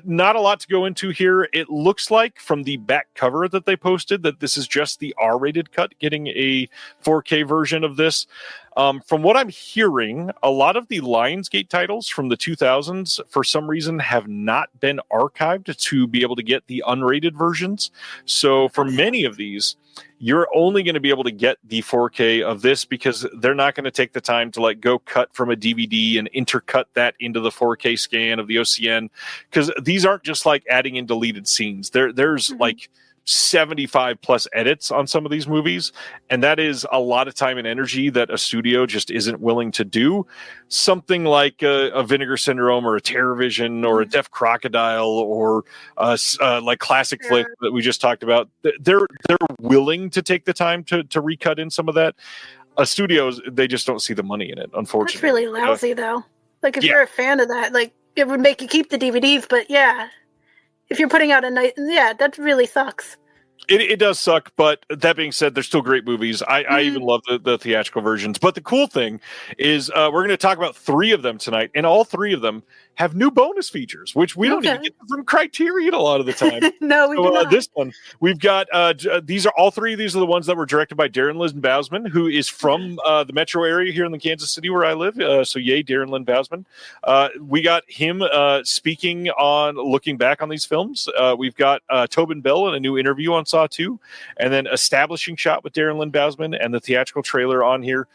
Not a lot to go into here. It looks like from the back cover that they posted that this is just the R-rated cut, getting a 4K version of this. From what I'm hearing, a lot of the Lionsgate titles from the 2000s, for some reason, have not been archived to be able to get the unrated versions. So for many of these, you're only going to be able to get the 4K of this because they're not going to take the time to go cut from a DVD and intercut that into the 4K scan of the OCN, because these aren't just like adding in deleted scenes. There's like 75 plus edits on some of these movies, and that is a lot of time and energy that a studio just isn't willing to do. Something like a Vinegar Syndrome or a TerrorVision or a Deaf Crocodile or like Classic Flick that we just talked about, they're willing to take the time to recut in some of that. Studios, they just don't see the money in it, unfortunately. That's really lousy though. If you're a fan of that, it would make you keep the DVDs, but yeah, if you're putting out that really sucks. It does suck, but that being said, they're still great movies. I even love the theatrical versions. But the cool thing is we're going to talk about 3 of them tonight, and all 3 of them have new bonus features, which we don't even get from Criterion a lot of the time. No, we do not. This one, we've got, all 3 of these are the ones that were directed by Darren Lynn Bousman, who is from the metro area here in the Kansas City where I live. So yay, Darren Lynn Bousman. We got him speaking on looking back on these films. We've got Tobin Bell in a new interview on Saw 2, and then Establishing Shot with Darren Lynn Bousman and the theatrical trailer on here.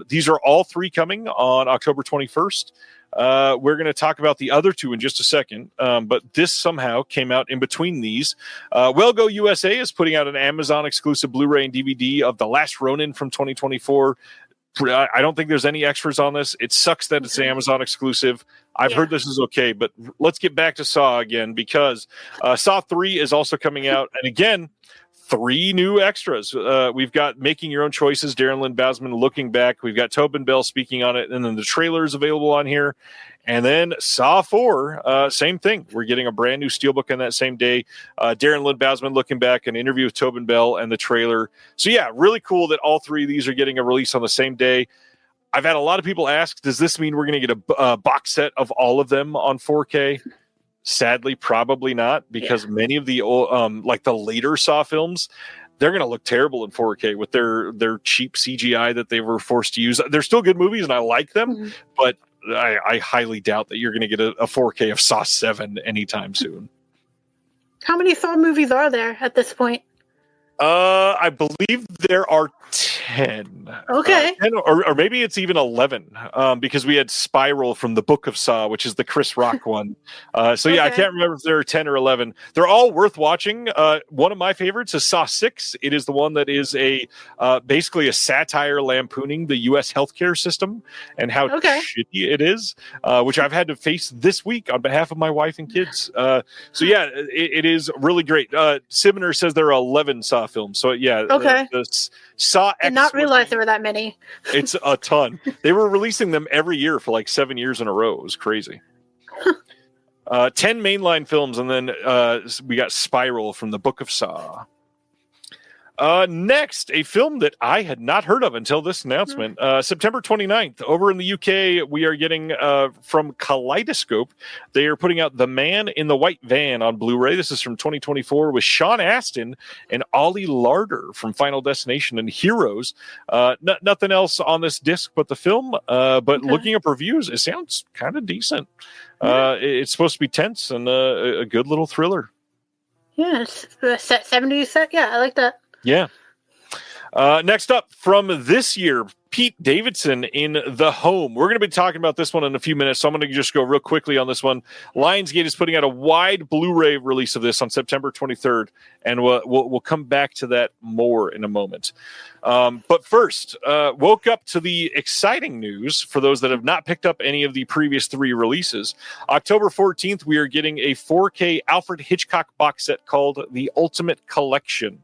These are all 3 coming on October 21st. We're going to talk about the other 2 in just a second, but this somehow came out in between these. Well Go USA is putting out an Amazon exclusive Blu-ray and DVD of The Last Ronin from 2024. I don't think there's any extras on this. It sucks that it's an Amazon exclusive. I've heard this is okay, but let's get back to Saw again, because Saw 3 is also coming out, and again, 3 new extras. We've got Making Your Own Choices, Darren Lynn Bousman looking back. We've got Tobin Bell speaking on it, and then the trailer is available on here. And then Saw 4, same thing. We're getting a brand new steelbook on that same day. Darren Lynn Bousman looking back, an interview with Tobin Bell, and the trailer. So yeah, really cool that all three of these are getting a release on the same day. I've had a lot of people ask, does this mean we're going to get a box set of all of them on 4K? Sadly, probably not, because many of the like the later Saw films, they're going to look terrible in 4K with their cheap CGI that they were forced to use. They're still good movies, and I like them, but I highly doubt that you're going to get a 4K of Saw 7 anytime soon. How many Saw movies are there at this point? I believe there are 10. Okay. 10 or maybe it's even 11, because we had Spiral from the Book of Saw, which is the Chris Rock one. So yeah, I can't remember if there are 10 or 11. They're all worth watching. One of my favorites is Saw 6. It is the one that is basically a satire lampooning the U.S. healthcare system and how shitty it is, which I've had to face this week on behalf of my wife and kids. So yeah, it is really great. Sibner says there are 11 Saw films. So yeah, the Saw X. Did not realize there were that many. It's a ton. They were releasing them every year for like 7 years in a row. It was crazy. 10 mainline films, and then we got Spiral from the Book of Saw. Next, a film that I had not heard of until this announcement. September 29th, over in the UK, we are getting from Kaleidoscope. They are putting out The Man in the White Van on Blu-ray. This is from 2024 with Sean Astin and Ollie Larder from Final Destination and Heroes. Nothing else on this disc but the film, but looking up reviews, it sounds kind of decent. It's supposed to be tense and a good little thriller. Yeah, it's the 70s set. Yeah, I like that. Yeah. Next up from this year, Pete Davidson in The Home. We're going to be talking about this one in a few minutes, so I'm going to just go real quickly on this one. Lionsgate is putting out a wide Blu-ray release of this on September 23rd, and we'll come back to that more in a moment. But first, woke up to the exciting news for those that have not picked up any of the previous three releases. October 14th, we are getting a 4K Alfred Hitchcock box set called The Ultimate Collection.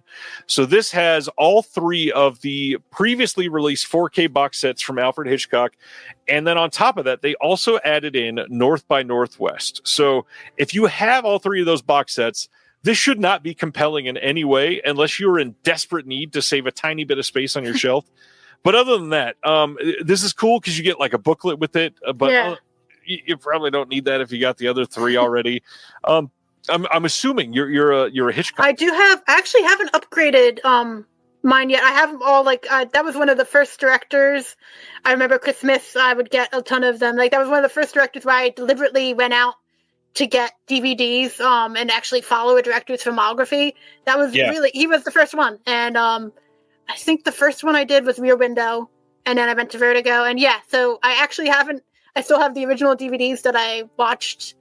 So this has all three of the previously released 4K box sets from Alfred Hitchcock. And then on top of that, they also added in North by Northwest. So if you have all three of those box sets, this should not be compelling in any way unless you're in desperate need to save a tiny bit of space on your shelf. But other than that, this is cool because you get like a booklet with it. But you probably don't need that if you got the other three already. I'm assuming you're a Hitchcock. I actually haven't upgraded mine yet. I have them all that was one of the first directors. I remember Christmas, I would get a ton of them. Like that was one of the first directors where I deliberately went out to get DVDs and actually follow a director's filmography. That was he was the first one. And I think the first one I did was Rear Window, and then I went to Vertigo. And so I still have the original DVDs that I watched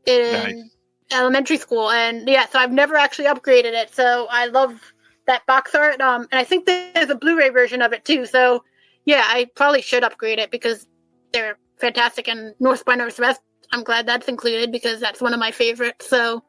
in elementary school. And so I've never actually upgraded it. So I love that box art. And I think there's a Blu-ray version of it too. So I probably should upgrade it because they're fantastic. And North by Northwest, I'm glad that's included because that's one of my favorites. So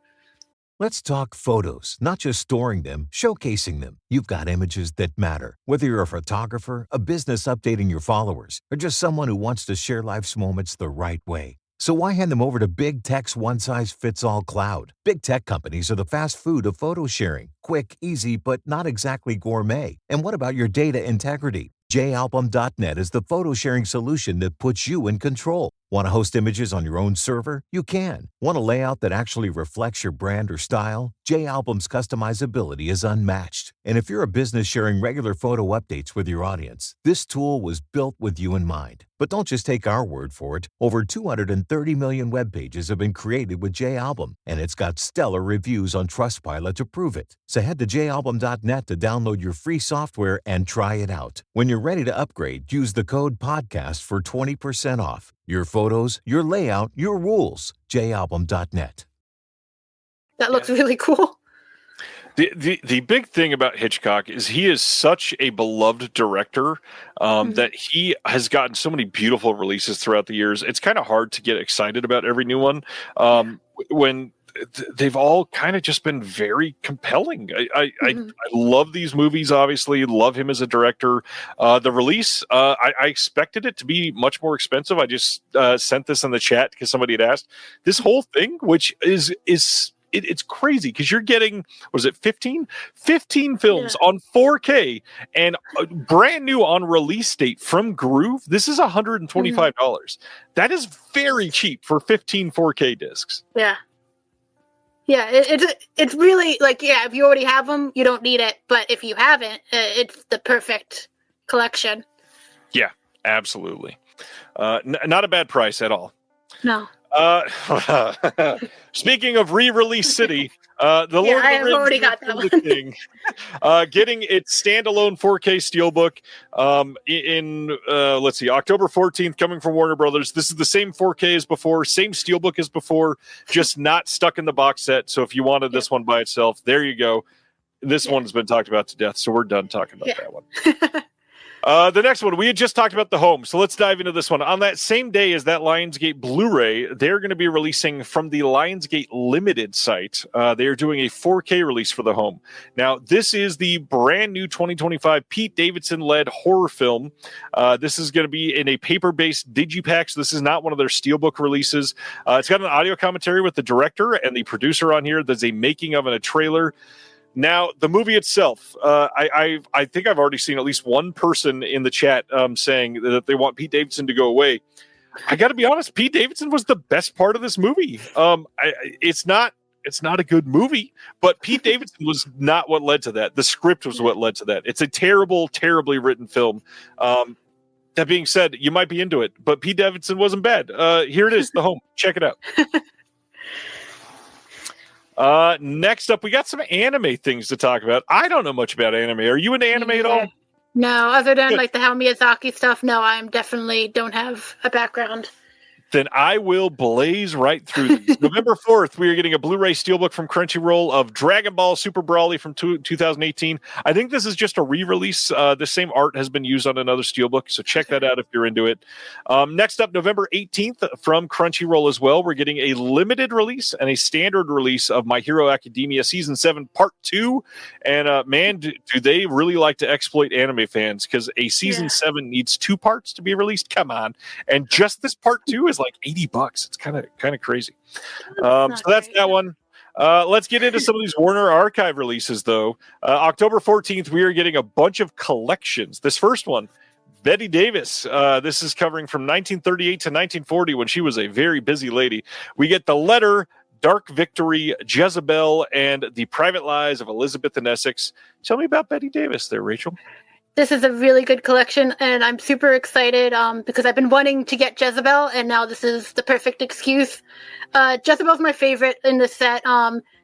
let's talk photos, not just storing them, showcasing them. You've got images that matter. Whether you're a photographer, a business updating your followers, or just someone who wants to share life's moments the right way. So why hand them over to Big Tech's one-size-fits-all cloud? Big Tech companies are the fast food of photo sharing. Quick, easy, but not exactly gourmet. And what about your data integrity? JAlbum.net is the photo sharing solution that puts you in control. Want to host images on your own server? You can. Want a layout that actually reflects your brand or style? JAlbum's customizability is unmatched. And if you're a business sharing regular photo updates with your audience, this tool was built with you in mind. But don't just take our word for it. Over 230 million web pages have been created with JAlbum, and it's got stellar reviews on Trustpilot to prove it. So head to JAlbum.net to download your free software and try it out. When you're ready to upgrade, use the code PODCAST for 20% off. Your photos, your layout, your rules. JAlbum.net. That looks really cool. The big thing about Hitchcock is he is such a beloved director that he has gotten so many beautiful releases throughout the years. It's kind of hard to get excited about every new one. When they've all kind of just been very compelling. I love these movies, obviously. Love him as a director. The release, I expected it to be much more expensive. I just sent this in the chat because somebody had asked. This whole thing, which is it's crazy because you're getting, was it 15 films on 4K and brand new on release date from Groove. This is $125. That is very cheap for 15 4K discs. Yeah. Yeah, it's really like, if you already have them, you don't need it. But if you haven't, it's the perfect collection. Yeah, absolutely. Not a bad price at all. No. Speaking of re-release city, the Lord of the Rings, already got that one. King, getting its standalone 4K steelbook in let's see, October 14th, coming from Warner Brothers. This is the same 4K as before, same steelbook as before, just not stuck in the box set. So if you wanted this one by itself, there you go. This one's been talked about to death, so we're done talking about that one. The next one, we had just talked about the home, so let's dive into this one. On that same day as that Lionsgate Blu-ray, they're going to be releasing from the Lionsgate Limited site. They are doing a 4K release for the home. Now, this is the brand new 2025 Pete Davidson-led horror film. This is going to be in a paper-based digipack, so this is not one of their steelbook releases. It's got an audio commentary with the director and the producer on here. There's a making of and a trailer. Now, the movie itself, I think I've already seen at least one person in the chat saying that they want Pete Davidson to go away. I got to be honest, Pete Davidson was the best part of this movie. It's not a good movie, but Pete Davidson was not what led to that. The script was what led to that. It's a terribly written film. That being said, you might be into it, but Pete Davidson wasn't bad. Here it is, The Home. Check it out. Next up, we got some anime things to talk about. I don't know much about anime. Are you into anime at all? No, other than like the Hayao Miyazaki stuff, no, I definitely don't have a background. Then I will blaze right through these. November 4th, we are getting a Blu-ray steelbook from Crunchyroll of Dragon Ball Super Brawly from 2018. I think this is just a re-release. The same art has been used on another steelbook, so check that out if you're into it. Next up, November 18th from Crunchyroll as well, we're getting a limited release and a standard release of My Hero Academia Season 7 Part 2. And man, do they really like to exploit anime fans, because a Season 7 needs 2 parts to be released. Come on. And just this Part 2 is like $80. It's kind of crazy. So that's that one. Let's get into some of these Warner Archive releases, though. October 14th, we are getting a bunch of collections. This first one, Betty Davis. This is covering from 1938 to 1940, when she was a very busy lady. We get The Letter, Dark Victory, Jezebel, and The Private Lives of Elizabeth and Essex. Tell me about Betty Davis there, Rachel. This is a really good collection, and I'm super excited because I've been wanting to get Jezebel, and now this is the perfect excuse. Jezebel's my favorite in this set.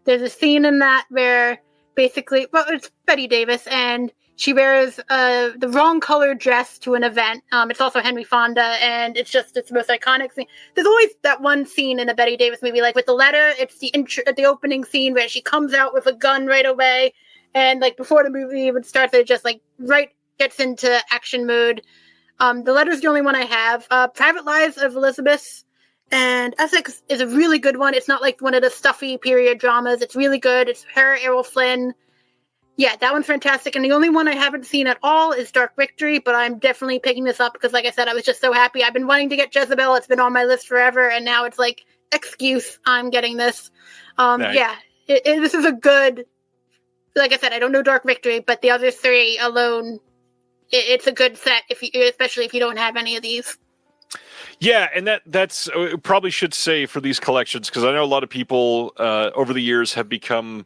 There's a scene in that where basically, it's Betty Davis, and she wears the wrong colored dress to an event. It's also Henry Fonda, and it's the most iconic scene. There's always that one scene in a Betty Davis movie, like with The Letter, it's the opening scene where she comes out with a gun right away, and like before the movie even starts, it just like gets into action mode. The Letter's the only one I have. Private Lives of Elizabeth and Essex is a really good one. It's not like one of the stuffy period dramas. It's really good. It's her, Errol Flynn. Yeah, that one's fantastic. And the only one I haven't seen at all is Dark Victory, but I'm definitely picking this up because, like I said, I was just so happy. I've been wanting to get Jezebel. It's been on my list forever, and now it's like, excuse, I'm getting this. Nice. Yeah, this is a good, like I said, I don't know Dark Victory, but the other 3 alone, it's a good set, especially if you don't have any of these. Yeah, and that's probably should say for these collections, because I know a lot of people over the years have become,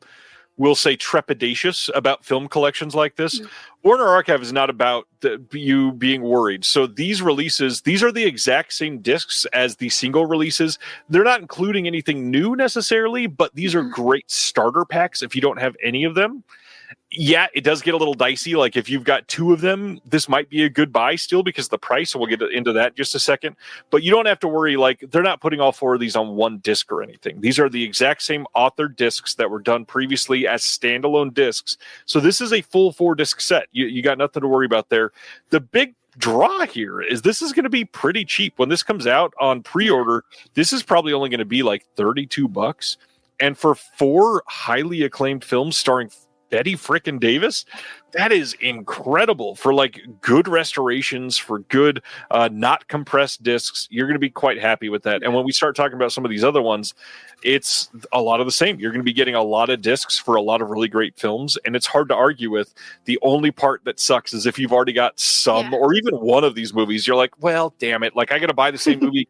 we'll say, trepidatious about film collections like this. Mm-hmm. Warner Archive is not about you being worried. So these releases, these are the exact same discs as the single releases. They're not including anything new necessarily, but these are great starter packs if you don't have any of them. Yeah, it does get a little dicey. Like if you've got 2 of them, this might be a good buy still because of the price. So we'll get into that in just a second. But you don't have to worry. Like they're not putting all 4 of these on one disc or anything. These are the exact same authored discs that were done previously as standalone discs. So this is a full 4-disc set. You got nothing to worry about there. The big draw here is this is going to be pretty cheap. When this comes out on pre-order, this is probably only going to be like $32. And for 4 highly acclaimed films starring Betty frickin' Davis, that is incredible for like good restorations, for good not compressed discs. You're going to be quite happy with that. And when we start talking about some of these other ones, it's a lot of the same. You're going to be getting a lot of discs for a lot of really great films, and it's hard to argue with. The only part that sucks is if you've already got some or even one of these movies, you're like, well, damn it, like I got to buy the same movie.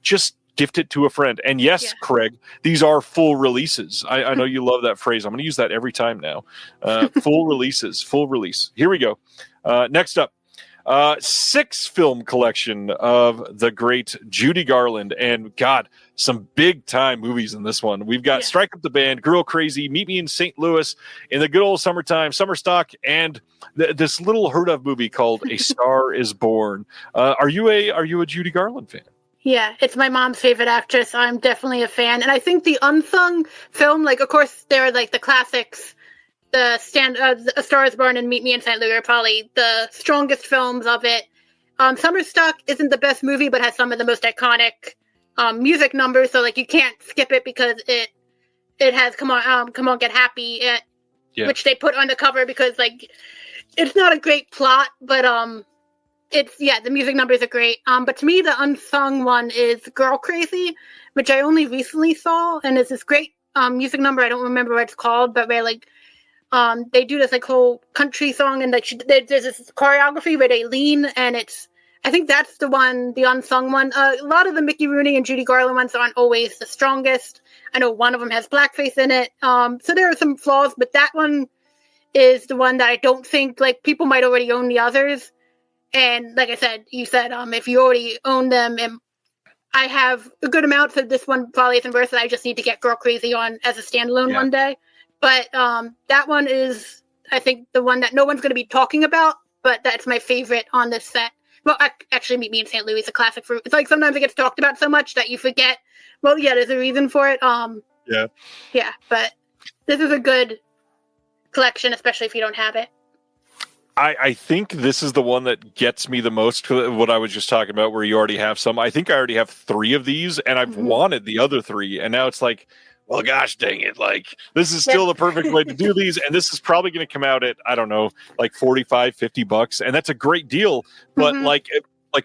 Just gift it to a friend. And yes, Craig, these are full releases. I know you love that phrase. I'm going to use that every time now. Full releases, full release. Here we go. Next up, 6 film collection of the great Judy Garland. And God, some big time movies in this one. We've got Strike Up the Band, Girl Crazy, Meet Me in St. Louis, In the Good Old Summertime, Summer Stock, and this little heard of movie called A Star Is Born. Are you a Judy Garland fan? Yeah, it's my mom's favorite actress. I'm definitely a fan. And I think the unsung film, like, of course, there are, like, the classics. A Star Is Born and Meet Me in St. Louis are probably the strongest films of it. Summer Stock isn't the best movie, but has some of the most iconic music numbers. So, like, you can't skip it because it has Come On, Get Happy, which they put on the cover because, like, it's not a great plot, but the music numbers are great. But to me, the unsung one is Girl Crazy, which I only recently saw, and it's this great music number. I don't remember what it's called, but where like they do this like whole country song, and like there's this choreography where they lean, and I think that's the one, the unsung one. A lot of the Mickey Rooney and Judy Garland ones aren't always the strongest. I know one of them has blackface in it, so there are some flaws, but that one is the one that I don't think, like, people might already own the others. And like I said, you said if you already own them, and I have a good amount, so this one probably isn't worth it. I just need to get Girl Crazy on as a standalone one day. But that one is, I think, the one that no one's going to be talking about, but that's my favorite on this set. Well, actually, Meet Me in St. Louis is a classic. It's like sometimes it gets talked about so much that you forget, well, yeah, there's a reason for it. Yeah, but this is a good collection, especially if you don't have it. I think this is the one that gets me the most, what I was just talking about, where you already have some. I think I already have 3 of these, and I've wanted the other 3, and now it's like, well, gosh dang it, like, this is still the perfect way to do these, and this is probably going to come out at, I don't know, like $45-50, and that's a great deal, but like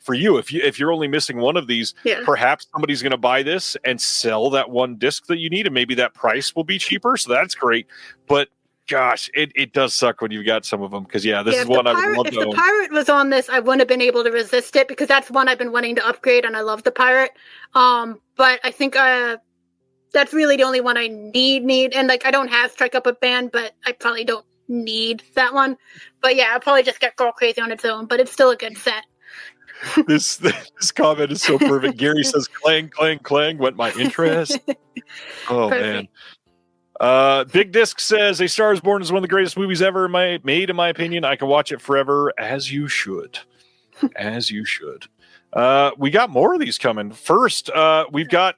for you, if you're only missing one of these, perhaps somebody's going to buy this and sell that one disc that you need, and maybe that price will be cheaper, so that's great, but gosh, it does suck when you've got some of them, because this is one I would love to own. If the Pirate was on this, I wouldn't have been able to resist it, because that's one I've been wanting to upgrade, and I love the Pirate. But I think that's really the only one I need. And like, I don't have Strike Up a Band, but I probably don't need that one. But yeah, I'll probably just get Girl Crazy on its own, but it's still a good set. This comment is so perfect. Gary says, clang, clang, clang, went my interest. Oh, perfect. Man. Big Disc says, A Star Is Born is one of the greatest movies ever made, in my opinion. I can watch it forever, as you should. As you should. We got more of these coming. First, we've got,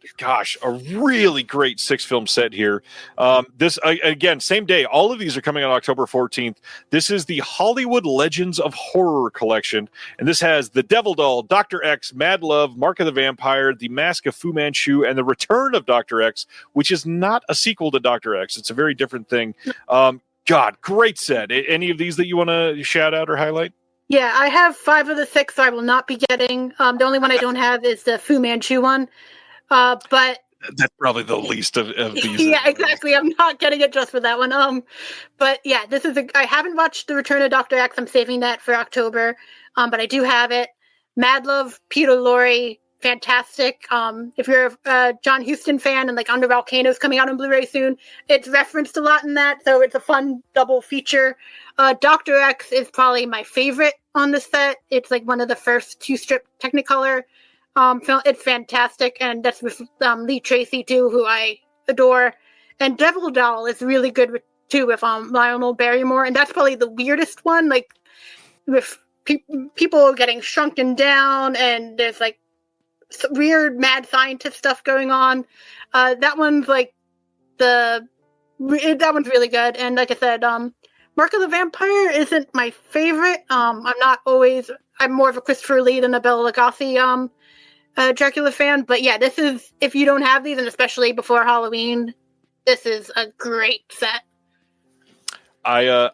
a really great 6-film set here. This, again, same day. All of these are coming on October 14th. This is the Hollywood Legends of Horror collection. And this has The Devil Doll, Dr. X, Mad Love, Mark of the Vampire, The Mask of Fu Manchu, and The Return of Dr. X, which is not a sequel to Dr. X. It's a very different thing. Great set. Any of these that you want to shout out or highlight? Yeah, I have 5 of the 6 I will not be getting. The only one I don't have is the Fu Manchu one. But that's probably the least of these. Yeah, exactly. I'm not getting it just for that one. But yeah, I haven't watched The Return of Dr. X. I'm saving that for October. But I do have it. Mad Love, Peter Lorre, fantastic. If you're a John Huston fan, and like Under Volcanoes coming out on Blu-ray soon, it's referenced a lot in that, so it's a fun double feature. Dr. X is probably my favorite on the set. It's like one of the first 2-strip Technicolor film. It's fantastic, and that's with Lee Tracy too, who I adore. And Devil Doll is really good too, with Lionel Barrymore, and that's probably the weirdest one, like with people getting shrunken down, and there's like weird mad scientist stuff going on. That one's like that one's really good. And like I said, Mark of the Vampire isn't my favorite. I'm more of a Christopher Lee than a Bela Lugosi Dracula fan. But yeah, this is, if you don't have these, and especially before Halloween, this is a great set. I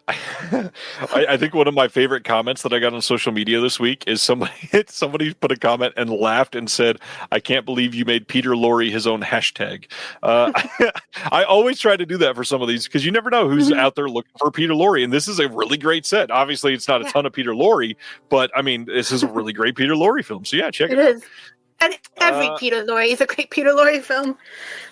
think one of my favorite comments that I got on social media this week is somebody put a comment and laughed and said, "I can't believe you made Peter Lorre his own hashtag." I always try to do that for some of these because you never know who's out there looking for Peter Lorre, and this is a really great set. Obviously, it's not a ton of Peter Lorre, but I mean, this is a really great Peter Lorre film. So yeah, check it out. It is. And every Peter Lorre is a great Peter Lorre film.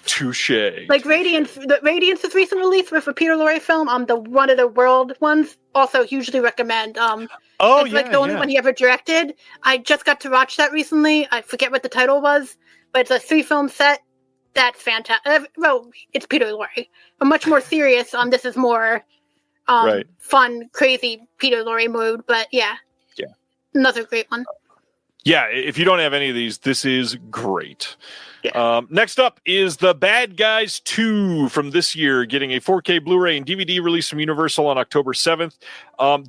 Touche. Like Radiance, the Radiance's recent release with a Peter Lorre film, the One of the World ones, also hugely recommend. It's like the only one he ever directed. I just got to watch that recently. I forget what the title was, but it's a 3-film set. That's fantastic. Well, it's Peter Lorre, but much more serious. This is more fun, crazy Peter Lorre mode. But yeah, another great one. Yeah, if you don't have any of these, this is great. Yeah. Next up is The Bad Guys 2 from this year, getting a 4K Blu-ray and DVD release from Universal on October 7th.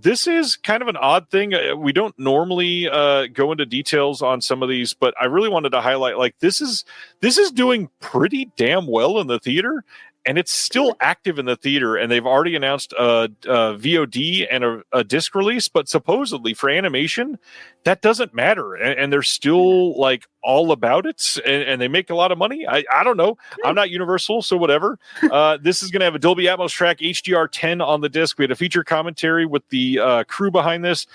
This is kind of an odd thing. We don't normally go into details on some of these, but I really wanted to highlight, like, this is doing pretty damn well in the theater. And it's still active in the theater, and they've already announced a VOD and a disc release. But supposedly for animation, that doesn't matter, and they're still like all about it, and they make a lot of money. I don't know. I'm not Universal, so whatever. This is going to have a Dolby Atmos track, HDR10 on the disc. We had a feature commentary with the crew behind this.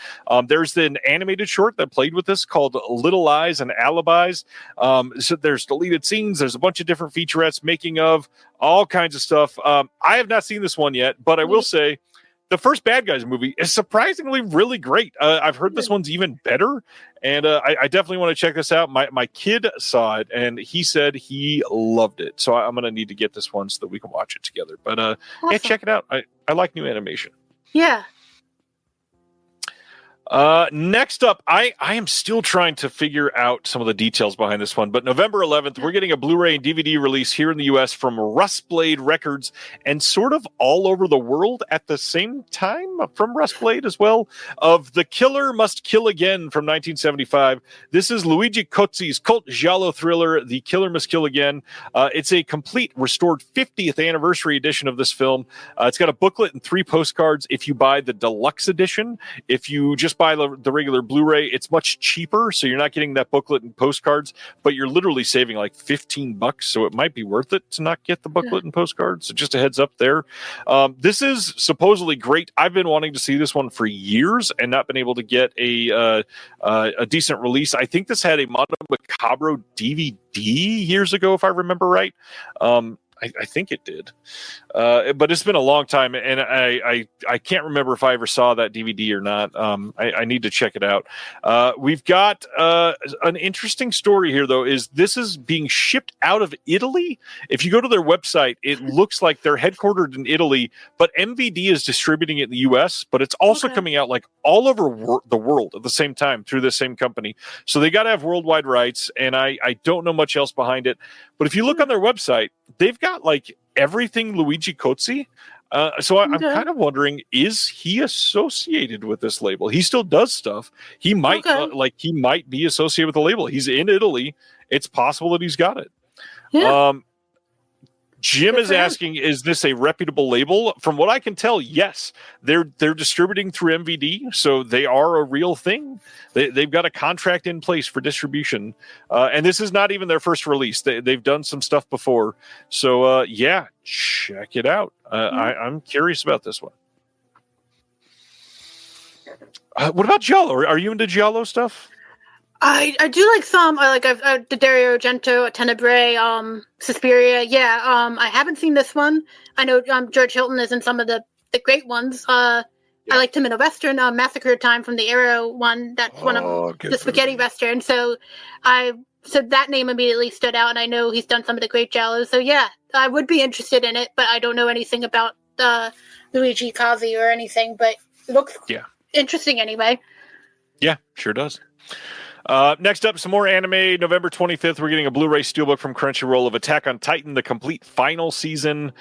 There's an animated short that played with this called Little Lies and Alibis. So there's deleted scenes. There's a bunch of different featurettes, making of, all kinds of stuff. I have not seen this one yet, but I will say the first Bad Guys movie is surprisingly really great. I've heard this one's even better, and I definitely want to check this out. My kid saw it, and he said he loved it. So I'm going to need to get this one so that we can watch it together. But awesome. Yeah, check it out. I like new animation. Yeah. Next up, I am still trying to figure out some of the details behind this one, but November 11th, we're getting a Blu-ray and DVD release here in the U.S. from Rustblade Records, and sort of all over the world at the same time from Rustblade as well, of The Killer Must Kill Again from 1975. This is Luigi Cozzi's cult giallo thriller, The Killer Must Kill Again. It's a complete restored 50th anniversary edition of this film. It's got a booklet and 3 postcards if you buy the deluxe edition. If you just buy the regular Blu-ray, it's much cheaper, so you're not getting that booklet and postcards, but you're literally saving like $15, so it might be worth it to not get the booklet and postcards. So just a heads up there. This is supposedly great. I've been wanting to see this one for years and not been able to get a decent release. I think this had a Mondo Macabro DVD years ago, if I remember right. I think it did, but it's been a long time, and I can't remember if I ever saw that DVD or not. I need to check it out. We've got an interesting story here, though. This is being shipped out of Italy? If you go to their website, it looks like they're headquartered in Italy, but MVD is distributing it in the U.S., but it's also coming out like all over the world at the same time through the same company. So they got to have worldwide rights, and I don't know much else behind it. But if you look on their website, they've got like everything Luigi Cozzi. So I'm kind of wondering, is he associated with this label? He still does stuff. He might he might be associated with the label. He's in Italy. It's possible that he's got it. Yeah. Jim is asking, is this a reputable label? From what I can tell, yes. They're distributing through MVD, so they are a real thing. They've got a contract in place for distribution. And this is not even their first release. They've done some stuff before. So, yeah, check it out. I'm curious about this one. What about Giallo? Are you into Giallo stuff? I do like some. I like the Dario Argento, Tenebrae, Suspiria. Yeah. I haven't seen this one. I know George Hilton is in some of the great ones. I liked him in a Western, Massacre Time from the Arrow one. That's one of the spaghetti Western. So that name immediately stood out, and I know he's done some of the great giallos. So yeah, I would be interested in it, but I don't know anything about Luigi Cozzi or anything. But it looks interesting anyway. Yeah, sure does. Next up, some more anime. November 25th, we're getting a Blu-ray steelbook from Crunchyroll of Attack on Titan, the complete final season.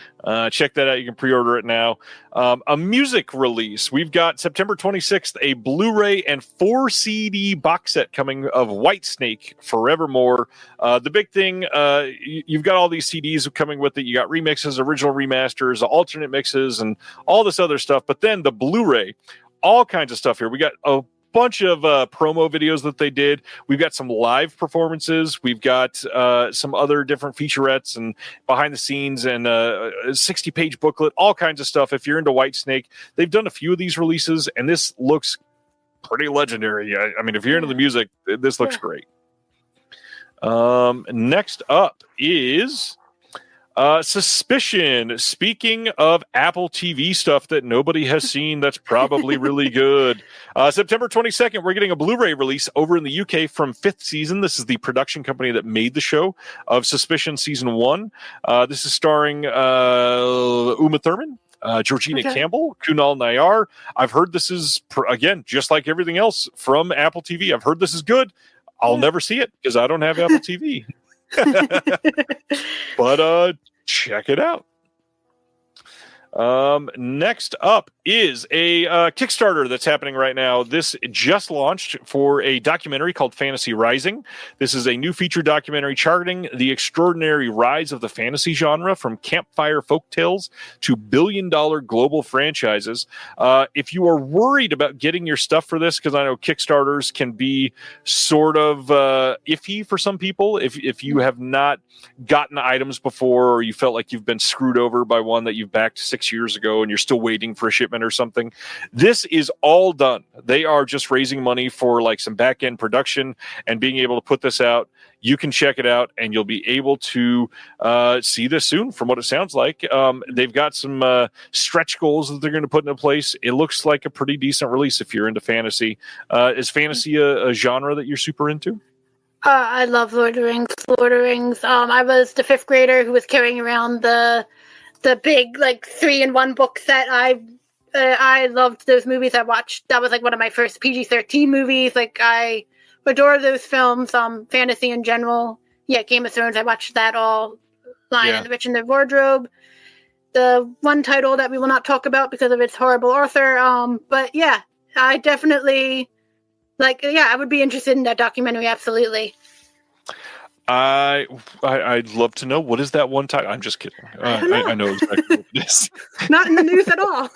Check that out. You can pre-order it now. A music release. We've got September 26th, a Blu-ray and 4 CD box set coming of Whitesnake Forevermore. The big thing, you've got all these CDs coming with it. You got remixes, original remasters, alternate mixes, and all this other stuff. But then the Blu-ray, all kinds of stuff here. We got a bunch of promo videos that they did. We've got some live performances. We've got some other different featurettes and behind the scenes and a 60-page booklet, all kinds of stuff. If you're into Whitesnake, they've done a few of these releases, and this looks pretty legendary. I mean, if you're into the music, this looks great. Next up is Suspicion. Speaking of Apple TV stuff that nobody has seen, that's probably really good. September 22nd, we're getting a Blu-ray release over in the UK from Fifth Season. This is the production company that made the show of Suspicion Season 1. This is starring Uma Thurman, Georgina Campbell, Kunal Nayyar. I've heard this is, again, just like everything else from Apple TV. I've heard this is good. I'll never see it because I don't have Apple TV. But check it out. Next up is a Kickstarter that's happening right now. This just launched for a documentary called Fantasy Rising. This is a new feature documentary charting the extraordinary rise of the fantasy genre from campfire folktales to billion-dollar global franchises. If you are worried about getting your stuff for this, because I know Kickstarters can be sort of iffy for some people, if you have not gotten items before or you felt like you've been screwed over by one that you've backed 6 years ago and you're still waiting for a shipment or something, this is all done. They are just raising money for like some back-end production and being able to put this out. You can check it out and you'll be able to see this soon from what it sounds like. They've got some stretch goals that they're going to put into place. It looks like a pretty decent release if you're into fantasy. Is fantasy a genre that you're super into? I love Lord of the Rings. Lord of the Rings. I was the 5th grader who was carrying around the big like 3-in-1 book set. I loved those movies. I watched. That was like one of my first PG-13 movies. Like I adore those films. Fantasy in general. Yeah, Game of Thrones. I watched that all. Lion and the Witch and the Wardrobe. The one title that we will not talk about because of its horrible author. But yeah, I definitely. I would be interested in that documentary, absolutely. I'd love to know, what is that one title? I'm just kidding. I know exactly what it is. Not in the news at all.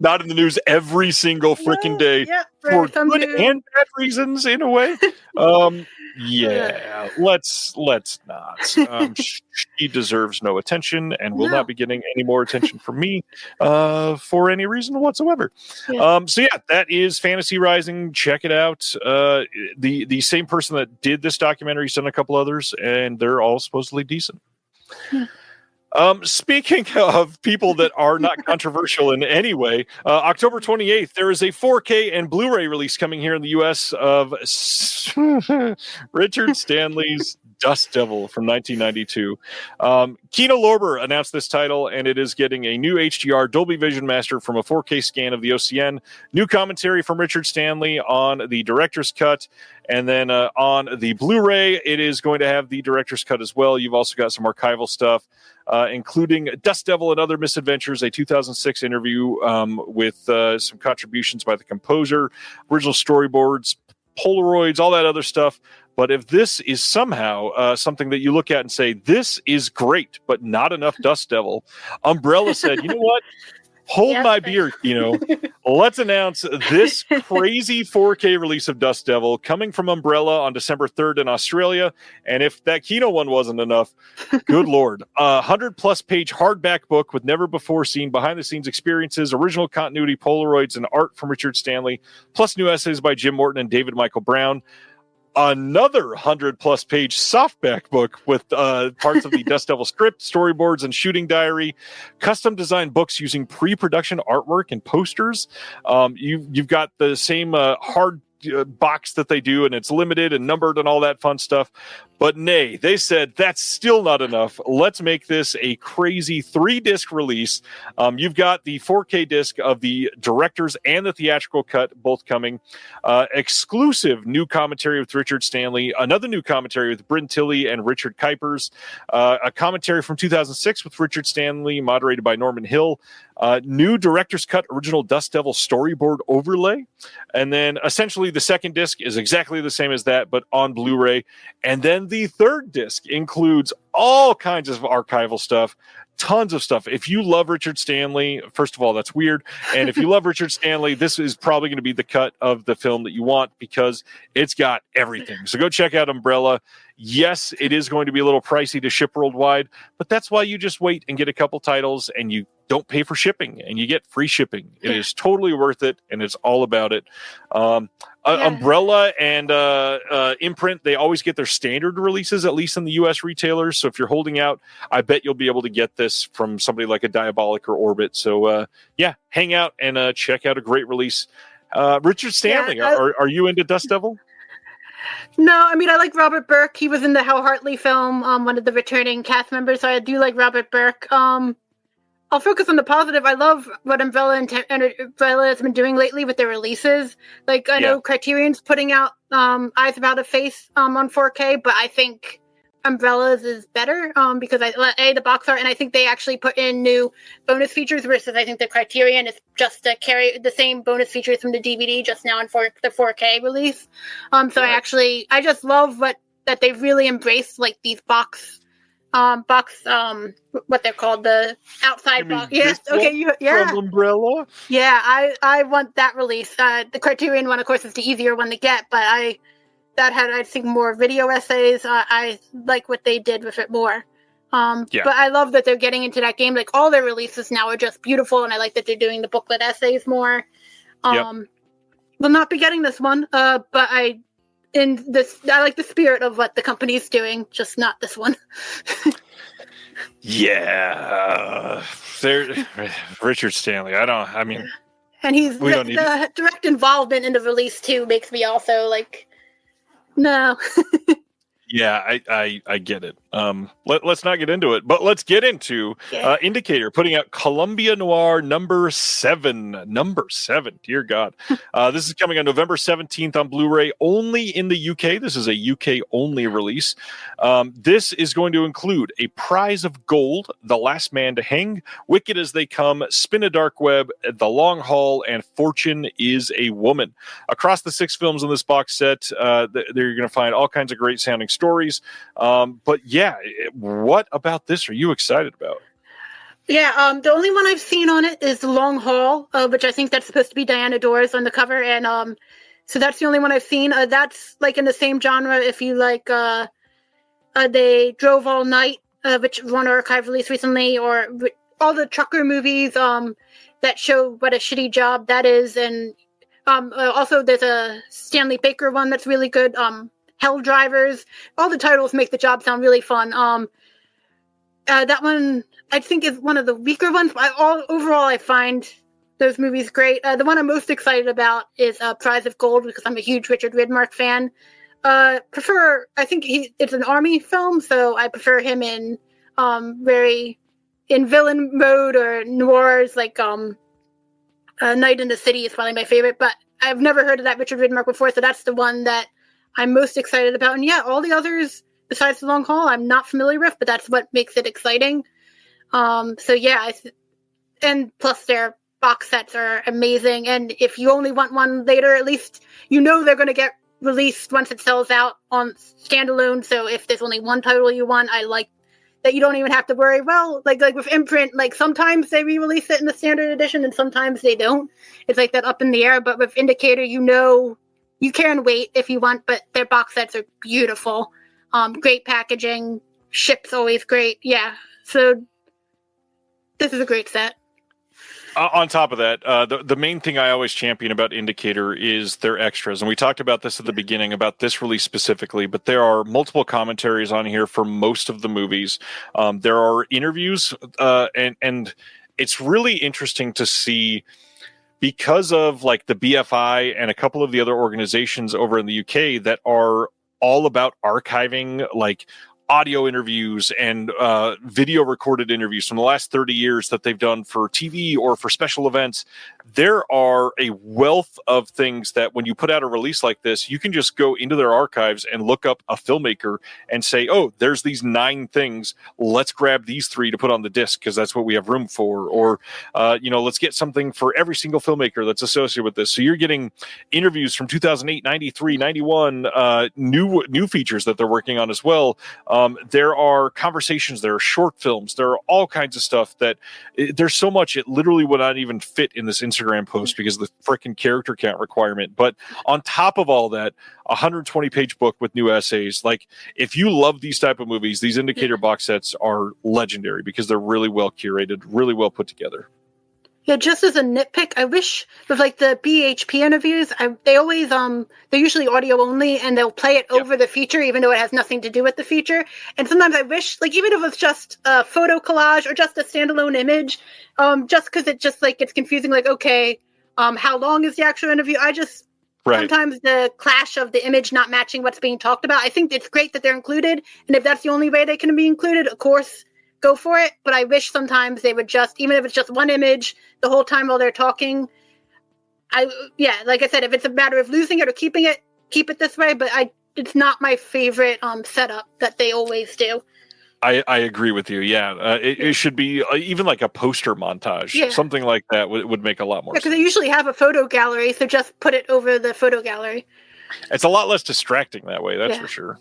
Not in the news every single freaking day for good and bad reasons, in a way. Let's not. She deserves no attention and will not be getting any more attention from me for any reason whatsoever. That is Fantasy Rising. Check it out. The same person that did this documentary has done a couple others, and they're all supposedly decent. Speaking of people that are not controversial in any way, October 28th, there is a 4K and Blu-ray release coming here in the U.S. of Richard Stanley's Dust Devil from 1992. Kino Lorber announced this title, and it is getting a new HDR Dolby Vision Master from a 4K scan of the OCN, new commentary from Richard Stanley on the director's cut, and then on the Blu-ray, it is going to have the director's cut as well. You've also got some archival stuff, including Dust Devil and Other Misadventures, a 2006 interview with some contributions by the composer, original storyboards, Polaroids, all that other stuff. But if this is somehow something that you look at and say, this is great, but not enough Dust Devil, Umbrella said, you know what? Hold my beer, Let's announce this crazy 4K release of Dust Devil coming from Umbrella on December 3rd in Australia. And if that Kino one wasn't enough, good Lord. 100-plus page hardback book with never-before-seen behind-the-scenes experiences, original continuity Polaroids, and art from Richard Stanley, plus new essays by Jim Morton and David Michael Brown. Another 100-plus page softback book with parts of the Dust Devil script, storyboards, and shooting diary, custom designed books using pre-production artwork and posters. You've got the same hard box that they do, and it's limited and numbered and all that fun stuff. But nay, they said that's still not enough. Let's make this a crazy 3-disc release. You've got the 4K disc of the director's and the theatrical cut both coming. Exclusive new commentary with Richard Stanley. Another new commentary with Bryn Tilley and Richard Kuipers. A commentary from 2006 with Richard Stanley, moderated by Norman Hill. New director's cut original Dust Devil storyboard overlay. And then essentially the second disc is exactly the same as that, but on Blu-ray. And then the third disc includes all kinds of archival stuff, tons of stuff. If you love Richard Stanley, first of all, that's weird. And if you love Richard Stanley, this is probably going to be the cut of the film that you want because it's got everything. So go check out Umbrella. Yes, it is going to be a little pricey to ship worldwide, but that's why you just wait and get a couple titles and you don't pay for shipping and you get free shipping. It is totally worth it, and it's all about it. Umbrella and Imprint, they always get their standard releases, at least in the U.S. retailers. So if you're holding out, I bet you'll be able to get this from somebody like a Diabolic or Orbit. So hang out and check out a great release. Richard Stanley, are you into Dust Devil? No, I mean, I like Robert Burke. He was in the Hal Hartley film, one of the returning cast members, so I do like Robert Burke. I'll focus on the positive. I love what Umbrella has been doing lately with their releases. Like, I know Criterion's putting out Eyes About a Face on 4K, but I think Umbrella's is better because the box art, and I think they actually put in new bonus features versus I think the Criterion is just to carry the same bonus features from the DVD just now in the 4K release. So I just love that they really embraced like these box what they're called, the outside box. Yes, okay, from Umbrella. Yeah, I want that release. The Criterion one, of course, is the easier one to get, but that had, I think, more video essays. I like what they did with it more. But I love that they're getting into that game. Like, all their releases now are just beautiful, and I like that they're doing the booklet essays more. Will not be getting this one, but I like the spirit of what the company's doing, just not this one. Richard Stanley. And he's the direct involvement in the release too makes me also like, no. Yeah, I get it. Let's not get into it, but let's get into Indicator putting out Columbia Noir number 7. Number 7, dear God. This is coming on November 17th on Blu-ray, only in the UK. This is a UK only release. This is going to include A Prize of Gold, The Last Man to Hang, Wicked as They Come, Spin a Dark Web, The Long Haul, and Fortune is a Woman. Across the 6 films in this box set, you're going to find all kinds of great sounding stories. But what about this are you excited about? Yeah, the only one I've seen on it is The Long Haul, which I think that's supposed to be Diana Dors on the cover, and so that's the only one I've seen. That's like in the same genre. If you like, They Drove All Night, which won an archive release recently, or all the trucker movies that show what a shitty job that is, and also there's a Stanley Baker one that's really good. Hell Drivers. All the titles make the job sound really fun. That one I think is one of the weaker ones. Overall, I find those movies great. The one I'm most excited about is Prize of Gold because I'm a huge Richard Widmark fan. I think it's an army film, so I prefer him in very in villain mode or noirs like Night in the City is probably my favorite. But I've never heard of that Richard Widmark before, so that's the one that I'm most excited about. And all the others besides The Long Haul I'm not familiar with, but that's what makes it exciting. And plus their box sets are amazing. And if you only want one later, at least you know they're going to get released once it sells out on standalone. So if there's only one title you want, I like that you don't even have to worry. Well, like with Imprint, like sometimes they re-release it in the standard edition and sometimes they don't. It's like that up in the air. But with Indicator, you can wait if you want, but their box sets are beautiful. Great packaging. Ship's always great. Yeah. So this is a great set. On top of that, the main thing I always champion about Indicator is their extras. And we talked about this at the beginning, about this release specifically, but there are multiple commentaries on here for most of the movies. There are interviews, and it's really interesting to see, because of like the BFI and a couple of the other organizations over in the UK that are all about archiving like audio interviews and video recorded interviews from the last 30 years that they've done for TV or for special events. There are a wealth of things that when you put out a release like this, you can just go into their archives and look up a filmmaker and say, oh, there's these 9 things. Let's grab these 3 to put on the disc because that's what we have room for. Or, let's get something for every single filmmaker that's associated with this. So you're getting interviews from 2008, 93, 91, new features that they're working on as well. There are conversations, there are short films, there are all kinds of stuff that there's so much, it literally would not even fit in this Instagram post because of the freaking character count requirement. But on top of all that, 120-page book with new essays. Like, if you love these type of movies, these indicator box sets are legendary because they're really well curated, really well put together. Yeah, just as a nitpick, I wish with like the BHP interviews, they're usually audio only, and they'll play it over the feature, even though it has nothing to do with the feature. And sometimes I wish, like, even if it's just a photo collage or just a standalone image, just because it just like gets confusing. Like, okay, how long is the actual interview? Sometimes the clash of the image not matching what's being talked about. I think it's great that they're included, and if that's the only way they can be included, of course, go for it. But I wish sometimes they would just, even if it's just one image the whole time while they're talking. Like I said, if it's a matter of losing it or keeping it, keep it this way. But it's not my favorite setup that they always do. I agree with you. Yeah, it should be even like a poster montage. Yeah. Something like that would make a lot more sense. Because they usually have a photo gallery, so just put it over the photo gallery. It's a lot less distracting that way, that's for sure.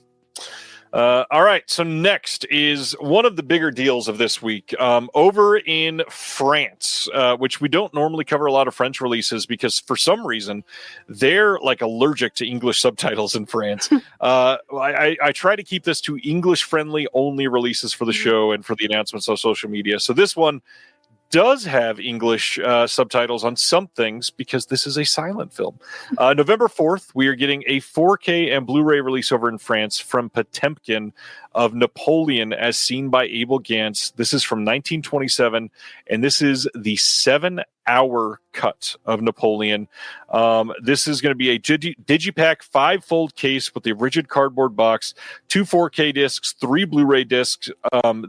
All right, so next is one of the bigger deals of this week. Over in France, which we don't normally cover a lot of French releases because for some reason they're like allergic to English subtitles in France. I try to keep this to English-friendly only releases for the show and for the announcements on social media. So this one does have English subtitles on some things because this is a silent film. November 4th, we are getting a 4K and Blu-ray release over in France from Potemkin of Napoleon as seen by Abel Gance. This is from 1927, and this is the 7-hour cut of Napoleon. This is going to be a Digipack 5-fold case with the rigid cardboard box, 2 4K discs, 3 Blu-ray discs.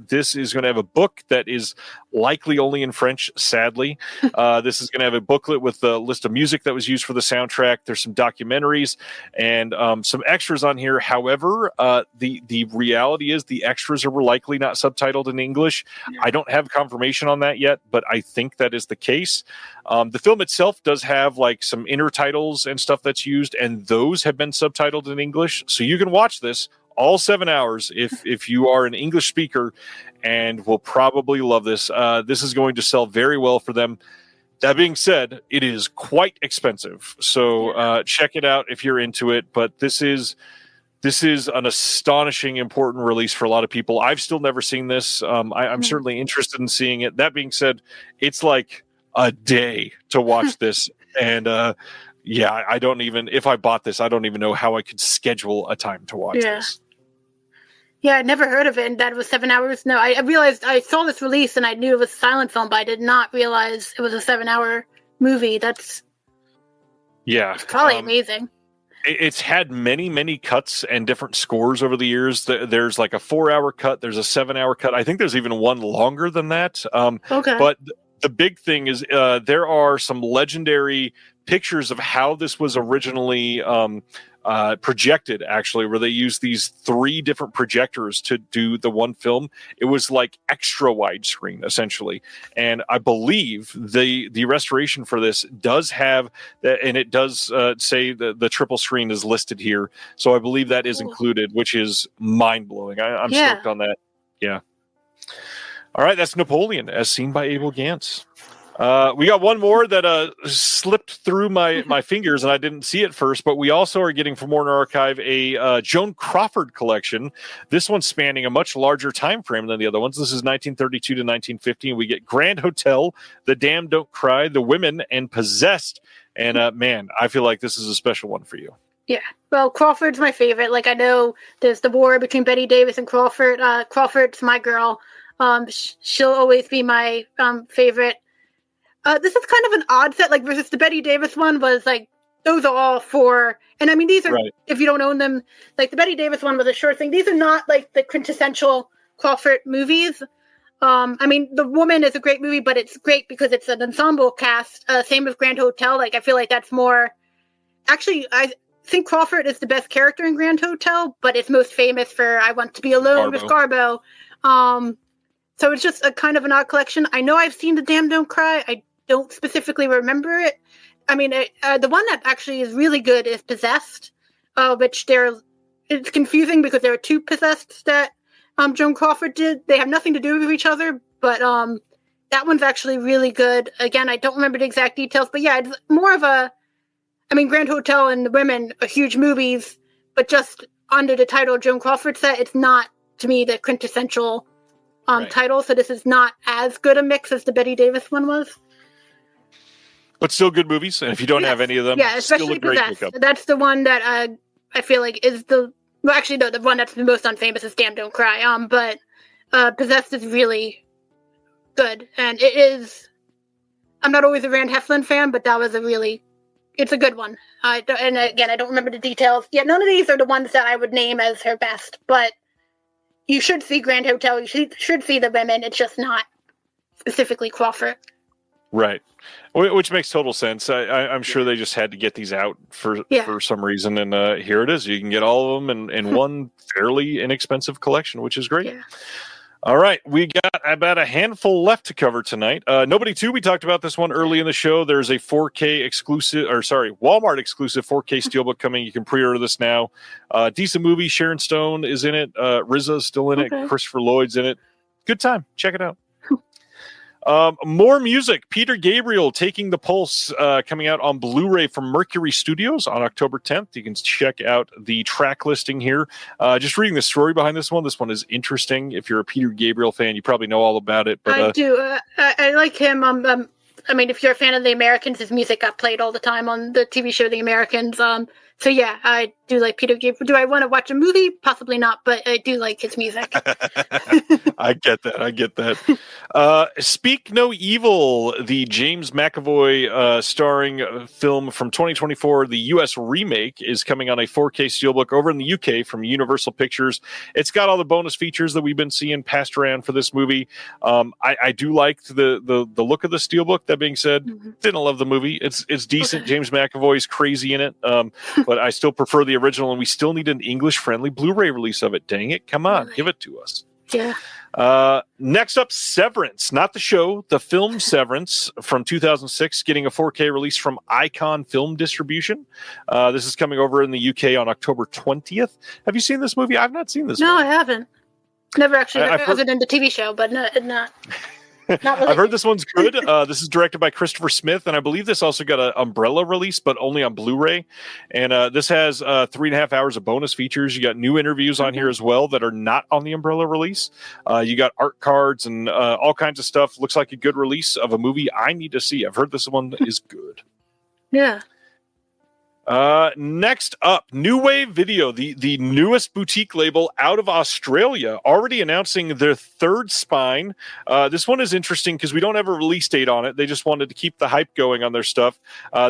This is going to have a book that is likely only in French, sadly. This is going to have a booklet with the list of music that was used for the soundtrack. There's some documentaries and some extras on here. However, the reality is the extras are likely not subtitled in English. I don't have confirmation on that yet, but I think that is the case. The film itself does have like some inner titles and stuff that's used, and those have been subtitled in English. So you can watch this all 7 hours if you are an English speaker, and will probably love this. This is going to sell very well for them. That being said, it is quite expensive. So check it out if you're into it. But this is an astonishing, important release for a lot of people. I've still never seen this. I'm certainly interested in seeing it. That being said, it's like a day to watch this. And I don't even, if I bought this, I don't even know how I could schedule a time to watch this. Yeah, I'd never heard of it, and that was 7 hours. No, I realized I saw this release and I knew it was a silent film, but I did not realize it was a 7-hour movie. It's probably amazing. It's had many, many cuts and different scores over the years. There's like a 4-hour cut. There's a 7-hour cut. I think there's even one longer than that. Okay. But the big thing is there are some legendary pictures of how this was originally projected, actually, where they used these 3 different projectors to do the one film. It was like extra widescreen, essentially. And I believe the restoration for this does have that, and it does say the triple screen is listed here. So I believe that is included, which is mind-blowing. I'm stoked on that. Yeah. All right, that's Napoleon, as seen by Abel Gance. We got one more that slipped through my fingers and I didn't see it first, but we also are getting from Warner Archive a Joan Crawford collection. This one's spanning a much larger time frame than the other ones. This is 1932 to 1915. We get Grand Hotel, The Damned Don't Cry, The Women, and Possessed. And man, I feel like this is a special one for you. Yeah. Well, Crawford's my favorite. Like, I know there's the war between Betty Davis and Crawford. Crawford's my girl. She'll always be my favorite. This is kind of an odd set, like, versus the Betty Davis one was, like, those are all for, and I mean, these are, Right. if you don't own them, like the Betty Davis one was a sure thing. These are not like the quintessential Crawford movies. I mean, The Woman is a great movie, but it's great because it's an ensemble cast. Same with Grand Hotel. Like, I feel like that's more, actually, I think Crawford is the best character in Grand Hotel, but it's most famous for I Want to Be Alone with Garbo. So it's just a kind of an odd collection. I know I've seen The Damned Don't Cry. I don't specifically remember it. I mean, the one that actually is really good is Possessed, which it's confusing because there are two Possessed that Joan Crawford did. They have nothing to do with each other, but that one's actually really good. Again, I don't remember the exact details, but yeah, it's more of a, I mean, Grand Hotel and The Women are huge movies, but just under the title Joan Crawford set, it's not, to me, the quintessential title, so this is not as good a mix as the Betty Davis one was. But still good movies, and if you don't have any of them, especially still a great Possessed. pickup. That's the one that I feel like is the one that's the most unfamous is Damn Don't Cry. But Possessed is really good, and it is. I'm not always a Rand Heflin fan, but that was it's a good one. And again, I don't remember the details. Yeah, none of these are the ones that I would name as her best, but you should see Grand Hotel. You should see The Women. It's just not specifically Crawford. Right. Which makes total sense. I'm sure they just had to get these out for some reason, and here it is. You can get all of them in one fairly inexpensive collection, which is great. Yeah. All right, we got about a handful left to cover tonight. Nobody 2, we talked about this one early in the show. There's a Walmart exclusive 4K steelbook coming. You can pre-order this now. Decent movie. Sharon Stone is in it. RZA's still in it. Christopher Lloyd's in it. Good time. Check it out. More music. Peter Gabriel, Taking the Pulse, coming out on Blu-ray from Mercury Studios on October 10th. You can check out the track listing here. Just reading the story behind this one. This one is interesting. If you're a Peter Gabriel fan, you probably know all about it. But I do. I like him. I mean, if you're a fan of The Americans, his music got played all the time on the TV show The Americans. So yeah, I do like Peter Gabriel. Do I want to watch a movie? Possibly not, but I do like his music. I get that. Speak No Evil, the James McAvoy starring film from 2024, the U.S. remake, is coming on a 4K steelbook over in the UK from Universal Pictures. It's got all the bonus features that we've been seeing passed around for this movie. I do like the look of the steelbook. That being said, didn't love the movie. It's decent. Okay. James McAvoy's crazy in it. But I still prefer the original, and we still need an English-friendly Blu-ray release of it. Dang it. Come on, give it to us. Yeah. Next up, Severance. Not the show, the film Severance from 2006, getting a 4K release from Icon Film Distribution. This is coming over in the UK on October 20th. Have you seen this movie? I've not seen this movie. No, I haven't. Never actually, other than the TV show, but not really. I've heard this one's good. This is directed by Christopher Smith, and I believe this also got an Umbrella release, but only on Blu-ray. And this has 3.5 hours of bonus features. You got new interviews on here as well that are not on the Umbrella release. You got art cards and all kinds of stuff. Looks like a good release of a movie I need to see. I've heard this one is good. Yeah. Next up, New Wave Video, the newest boutique label out of Australia, already announcing their third spine. This one is interesting because we don't have a release date on it. They just wanted to keep the hype going on their stuff.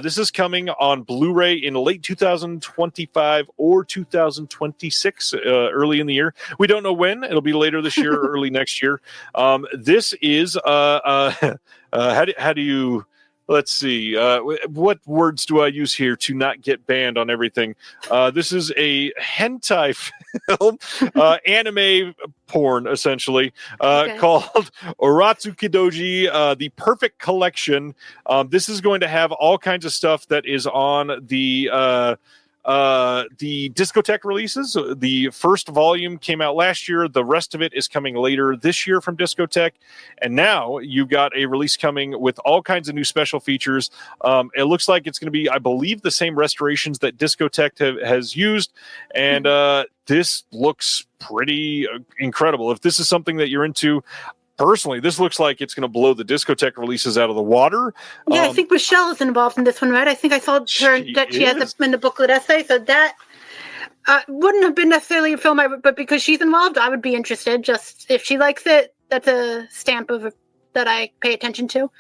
This is coming on Blu-ray in late 2025 or 2026, early in the year. We don't know when. It'll be later this year or early next year. This is how do you... Let's see. What words do I use here to not get banned on everything? This is a hentai film, anime porn, essentially, called Oratsukidoji, The Perfect Collection. This is going to have all kinds of stuff that is on the Discotheque releases. The first volume came out last year. The rest of it is coming later this year from Discotheque. And now you've got a release coming with all kinds of new special features. It looks like it's going to be, I believe, the same restorations that Discotheque has used. And this looks pretty incredible. If this is something that you're into, personally, this looks like it's going to blow the Discotheque releases out of the water. Yeah, I think Michelle is involved in this one, right? I think I saw her that she has in the booklet essay, so that wouldn't have been necessarily a film but because she's involved, I would be interested. Just if she likes it, that's a stamp of that I pay attention to.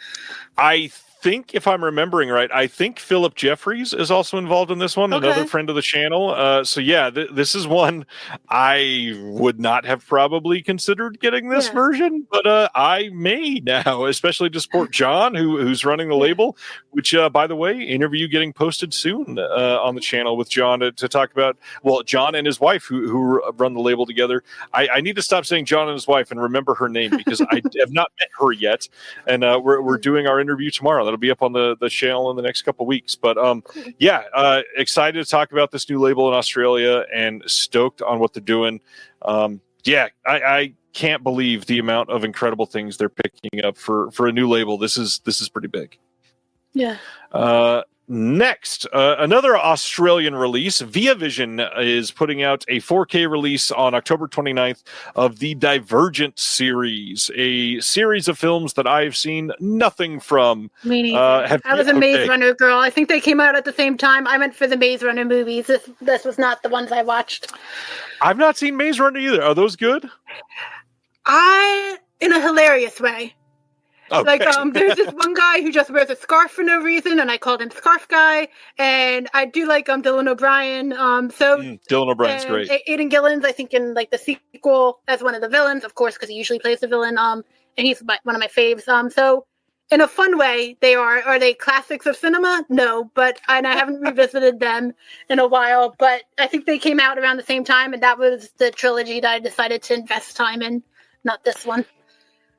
I think, if I'm remembering right, I think Philip Jeffries is also involved in this one, another friend of the channel. So yeah, this is one I would not have probably considered getting this version, but I may now, especially to support John, who's running the label, which, by the way, interview getting posted soon on the channel with John to talk about, well, John and his wife who run the label together. I need to stop saying John and his wife and remember her name because I have not met her yet, and we're doing our interview tomorrow. That'll be up on the channel in the next couple weeks. But excited to talk about this new label in Australia and stoked on what they're doing. I can't believe the amount of incredible things they're picking up for a new label. This is pretty big. Yeah. Next, another Australian release. Via Vision is putting out a 4K release on October 29th of the Divergent series, a series of films that I've seen nothing from. Me neither. I was a Maze Runner girl. I think they came out at the same time. I went for the Maze Runner movies. This was not the ones I watched. I've not seen Maze Runner either. Are those good? In a hilarious way. Okay. Like, there's this one guy who just wears a scarf for no reason, and I called him Scarf Guy. And I do like Dylan O'Brien. Dylan O'Brien's great. Aidan Gillen's, I think, in like the sequel as one of the villains, of course, because he usually plays the villain. And he's one of my faves. So, in a fun way, are they classics of cinema? No, and I haven't revisited them in a while. But I think they came out around the same time, and that was the trilogy that I decided to invest time in, not this one.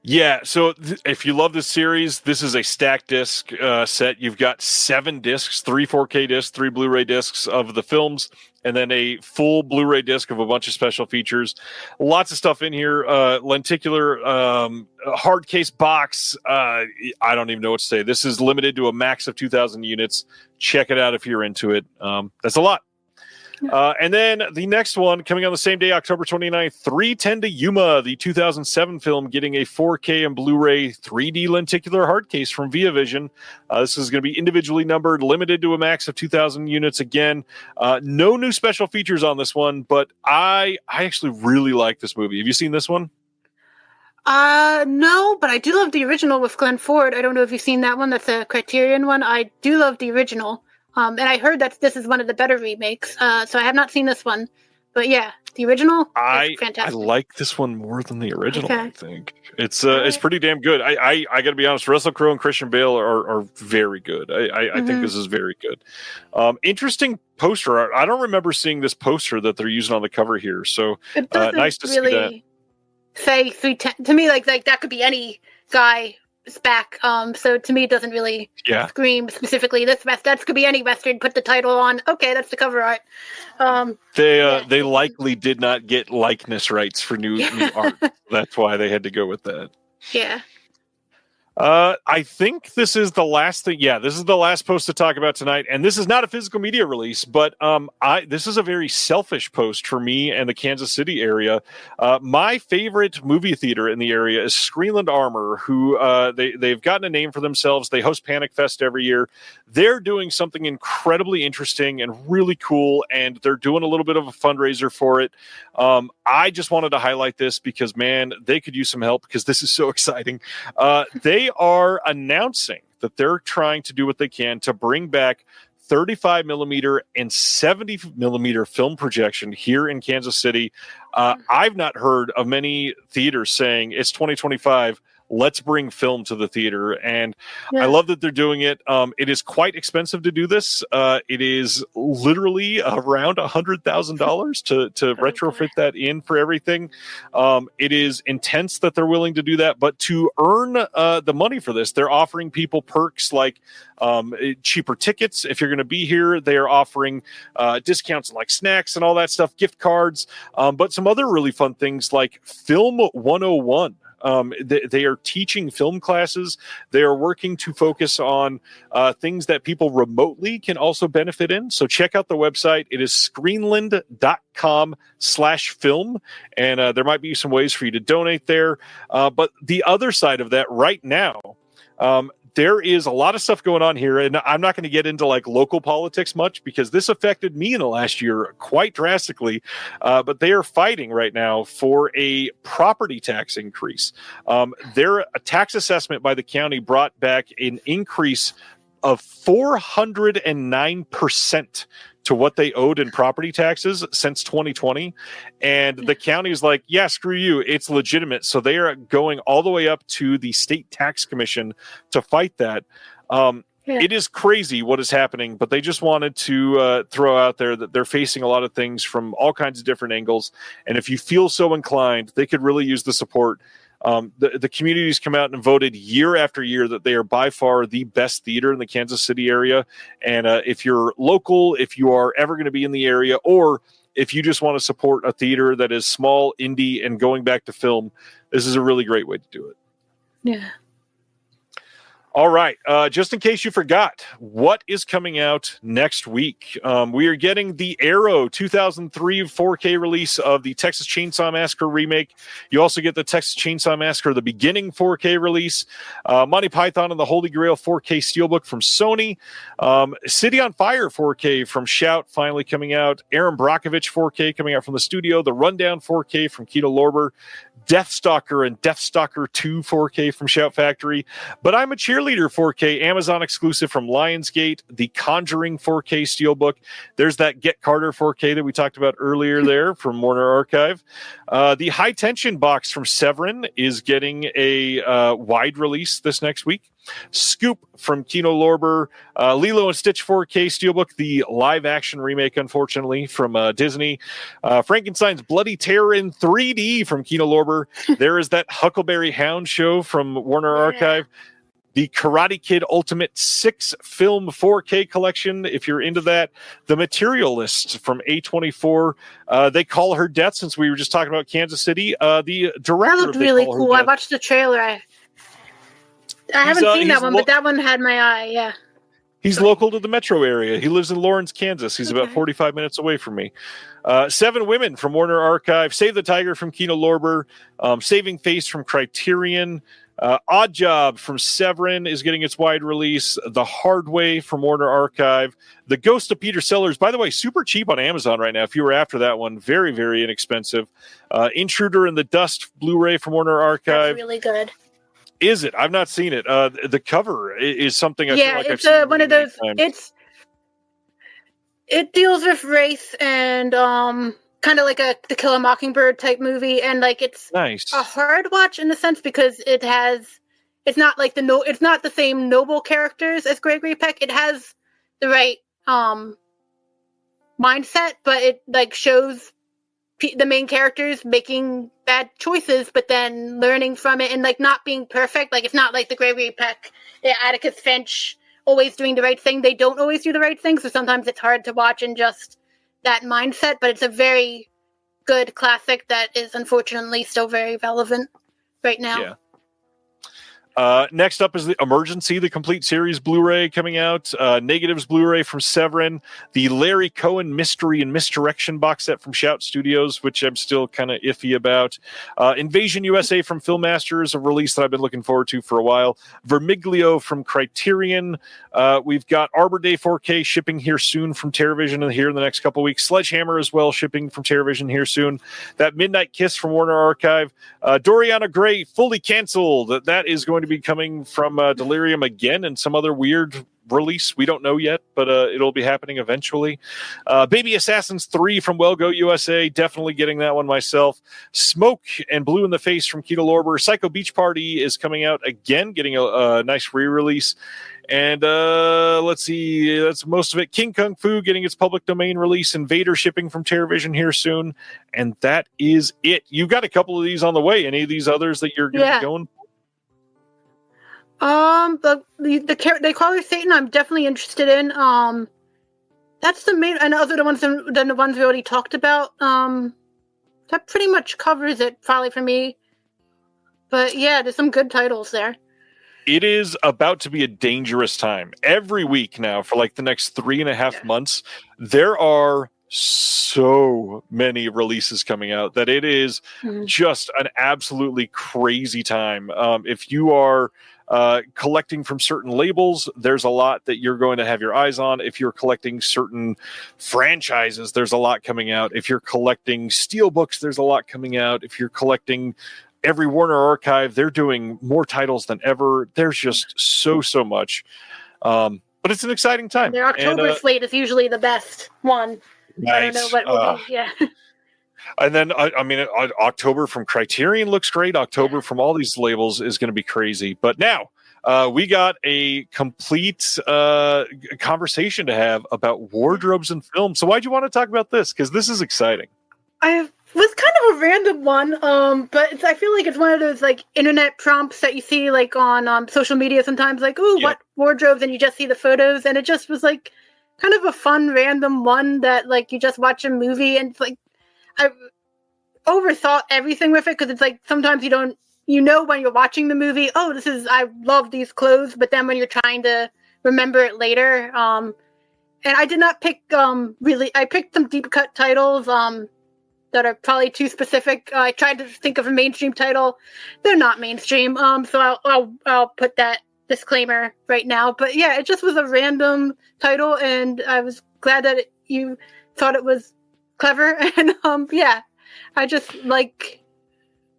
Yeah, so if you love this series, this is a stacked disc set. You've got 7 discs, 3 4K discs, 3 Blu-ray discs of the films, and then a full Blu-ray disc of a bunch of special features. Lots of stuff in here. Lenticular hard case box. I don't even know what to say. This is limited to a max of 2,000 units. Check it out if you're into it. That's a lot. And then the next one coming on the same day, October 29th, 310 to Yuma, the 2007 film, getting a 4K and Blu-ray 3D lenticular hard case from Via Vision. This is going to be individually numbered, limited to a max of 2,000 units again. No new special features on this one, but I actually really like this movie. Have you seen this one? No, but I do love the original with Glenn Ford. I don't know if you've seen that one. That's a Criterion one. I do love the original. And I heard that this is one of the better remakes, so I have not seen this one. But yeah, the original is fantastic. I like this one more than the original, I think. It's pretty damn good. I got to be honest, Russell Crowe and Christian Bale are very good. I think this is very good. Interesting poster. I don't remember seeing this poster that they're using on the cover here, so nice to really see that. Say 310 to me, like that could be any guy back. So to me, it doesn't really scream specifically this West. That could be any Western. Put the title on. Okay, that's the cover art. They likely did not get likeness rights for new art. That's why they had to go with that. Yeah. I think this is the last thing. Yeah, this is the last post to talk about tonight. And this is not a physical media release, but this is a very selfish post for me and the Kansas City area. My favorite movie theater in the area is Screenland Armor, who they've gotten a name for themselves. They host Panic Fest every year. They're doing something incredibly interesting and really cool, and they're doing a little bit of a fundraiser for it. I just wanted to highlight this because, man, they could use some help because this is so exciting. They are announcing that they're trying to do what they can to bring back 35 millimeter and 70 millimeter film projection here in Kansas City. I've not heard of many theaters saying it's 2025. Let's bring film to the theater. And I love that they're doing it. It is quite expensive to do this. It is literally around $100,000 to retrofit that in for everything. It is intense that they're willing to do that, but to earn the money for this, they're offering people perks like cheaper tickets. If you're going to be here, they are offering discounts like snacks and all that stuff, gift cards, but some other really fun things like Film 101. They are teaching film classes. They are working to focus on things that people remotely can also benefit in. So check out the website. It is screenland.com/film. And there might be some ways for you to donate there. But the other side of that right now, there is a lot of stuff going on here, and I'm not going to get into like local politics much because this affected me in the last year quite drastically. But they are fighting right now for a property tax increase. Their tax assessment by the county brought back an increase of 409% to what they owed in property taxes since 2020. And the county is like, yeah, screw you. It's legitimate. So they are going all the way up to the state tax commission to fight that. It is crazy what is happening, but they just wanted to throw out there that they're facing a lot of things from all kinds of different angles. And if you feel so inclined, they could really use the support. The communities come out and voted year after year that they are by far the best theater in the Kansas City area. And if you're local, if you are ever going to be in the area, or if you just want to support a theater that is small, indie, and going back to film, this is a really great way to do it. Yeah. All right. Just in case you forgot, what is coming out next week? We are getting the Arrow 2003 4K release of the Texas Chainsaw Massacre remake. You also get the Texas Chainsaw Massacre The Beginning 4K release. Monty Python and the Holy Grail 4K Steelbook from Sony. City on Fire 4K from Shout finally coming out. Aaron Brockovich 4K coming out from the studio. The Rundown 4K from Kino Lorber. Deathstalker and Deathstalker 2 4K from Shout Factory. But I'm a Cheerleader 4K Amazon exclusive from Lionsgate. The Conjuring 4K Steelbook. There's that Get Carter 4K that we talked about earlier there from Warner Archive. The High Tension box from Severin is getting a wide release this next week. Scoop from Kino Lorber, Lilo and Stitch 4K Steelbook, the live action remake, unfortunately, from Disney. Frankenstein's Bloody Terror in 3D from Kino Lorber. There is that Huckleberry Hound show from Warner Archive. The Karate Kid Ultimate 6 film 4K collection, if you're into that. The Materialist from A24. They Call Her Death, since we were just talking about Kansas City. The director. That looked really cool. I watched the trailer. I haven't seen that one, but that one had my eye, yeah. He's local to the metro area. He lives in Lawrence, Kansas. He's about 45 minutes away from me. 7 Women from Warner Archive. Save the Tiger from Kino Lorber. Saving Face from Criterion. Odd Job from Severin is getting its wide release. The Hard Way from Warner Archive. The Ghost of Peter Sellers, by the way, super cheap on Amazon right now. If you were after that one, very, very inexpensive. Intruder in the Dust Blu-ray from Warner Archive. That's really good. Is it? I've not seen it. The cover is something I feel like I've seen. Yeah, it's one of those. It deals with race and kind of like a To Kill a Mockingbird type movie, and like it's nice. A hard watch in the sense because it's not like it's not the same noble characters as Gregory Peck. It has the right mindset, but it like shows the main characters making bad choices, but then learning from it and like not being perfect. Like it's not like the Gregory Peck, Atticus Finch always doing the right thing. They don't always do the right thing, so sometimes it's hard to watch in just that mindset. But it's a very good classic that is unfortunately still very relevant right now. Yeah. Next up is the Emergency, the complete series Blu-ray coming out. Negatives Blu-ray from Severin. The Larry Cohen Mystery and Misdirection box set from Shout Studios, which I'm still kind of iffy about. Invasion USA from Filmmasters, a release that I've been looking forward to for a while. Vermiglio from Criterion. We've got Arbor Day 4K shipping here soon from TerraVision here in the next couple weeks. Sledgehammer as well shipping from TerraVision here soon. That Midnight Kiss from Warner Archive. Doriana Gray fully canceled. That is going to be coming from Delirium again and some other weird release we don't know yet, but it'll be happening eventually. Baby Assassins 3 from Wellgo USA, definitely getting that one myself. Smoke and Blue in the Face from Kino Lorber. Psycho Beach Party is coming out again, getting a nice re-release. And let's see, that's most of it. King Kung Fu getting its public domain release. Invader shipping from TerraVision here soon. And that is it. You've got a couple of these on the way. Any of these others that you're going to be going? They Call Her Satan, I'm definitely interested in. That's the main, and other than the ones we already talked about. That pretty much covers it, probably for me. But yeah, there's some good titles there. It is about to be a dangerous time. Every week now, for like the next 3.5 months, there are so many releases coming out that it is just an absolutely crazy time. If you are collecting from certain labels, there's a lot that you're going to have your eyes on. If you're collecting certain franchises, there's a lot coming out. If you're collecting steelbooks, there's a lot coming out. If you're collecting every Warner archive, they're doing more titles than ever. There's just so much. But it's an exciting time. Their October slate is usually the best one. Nice. I don't know what will be. Yeah. And then, I mean, October from Criterion looks great. October from all these labels is going to be crazy. But now we got a complete conversation to have about wardrobes and film. So why'd you want to talk about this? Because this is exciting. I was kind of a random one, but I feel like it's one of those like internet prompts that you see like on social media sometimes, like, ooh, what wardrobes, and you just see the photos, and it just was like kind of a fun random one that like you just watch a movie and it's like I overthought everything with it because it's like sometimes you know when you're watching the movie, oh, I love these clothes, but then when you're trying to remember it later, and I did not pick I picked some deep cut titles that are probably too specific. I tried to think of a mainstream title. They're not mainstream, so I'll put that disclaimer right now. But yeah, it just was a random title, and I was glad that you thought it was clever. And yeah, I just like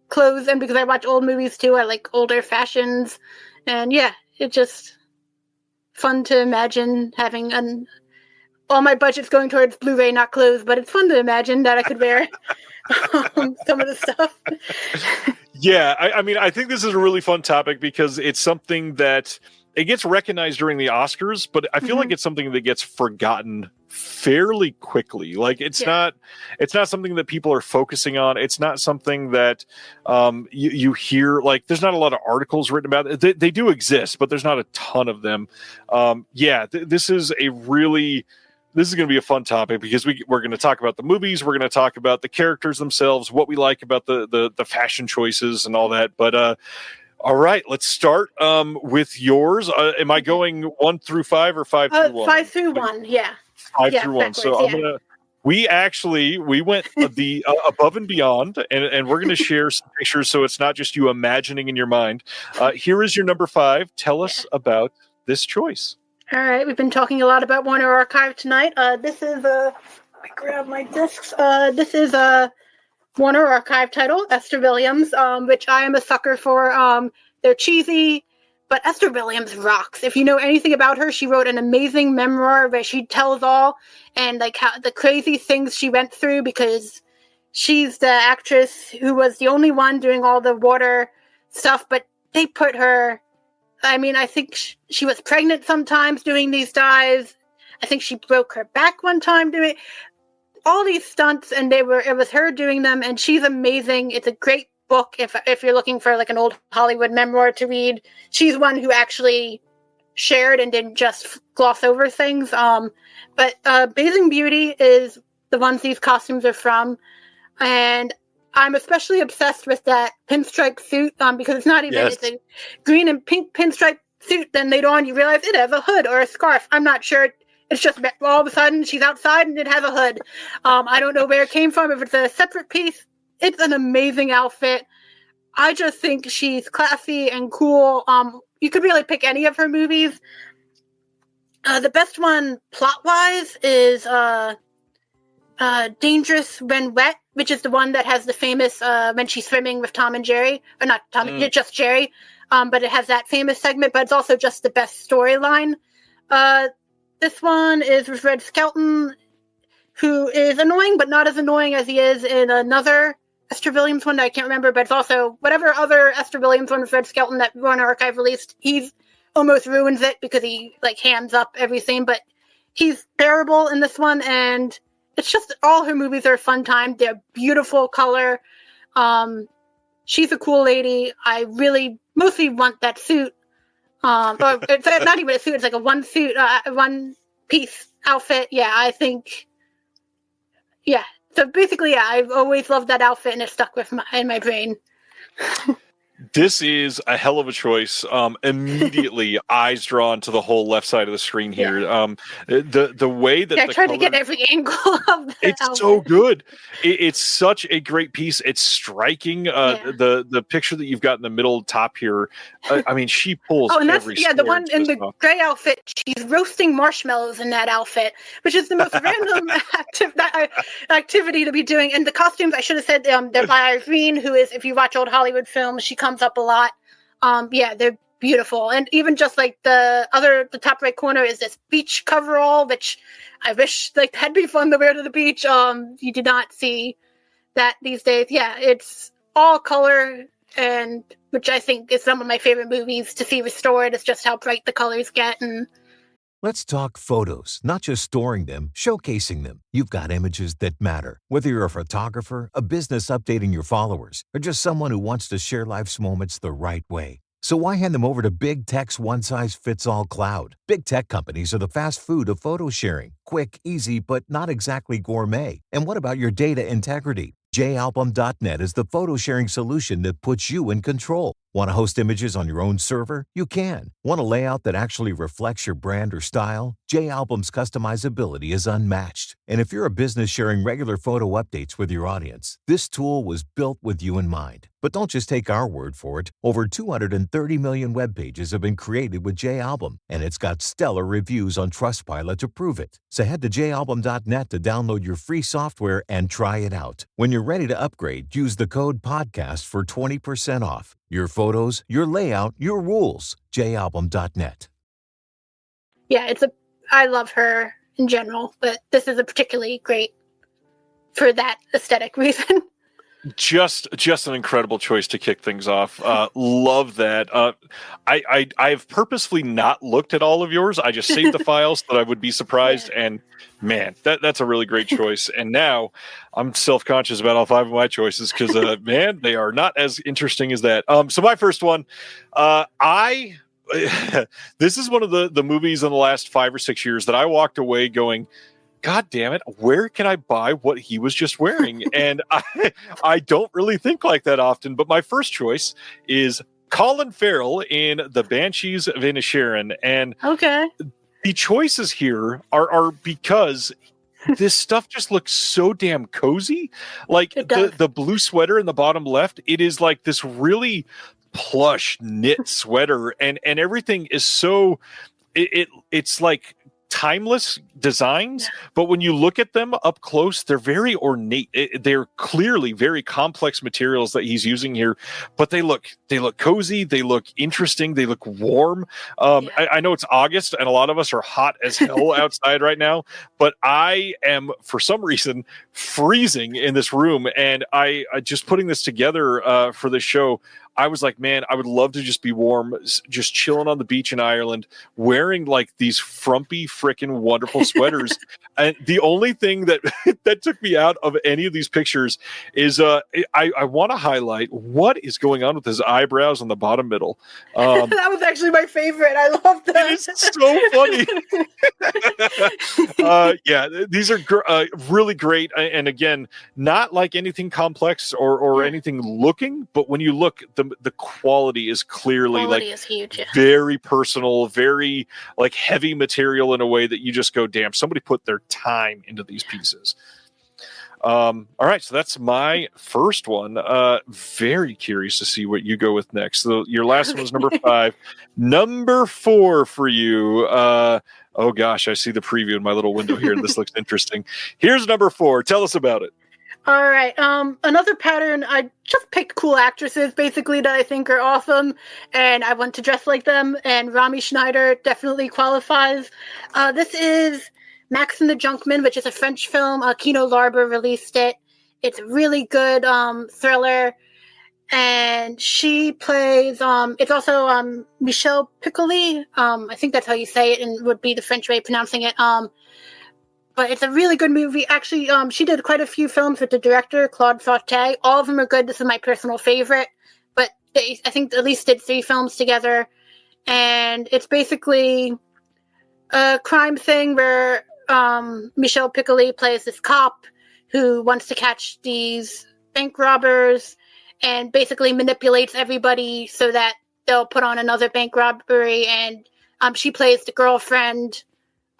clothes, and because I watch old movies too, I like older fashions, and yeah, it's just fun to imagine having all my budget's going towards Blu-ray, not clothes, but it's fun to imagine that I could wear some of the stuff. Yeah, I mean, I think this is a really fun topic because it's something that it gets recognized during the Oscars, but I feel like it's something that gets forgotten fairly quickly. Like it's not something that people are focusing on. It's not something that you hear, like there's not a lot of articles written about it. They do exist, but there's not a ton of them. This is going to be a fun topic because we're going to talk about the movies. We're going to talk about the characters themselves, what we like about the fashion choices and all that. But all right, let's start with yours. Am I going 1 through 5 or 5 through 1? 5 through 1, yeah. 5 through 1. So I'm gonna. We went the above and beyond, and we're going to share some pictures so it's not just you imagining in your mind. Here is your number 5. Tell us about this choice. All right, we've been talking a lot about Warner Archive tonight. This is let me grab my discs. This is a Warner Archive title, Esther Williams, which I am a sucker for. They're cheesy, but Esther Williams rocks. If you know anything about her, she wrote an amazing memoir where she tells all and like how the crazy things she went through because she's the actress who was the only one doing all the water stuff, but they put her. I mean, I think she was pregnant sometimes doing these dives. I think she broke her back one time doing all these stunts, and it was her doing them, and she's amazing. It's a great book if you're looking for like an old Hollywood memoir to read. She's one who actually shared and didn't just gloss over things. But Bathing Beauty is the ones these costumes are from, and I'm especially obsessed with that pinstripe suit because it's not even it's a green and pink pinstripe suit. Then later on you realize it has a hood or a scarf. I'm not sure. It's just all of a sudden she's outside and it has a hood. I don't know where it came from. If it's a separate piece, it's an amazing outfit. I just think she's classy and cool. You could really pick any of her movies. The best one plot-wise is Dangerous When Wet, which is the one that has the famous when she's swimming with Tom and Jerry, or not Tom, just Jerry. But it has that famous segment, but it's also just the best storyline. This one is with Red Skelton, who is annoying, but not as annoying as he is in another Esther Williams one that I can't remember, but it's also whatever other Esther Williams one with Red Skelton that Warner Archive released. He almost ruins it because he like hands up everything, but he's bearable in this one, and it's just all her movies are a fun time. They're beautiful color. She's a cool lady. I really mostly want that suit. Or it's not even a suit. It's like a one piece outfit. Yeah, I think. Yeah. So basically, yeah, I've always loved that outfit, and it stuck in my brain. This is a hell of a choice. Immediately, eyes drawn to the whole left side of the screen here. The way that I tried to get every angle of the outfit. So good. It's such a great piece. It's striking. The picture that you've got in the middle top here. I mean, she pulls. Oh, and that's every the one in the off. gray outfit. She's roasting marshmallows in that outfit, which is the most random activity to be doing. And the costumes, I should have said, they're by Irene, who is, if you watch old Hollywood films, she comes up a lot. They're beautiful. And even just like the top right corner is this beach coverall, which I wish that'd be fun to wear to the beach. You do not see that these days. Yeah, it's all color, and which I think is some of my favorite movies to see restored. Is just how bright the colors get. And let's talk photos, not just storing them, showcasing them. You've got images that matter. Whether you're a photographer, a business updating your followers, or just someone who wants to share life's moments the right way. So why hand them over to Big Tech's one-size-fits-all cloud? Big Tech companies are the fast food of photo sharing. Quick, easy, but not exactly gourmet. And what about your data integrity? JAlbum.net is the photo sharing solution that puts you in control. Want to host images on your own server? You can. Want a layout that actually reflects your brand or style? JAlbum's customizability is unmatched. And if you're a business sharing regular photo updates with your audience, this tool was built with you in mind. But don't just take our word for it. Over 230 million web pages have been created with JAlbum, and it's got stellar reviews on Trustpilot to prove it. So head to JAlbum.net to download your free software and try it out. When you're ready to upgrade, use the code PODCAST for 20% off. Your photos, your layout, your rules. JAlbum.net. Yeah, I love her in general, but this is a particularly great for that aesthetic reason. Just an incredible choice to kick things off. Love that. I've purposefully not looked at all of yours. I just saved the files so that I would be surprised. Yeah. And man, that's a really great choice. And now I'm self-conscious about all 5 of my choices because man, they are not as interesting as that. So my first one, this is one of the movies in the last 5 or 6 years that I walked away going, God damn it, where can I buy what he was just wearing? And I don't really think like that often, but my first choice is Colin Farrell in The Banshees of Inisherin. And the choices here are because this stuff just looks so damn cozy. Like the blue sweater in the bottom left, it is like this really plush knit sweater, and everything is so it's like timeless designs, but when you look at them up close, they're very ornate. They're clearly very complex materials that he's using here, but they look cozy, they look interesting, they look warm. I know it's August and a lot of us are hot as hell outside right now, but I am for some reason freezing in this room, and I just putting this together for this show, I was like, man, I would love to just be warm, just chilling on the beach in Ireland, wearing like these frumpy, freaking wonderful sweaters. And the only thing that that took me out of any of these pictures is I want to highlight what is going on with his eyebrows on the bottom middle. That was actually my favorite. I love that. It is so funny. Yeah, these are really great. And again, not like anything complex or anything looking, but when you look, the quality is clearly is huge, very personal, very like heavy material in a way that you just go, damn, somebody put their time into these pieces. All right, so that's my first one. Very curious to see what you go with next. So your last one was number 5. Number 4 for you. Oh gosh, I see the preview in my little window here. This looks interesting. Here's number 4. Tell us about it. All right. Another pattern, I just picked cool actresses, basically, that I think are awesome, and I want to dress like them, and Rami Schneider definitely qualifies. This is Max and the Junkman, which is a French film. Kino Larber released it. It's a really good thriller, and she plays, it's also Michelle Piccoli. I think that's how you say it, and would be the French way of pronouncing it. But it's a really good movie. Actually, she did quite a few films with the director, Claude Sauté. All of them are good. This is my personal favorite. But I think at least did 3 films together. And it's basically a crime thing where Michelle Piccoli plays this cop who wants to catch these bank robbers. and basically manipulates everybody so that they'll put on another bank robbery. And she plays the girlfriend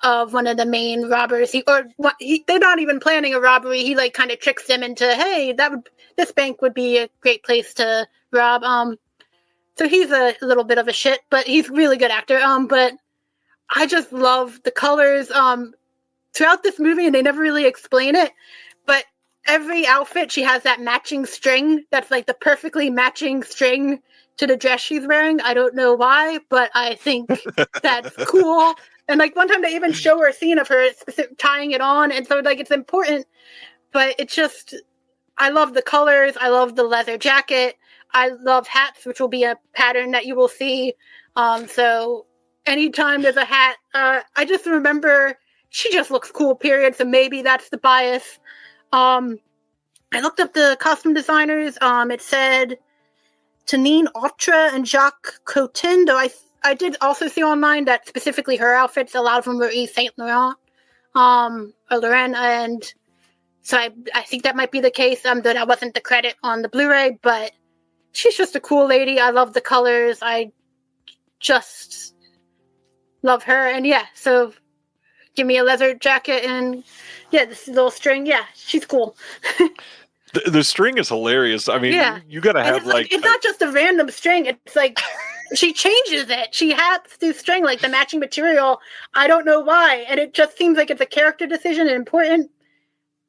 of one of the main robbers. They're not even planning a robbery. He like kind of tricks them into, hey, this bank would be a great place to rob. So he's a little bit of a shit, but he's a really good actor. But I just love the colors throughout this movie, and they never really explain it. But every outfit, she has that matching string that's like the perfectly matching string to the dress she's wearing. I don't know why, but I think that's cool. And like one time they even show her a scene of her tying it on, and so like it's important. But it's just, I love the colors. I love the leather jacket. I love hats, which will be a pattern that you will see. So anytime there's a hat, I just remember she just looks cool, period. So maybe that's the bias. I looked up the costume designers. It said Tanine Autre and Jacques Cotin, though I did also see online that specifically her outfits, a lot of them were Yves Saint Laurent, or Laurent, and so I think that might be the case. Though that wasn't the credit on the Blu-ray, but she's just a cool lady. I love the colors. I just love her. And yeah, so give me a leather jacket and yeah, this little string. Yeah, she's cool. The string is hilarious. I mean, you got to have it's not just a random string. It's like she changes it. She has to string like the matching material. I don't know why. And it just seems like it's a character decision and important,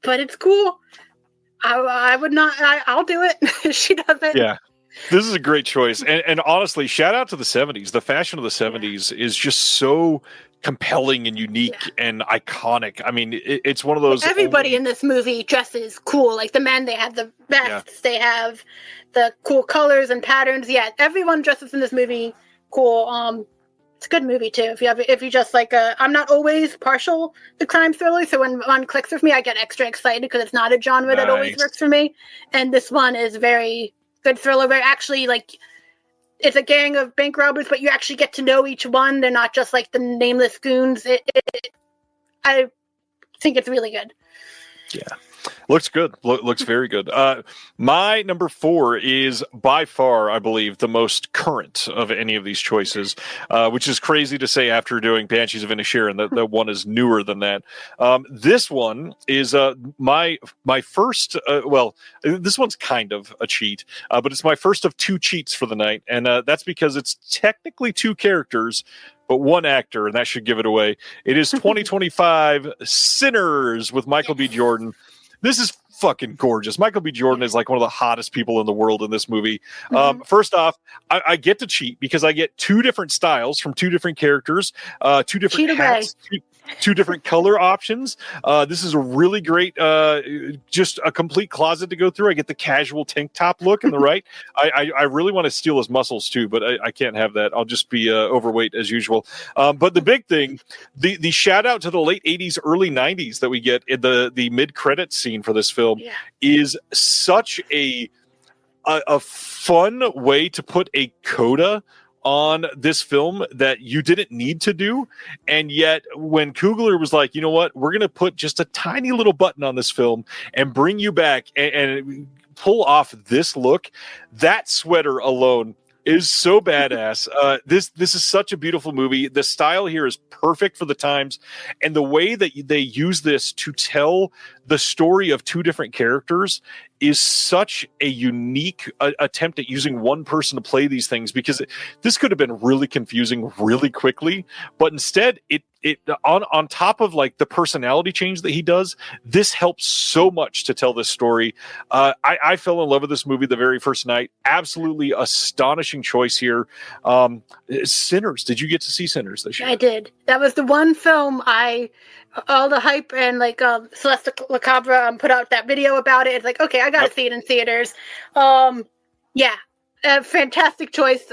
but it's cool. I would not, I'll do it. She does it. Yeah. This is a great choice. And honestly, shout out to the 70s. The fashion of the 70s is just so compelling and unique and iconic. I mean, it's one of those. Everybody in this movie dresses cool. Like the men, they have the vests, they have the cool colors and patterns. Yeah, everyone dresses in this movie cool. It's a good movie too. If you just like, I'm not always partial to crime thrillers, so when one clicks with me, I get extra excited because it's not a genre that always works for me. And this one is very good thriller where actually like it's a gang of bank robbers, but you actually get to know each one. They're not just like the nameless goons. I think it's really good. Yeah. Looks good. Looks very good. My number 4 is by far, I believe, the most current of any of these choices, which is crazy to say after doing Banshees of Inisherin. That one is newer than that. This one is my first. This one's kind of a cheat, but it's my first of 2 cheats for the night, and that's because it's technically 2 characters, but 1 actor, and that should give it away. It is 2025 Sinners with Michael B. Jordan. This is fucking gorgeous. Michael B. Jordan is like one of the hottest people in the world in this movie. First off, I get to cheat because I get 2 different styles from 2 different characters, 2 different hats, 2 different color options. This is a really great, just a complete closet to go through. I get the casual tank top look in the right. I really want to steal his muscles too, but I can't have that. I'll just be overweight as usual. But the big thing, the shout out to the late 80s, early 90s that we get in the mid-credits scene for this film is such a fun way to put a coda on this film that you didn't need to do. And yet when Coogler was like, you know what, we're going to put just a tiny little button on this film and bring you back and pull off this look, that sweater alone is so badass. This is such a beautiful movie. The style here is perfect for the times, and the way that they use this to tell the story of 2 different characters is such a unique attempt at using one person to play these things, because this could have been really confusing really quickly, but instead it on top of like the personality change that he does, this helps so much to tell this story. I fell in love with this movie the very first night. Absolutely astonishing choice here. Sinners. Did you get to see Sinners this year? I did. That was the one film all the hype and like Celeste Lacabre put out that video about it. It's like, okay, I gotta see it in theaters. Fantastic choice.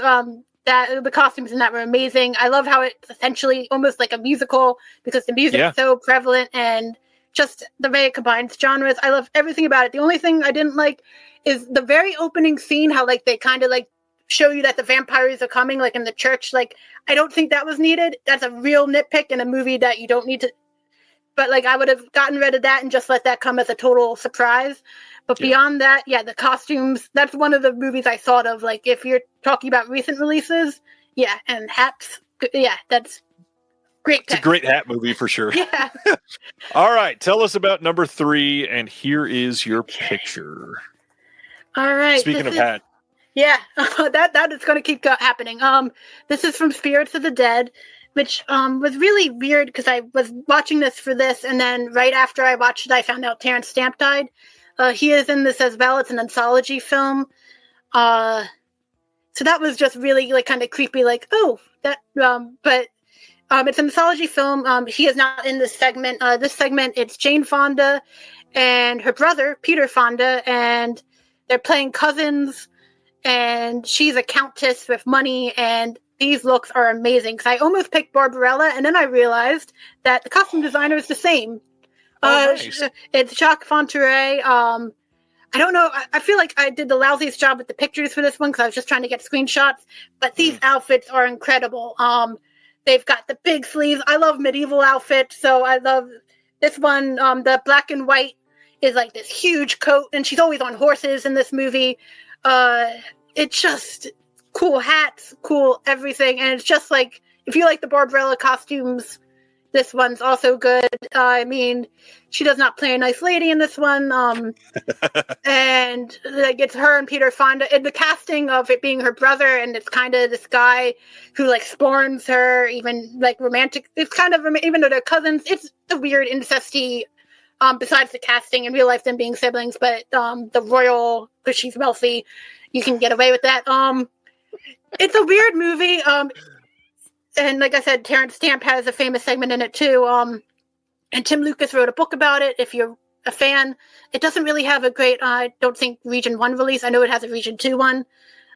That the costumes in that were amazing. I love how it's essentially almost like a musical because the music is so prevalent and just the way it combines genres. I love everything about it. The only thing I didn't like is the very opening scene, how like they kind of like show you that the vampires are coming, like in the church. Like, I don't think that was needed. That's a real nitpick in a movie that you don't need to. but like I would have gotten rid of that and just let that come as a total surprise. But beyond that, yeah, the costumes, that's one of the movies I thought of. Like if you're talking about recent releases, yeah, and hats, yeah, that's great. It's a great hat movie for sure. Yeah. All right, tell us about number 3, and here is your picture. All right. Speaking of hat. Yeah, that is going to keep happening. This is from Spirits of the Dead, which was really weird because I was watching this for this, and then right after I watched it, I found out Terrence Stamp died. He is in this as well. It's an anthology film. So that was just really like kind of creepy. Like, oh, that. But it's an anthology film. He is not in this segment. This segment, it's Jane Fonda and her brother Peter Fonda, and they're playing cousins. And she's a countess with money, and these looks are amazing. Because I almost picked Barbarella, and then I realized that the costume designer is the same. Nice. It's Jacques Fonterey. I don't know. I feel like I did the lousiest job with the pictures for this one because I was just trying to get screenshots. But these outfits are incredible. They've got the big sleeves. I love medieval outfits, so I love this one. The black and white is like this huge coat, and she's always on horses in this movie. It's just cool hats, cool everything, and it's just like if you like the Barbarella costumes, this one's also good. I mean, she does not play a nice lady in this one, and like it's her and Peter Fonda. And the casting of it being her brother, and it's kind of this guy who like sporns her, even like romantic. It's kind of even though they're cousins, it's a weird incesty. Besides the casting in real life, them being siblings, but the royal, because she's wealthy, you can get away with that. It's a weird movie. And like I said, Terrence Stamp has a famous segment in it too. And Tim Lucas wrote a book about it. If you're a fan, it doesn't really have a great, I don't think Region 1 release. I know it has a Region 2 one.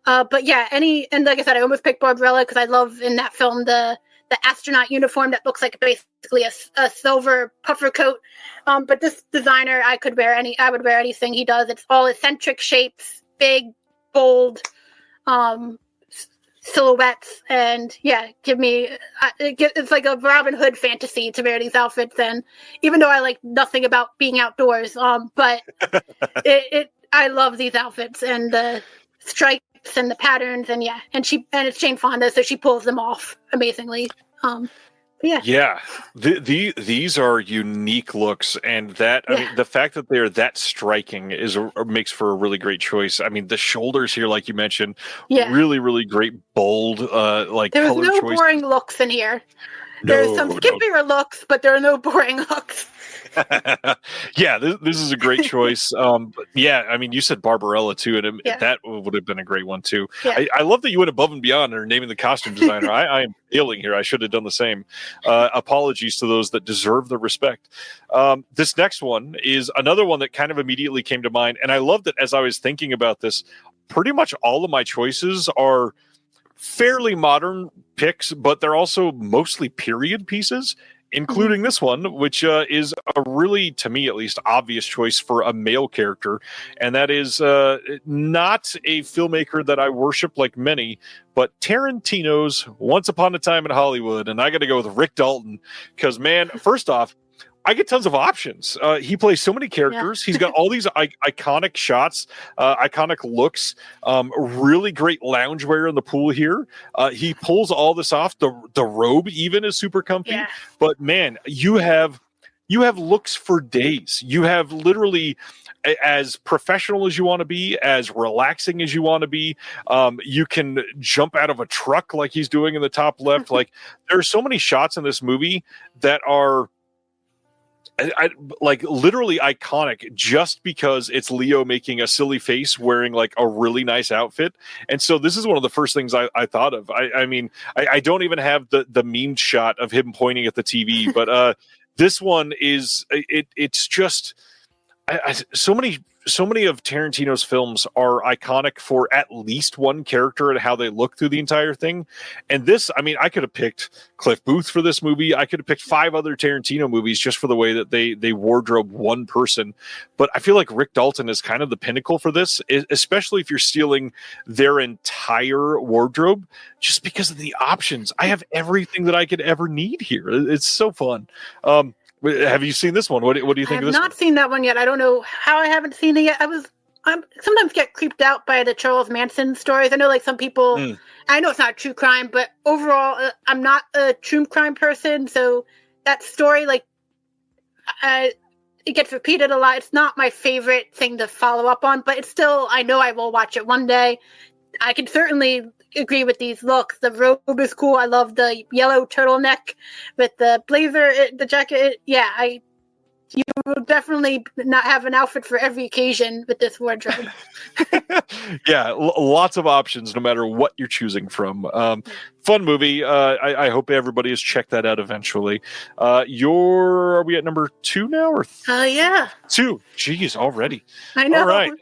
But yeah, and like I said, I almost picked Barbarella because I love in that film the astronaut uniform that looks like basically a silver puffer coat. But this designer, I would wear anything he does. It's all eccentric shapes, big, bold, silhouettes, and yeah, it's like a Robin Hood fantasy to wear these outfits. And even though I like nothing about being outdoors, but I love these outfits and the stripes and the patterns, and yeah, and it's Jane Fonda, so she pulls them off amazingly. These are unique looks, and that I mean, the fact that they're that striking makes for a really great choice. I mean, the shoulders here, like you mentioned, really, really great, bold, like there's color no choice. boring looks in here. There's some skippier looks, but there are no boring looks. Yeah, this is a great choice. But yeah, I mean, you said Barbarella too, and that would have been a great one too. Yeah. I love that you went above and beyond and are naming the costume designer. I am failing here. I should have done the same. Apologies to those that deserve the respect. This next one is another one that kind of immediately came to mind, and I love that as I was thinking about this, pretty much all of my choices are fairly modern picks, but they're also mostly period pieces, including this one, which is a really, to me at least, obvious choice for a male character. And that is not a filmmaker that I worship like many, but Tarantino's Once Upon a Time in Hollywood. And I got to go with Rick Dalton because, man, first off, I get tons of options. He plays so many characters. He's got all these iconic shots, iconic looks, really great loungewear in the pool here. He pulls all this off. The robe even is super comfy. Yeah. But man, you have looks for days. You have literally as professional as you want to be, as relaxing as you want to be. You can jump out of a truck like he's doing in the top left. Like there are so many shots in this movie that are like literally iconic just because it's Leo making a silly face wearing like a really nice outfit. And so this is one of the first things I thought of. I mean, I don't even have the meme shot of him pointing at the TV, but this one is it's just so many of Tarantino's films are iconic for at least one character and how they look through the entire thing. And this, I mean, I could have picked Cliff Booth for this movie. I could have picked 5 other Tarantino movies just for the way that they wardrobe one person. But I feel like Rick Dalton is kind of the pinnacle for this, especially if you're stealing their entire wardrobe, just because of the options. I have everything that I could ever need here. It's so fun. Have you seen this one? What do you think of this? I have not seen that one yet. I don't know how I haven't seen it yet. I sometimes get creeped out by the Charles Manson stories. I know, like, some people. I know it's not true crime, but overall, I'm not a true crime person. So that story, like, it gets repeated a lot. It's not my favorite thing to follow up on, but it's still. I know I will watch it one day. I can certainly agree with these looks. The robe is cool. I love the yellow turtleneck with the blazer, the jacket. You will definitely not have an outfit for every occasion with this wardrobe. Yeah, lots of options no matter what you're choosing from. Fun movie. I hope everybody has checked that out eventually. Are we at number 2 now? Or Yeah. 2. Jeez, already. I know. All right.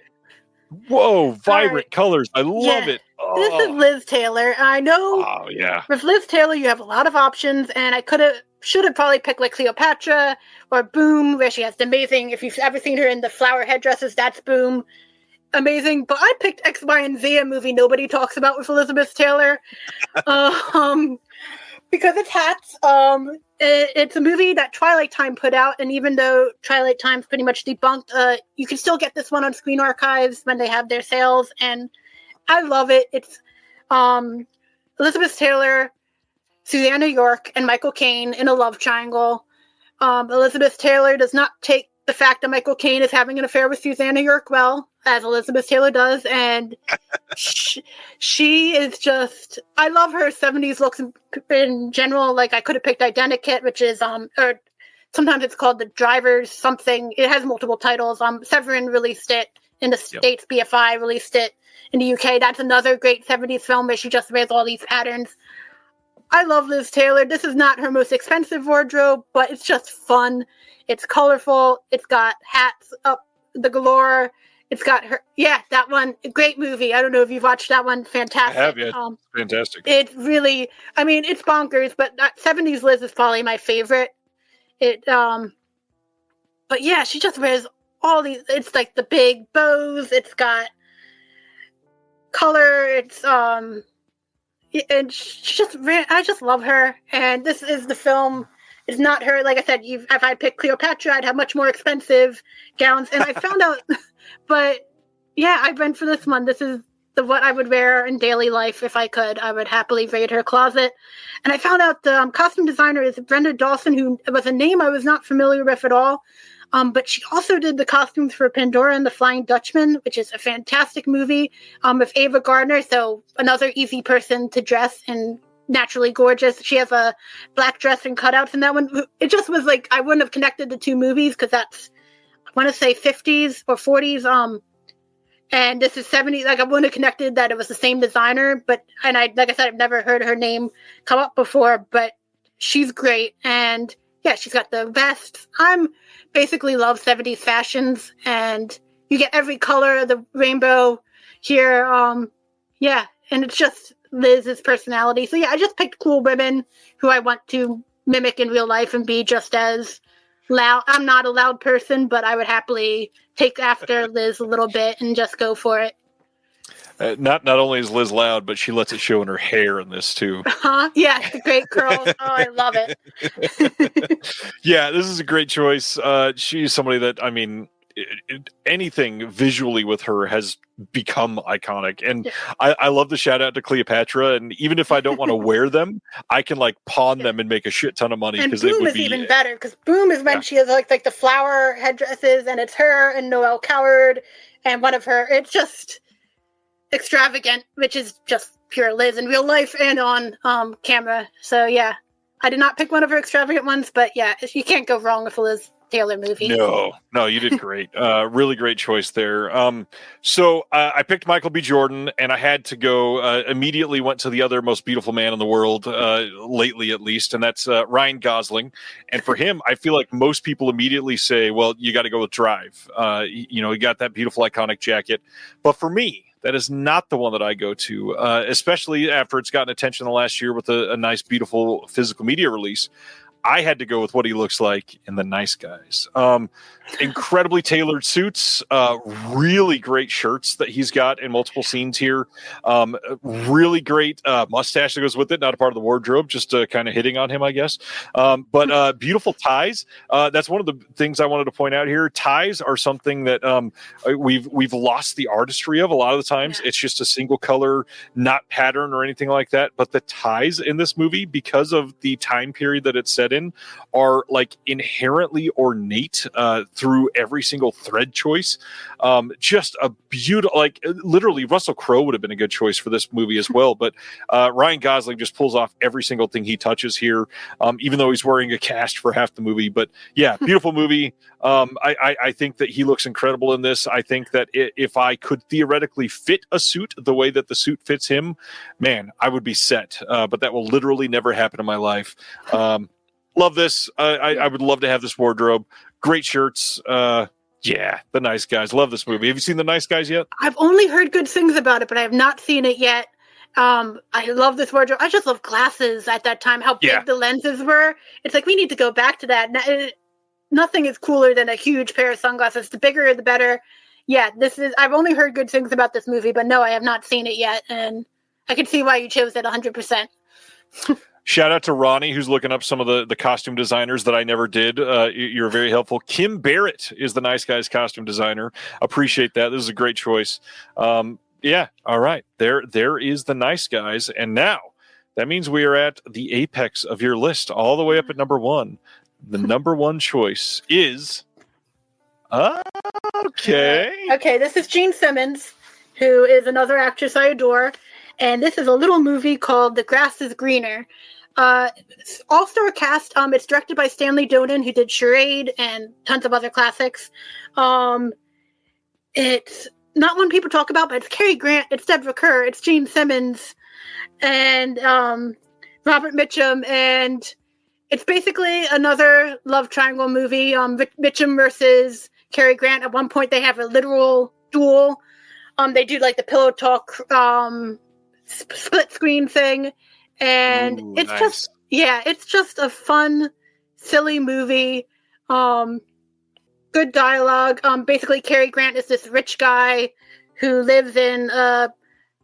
Whoa, vibrant colors. I love it. This is Liz Taylor. I know. Oh, yeah. With Liz Taylor, you have a lot of options, and I should have probably picked like Cleopatra or Boom, where she has the amazing. If you've ever seen her in the flower headdresses, that's Boom. Amazing. But I picked X, Y, and Z, a movie nobody talks about with Elizabeth Taylor. Because it's hats. It's a movie that Twilight Time put out, and even though Twilight Time's pretty much debunked, you can still get this one on Screen Archives when they have their sales, and I love it. It's Elizabeth Taylor, Susanna York, and Michael Caine in a love triangle. Elizabeth Taylor does not take the fact that Michael Caine is having an affair with Susanna York well, as Elizabeth Taylor does, and she is just. I love her 70s looks in general. Like, I could have picked Identikit, which is or sometimes it's called The Drivers something. It has multiple titles. Severin released it in the States. BFI released it in the UK. That's another great 70s film where she just wears all these patterns. I love Liz Taylor. This is not her most expensive wardrobe, but it's just fun. It's colorful. It's got hats up the galore. It's got her. Yeah, that one. Great movie. I don't know if you've watched that one. Fantastic. I have, yeah. Fantastic. It really, I mean, it's bonkers, but that 70s Liz is probably my favorite. But yeah, she just wears all these. It's like the big bows. It's got color. It's, and she just, I just love her. And this is the film. It's not her. Like I said, if I picked Cleopatra, I'd have much more expensive gowns. And I found out, but yeah, I went for this one. This is what I would wear in daily life if I could. I would happily raid her closet. And I found out the costume designer is Brenda Dawson, who was a name I was not familiar with at all. But she also did the costumes for Pandora and the Flying Dutchman, which is a fantastic movie with Ava Gardner. So another easy person to dress and naturally gorgeous. She has a black dress and cutouts in that one. It just was like, I wouldn't have connected the two movies because that's, I want to say 50s or 40s. And this is 70s. Like, I wouldn't have connected that it was the same designer. Like I said, I've never heard her name come up before, but she's great. And yeah, she's got the vests. I'm basically love 70s fashions, and you get every color of the rainbow here. Yeah, and it's just Liz's personality. So yeah, I just picked cool women who I want to mimic in real life and be just as loud. I'm not a loud person, but I would happily take after Liz a little bit and just go for it. Not only is Liz loud, but she lets it show in her hair in this too. Yeah, the great curls. Oh, I love it. Yeah, this is a great choice. She's somebody that, I mean, anything visually with her has become iconic. And I love the shout out to Cleopatra. And even if I don't want to wear them, I can like pawn them and make a shit ton of money. And Boom is even better, because Boom is when she has like the flower headdresses, and it's her and Noelle Coward and one of her. It's just extravagant, which is just pure Liz in real life and on camera. So yeah, I did not pick one of her extravagant ones, but yeah, you can't go wrong with a Liz Taylor movie. No, you did great. Really great choice there. So I picked Michael B. Jordan, and I had to go immediately went to the other most beautiful man in the world, lately at least, and that's Ryan Gosling. And for him, I feel like most people immediately say, well, you got to go with Drive. He got that beautiful iconic jacket. But for me, that is not the one that I go to, especially after it's gotten attention the last year with a nice, beautiful physical media release. I had to go with what he looks like in The Nice Guys. Incredibly tailored suits, really great shirts that he's got in multiple scenes here. Really great mustache that goes with it. Not a part of the wardrobe, just kind of hitting on him, I guess. But beautiful ties. That's one of the things I wanted to point out here. Ties are something that we've lost the artistry of a lot of the times. It's just a single color, not pattern or anything like that. But the ties in this movie, because of the time period that it's set in, are like inherently ornate through every single thread choice. Just a beautiful, like literally Russell Crowe would have been a good choice for this movie as well. But Ryan Gosling just pulls off every single thing he touches here, even though he's wearing a cast for half the movie. But yeah, beautiful movie. I think that he looks incredible in this. I think that if I could theoretically fit a suit the way that the suit fits him, man, I would be set. But that will literally never happen in my life. Love this. I would love to have this wardrobe. Great shirts. Yeah, The Nice Guys. Love this movie. Have you seen The Nice Guys yet? I've only heard good things about it, but I have not seen it yet. I love this wardrobe. I just love glasses at that time, how big the lenses were. It's like, we need to go back to that. Nothing is cooler than a huge pair of sunglasses. The bigger, the better. Yeah, I've only heard good things about this movie, but no, I have not seen it yet. And I can see why you chose it 100%. Shout out to Ronnie, who's looking up some of the costume designers that I never did. You're very helpful. Kim Barrett is the Nice Guys costume designer. Appreciate that. This is a great choice. Yeah, all right. There is the Nice Guys. And now that means we are at the apex of your list, all the way up at number one. The number one choice is... Okay, this is Gene Simmons, who is another actress I adore. And this is a little movie called The Grass is Greener. All-star cast. It's directed by Stanley Donen, who did Charade and tons of other classics. It's not one people talk about, but it's Cary Grant, it's Deborah Kerr, it's Gene Simmons, and Robert Mitchum, and it's basically another love triangle movie. Mitchum versus Cary Grant. At one point, they have a literal duel. They do like the pillow talk split screen thing, and it's nice. It's just a fun, silly movie. Good dialogue. Basically, Cary Grant is this rich guy who lives in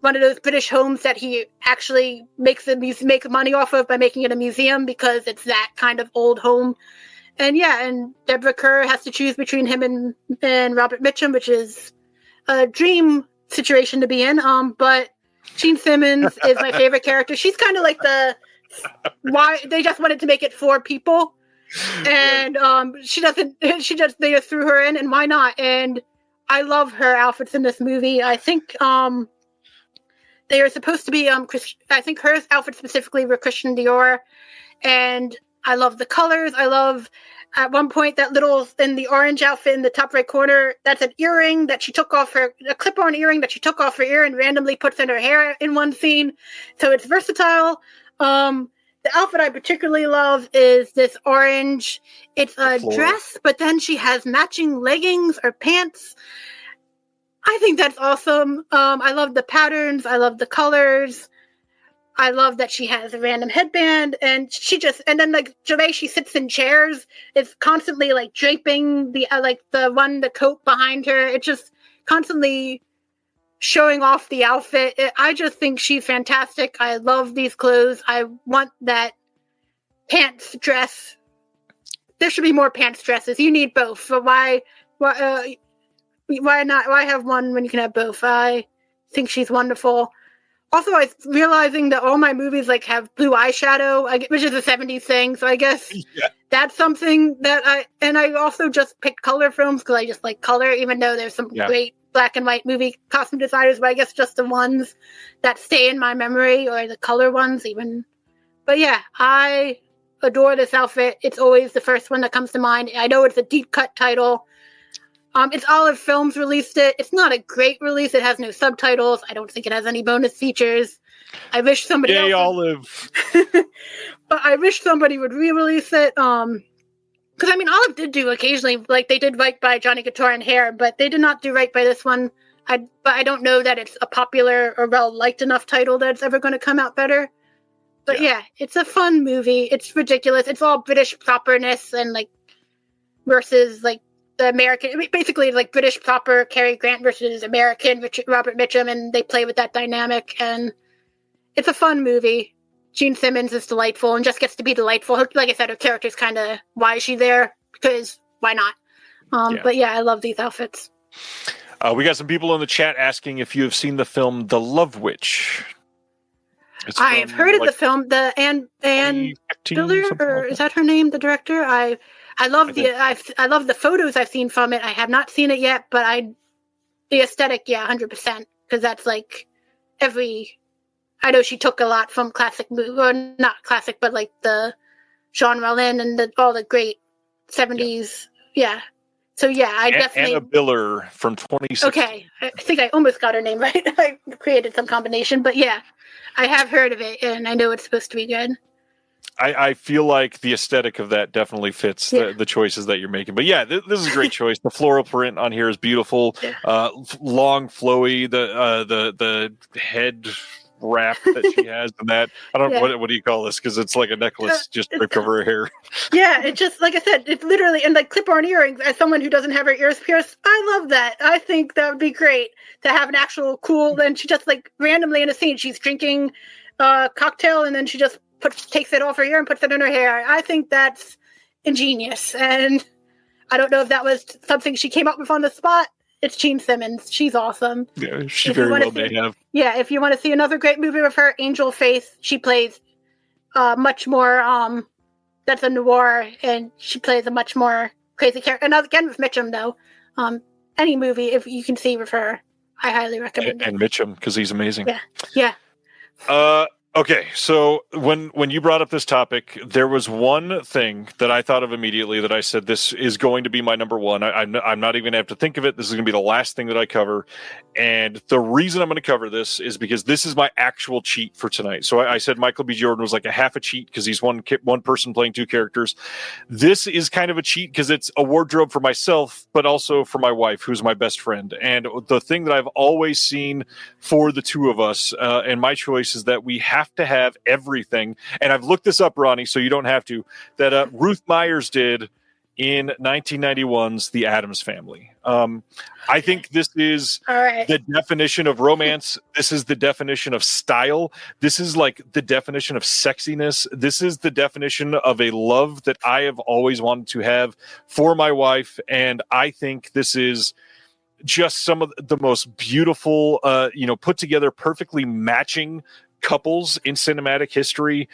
one of those British homes that he actually makes money off of by making it a museum, because it's that kind of old home. And and Deborah Kerr has to choose between him and Robert Mitchum, which is a dream situation to be in. But Gene Simmons is my favorite character. She's kind of like why they just wanted to make it for people. And they just threw her in, and why not? And I love her outfits in this movie. I think they are supposed to be I think her outfits specifically were Christian Dior, and I love the colors. I love at one point that little in the orange outfit in the top right corner. That's an earring that she took off a clip-on earring that she took off her ear and randomly puts in her hair in one scene. So it's versatile. The outfit I particularly love is this orange. It's a dress, but then she has matching leggings or pants. I think that's awesome. I love the patterns. I love the colors. I love that she has a random headband, and then like the way she sits in chairs is constantly like draping the coat behind her. It's just constantly showing off the outfit. I just think she's fantastic. I love these clothes. I want that pants dress. There should be more pants dresses. You need both. So why not? Why have one when you can have both? I think she's wonderful. Also, I was realizing that all my movies have blue eyeshadow, which is a 70s thing. So I guess that's something that I also just picked color films because I just like color, even though there's some great black and white movie costume designers, but I guess just the ones that stay in my memory, or the color ones even. But yeah, I adore this outfit. It's always the first one that comes to mind. I know it's a deep cut title. It's Olive Films released it. It's not a great release. It has no subtitles. I don't think it has any bonus features. I wish somebody else Olive. But I wish somebody would re-release it. Because Olive did do occasionally, they did Right by Johnny Guitar and Hair, but they did not do Right by this one. But I don't know that it's a popular or well-liked enough title that it's ever going to come out better. But yeah, it's a fun movie. It's ridiculous. It's all British properness and like versus like the American. I mean, basically, like British proper Cary Grant versus American Robert Mitchum, and they play with that dynamic. And it's a fun movie. Gene Simmons is delightful and just gets to be delightful. Like I said, her character's kind of why is she there? Because why not? But yeah, I love these outfits. We got some people in the chat asking if you have seen the film The Love Witch. I have heard of the film. The Anne Biller, or is that her name? The director. I love the photos I've seen from it. I have not seen it yet, but the aesthetic, 100%, because that's like I know she took a lot from classic movie, or not classic, but like the Jean Rollin and all the great 70s. Yeah. So yeah, I definitely. Anna Biller from 2016. Okay, I think I almost got her name right. I created some combination, but yeah, I have heard of it, and I know it's supposed to be good. I feel like the aesthetic of that definitely fits the choices that you're making. But yeah, this is a great choice. The floral print on here is beautiful. Yeah. Long, flowy. The head wrap that she has, and that I don't know what do you call this, because it's like a necklace just draped over her hair. Yeah, it just, like I said, it's literally, and like clip-on earrings. As someone who doesn't have her ears pierced, I love that. I think that would be great to have an actual cool. Then she just like randomly in a scene, she's drinking a cocktail, and then she just takes it off her ear and puts it in her hair. I think that's ingenious, and I don't know if that was something she came up with on the spot. It's Gene Simmons. She's awesome. Yeah, she very well may have. Yeah, if you want to see another great movie with her, Angel Face, she plays much more, that's a noir, and she plays a much more crazy character. And again, with Mitchum, though, any movie, if you can see with her, I highly recommend it. And Mitchum, because he's amazing. Yeah. Okay, so when you brought up this topic, there was one thing that I thought of immediately that I said, this is going to be my number one. I'm not even going to have to think of it. This is going to be the last thing that I cover. And the reason I'm going to cover this is because this is my actual cheat for tonight. So I said Michael B. Jordan was like a half a cheat because he's one person playing two characters. This is kind of a cheat because it's a wardrobe for myself, but also for my wife, who's my best friend. And the thing that I've always seen for the two of us, and my choice, is that we have to have everything. And I've looked this up, Ronnie, so you don't have to, that Ruth Myers did in 1991's The Addams Family. I think this is the definition of romance. This is the definition of style. This is like the definition of sexiness. This is the definition of a love that I have always wanted to have for my wife. And I think this is just some of the most beautiful, put together, perfectly matching couples in cinematic history,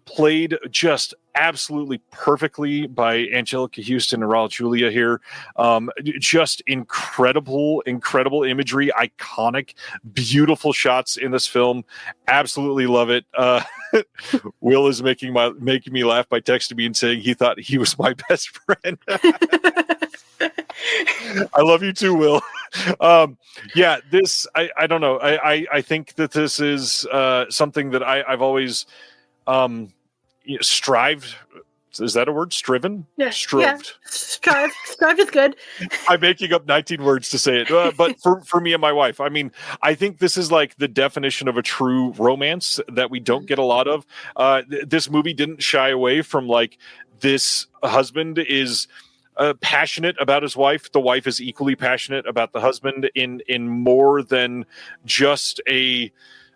played just absolutely perfectly by Angelica Houston and Raul Julia here. Just incredible imagery, iconic, beautiful shots in this film. Absolutely love it. Will is making me laugh by texting me and saying he thought he was my best friend. I love you too, Will. This I don't know. I think that this is something that I've always strived. Is that a word? Striven? Yeah. Strived. Yeah. Strived is good. I'm making up 19 words to say it. But for me and my wife, I mean, I think this is like the definition of a true romance that we don't get a lot of. This movie didn't shy away from like, this husband is passionate about his wife. The wife is equally passionate about the husband in more than just a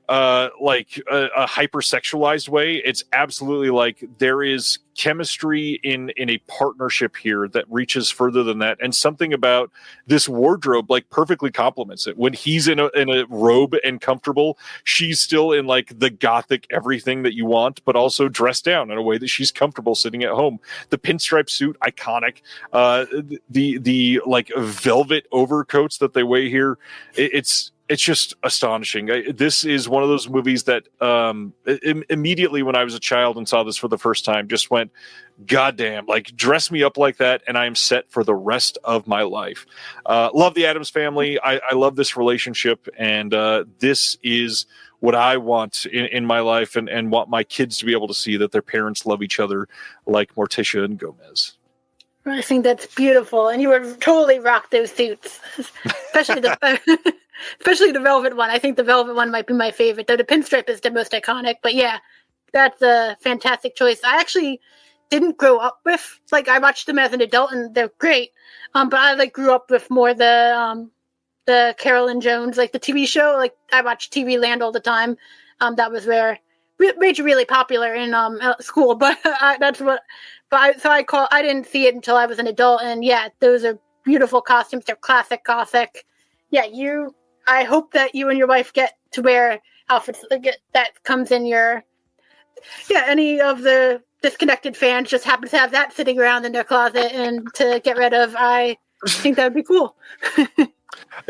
hypersexualized way. It's absolutely like there is chemistry in a partnership here that reaches further than that, and something about this wardrobe like perfectly complements it. When he's in a robe and comfortable, she's still in like the gothic everything that you want, but also dressed down in a way that she's comfortable sitting at home. The pinstripe suit, iconic. The like velvet overcoats that they wear here, it's just astonishing. This is one of those movies that immediately when I was a child and saw this for the first time, just went, goddamn, like dress me up like that and I am set for the rest of my life. Love the Addams Family. I love this relationship, and this is what I want in my life, and want my kids to be able to see, that their parents love each other like Morticia and Gomez. I think that's beautiful, and you would totally rock those suits, especially the velvet one. I think the velvet one might be my favorite, though the pinstripe is the most iconic. But yeah, that's a fantastic choice. I actually didn't grow up with, like, I watched them as an adult and they're great. But I like grew up with more the Carolyn Jones, like the TV show. Like I watched TV Land all the time. That was where made you really popular in school. But that's what. But I didn't see it until I was an adult. And yeah, those are beautiful costumes. They're classic Gothic. Yeah, I hope that you and your wife get to wear outfits that comes in your. Yeah, any of the disconnected fans just happen to have that sitting around in their closet and to get rid of. I think that would be cool.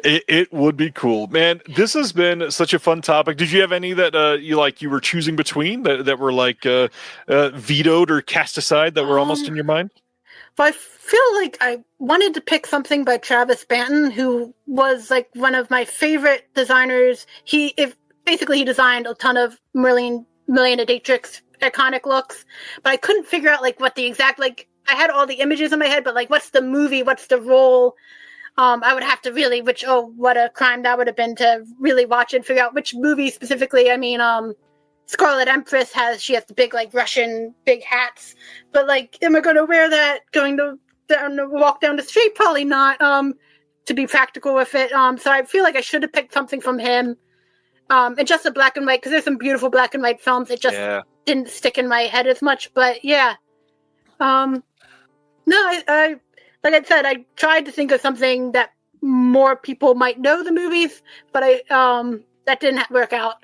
It would be cool, man. This has been such a fun topic. Did you have any that you were choosing between that were vetoed or cast aside that were almost in your mind? Well, I feel like I wanted to pick something by Travis Banton, who was like one of my favorite designers. He designed a ton of Marlene Dietrich's iconic looks, but I couldn't figure out like what the exact, like I had all the images in my head, but like what's the movie, what's the role? I would have to really, what a crime that would have been to really watch and figure out which movie specifically. I mean, Scarlet Empress she has the big like Russian big hats, but like, am I going to wear that going to walk down the street? Probably not. To be practical with it. So I feel like I should have picked something from him. And just a black and white, because there's some beautiful black and white films. It just didn't stick in my head as much, but yeah. No, I like I said, I tried to think of something that more people might know the movies, but that didn't work out.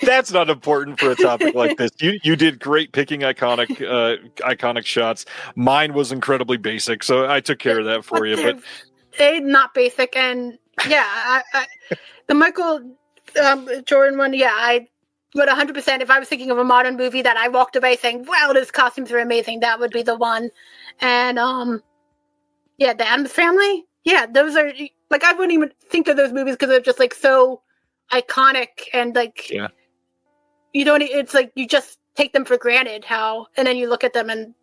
That's not important for a topic like this. You did great picking iconic shots. Mine was incredibly basic, so I took care of that for you. But they're not basic, and yeah, the Michael Jordan one, yeah, I would 100%. If I was thinking of a modern movie that I walked away saying, "Wow, those costumes are amazing," that would be the one. And yeah, the Addams Family, yeah, those are like I wouldn't even think of those movies because they're just like so iconic and like you don't. It's like you just take them for granted and then you look at them and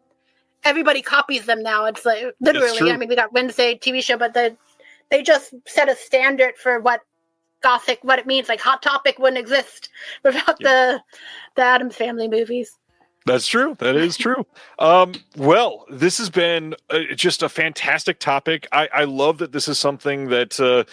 everybody copies them now. It's like literally. I mean, we got Wednesday TV show, but they just set a standard for what Gothic, what it means. Like Hot Topic wouldn't exist without the Addams Family movies. That's true. That is true. Well, this has been just a fantastic topic. I love that this is something that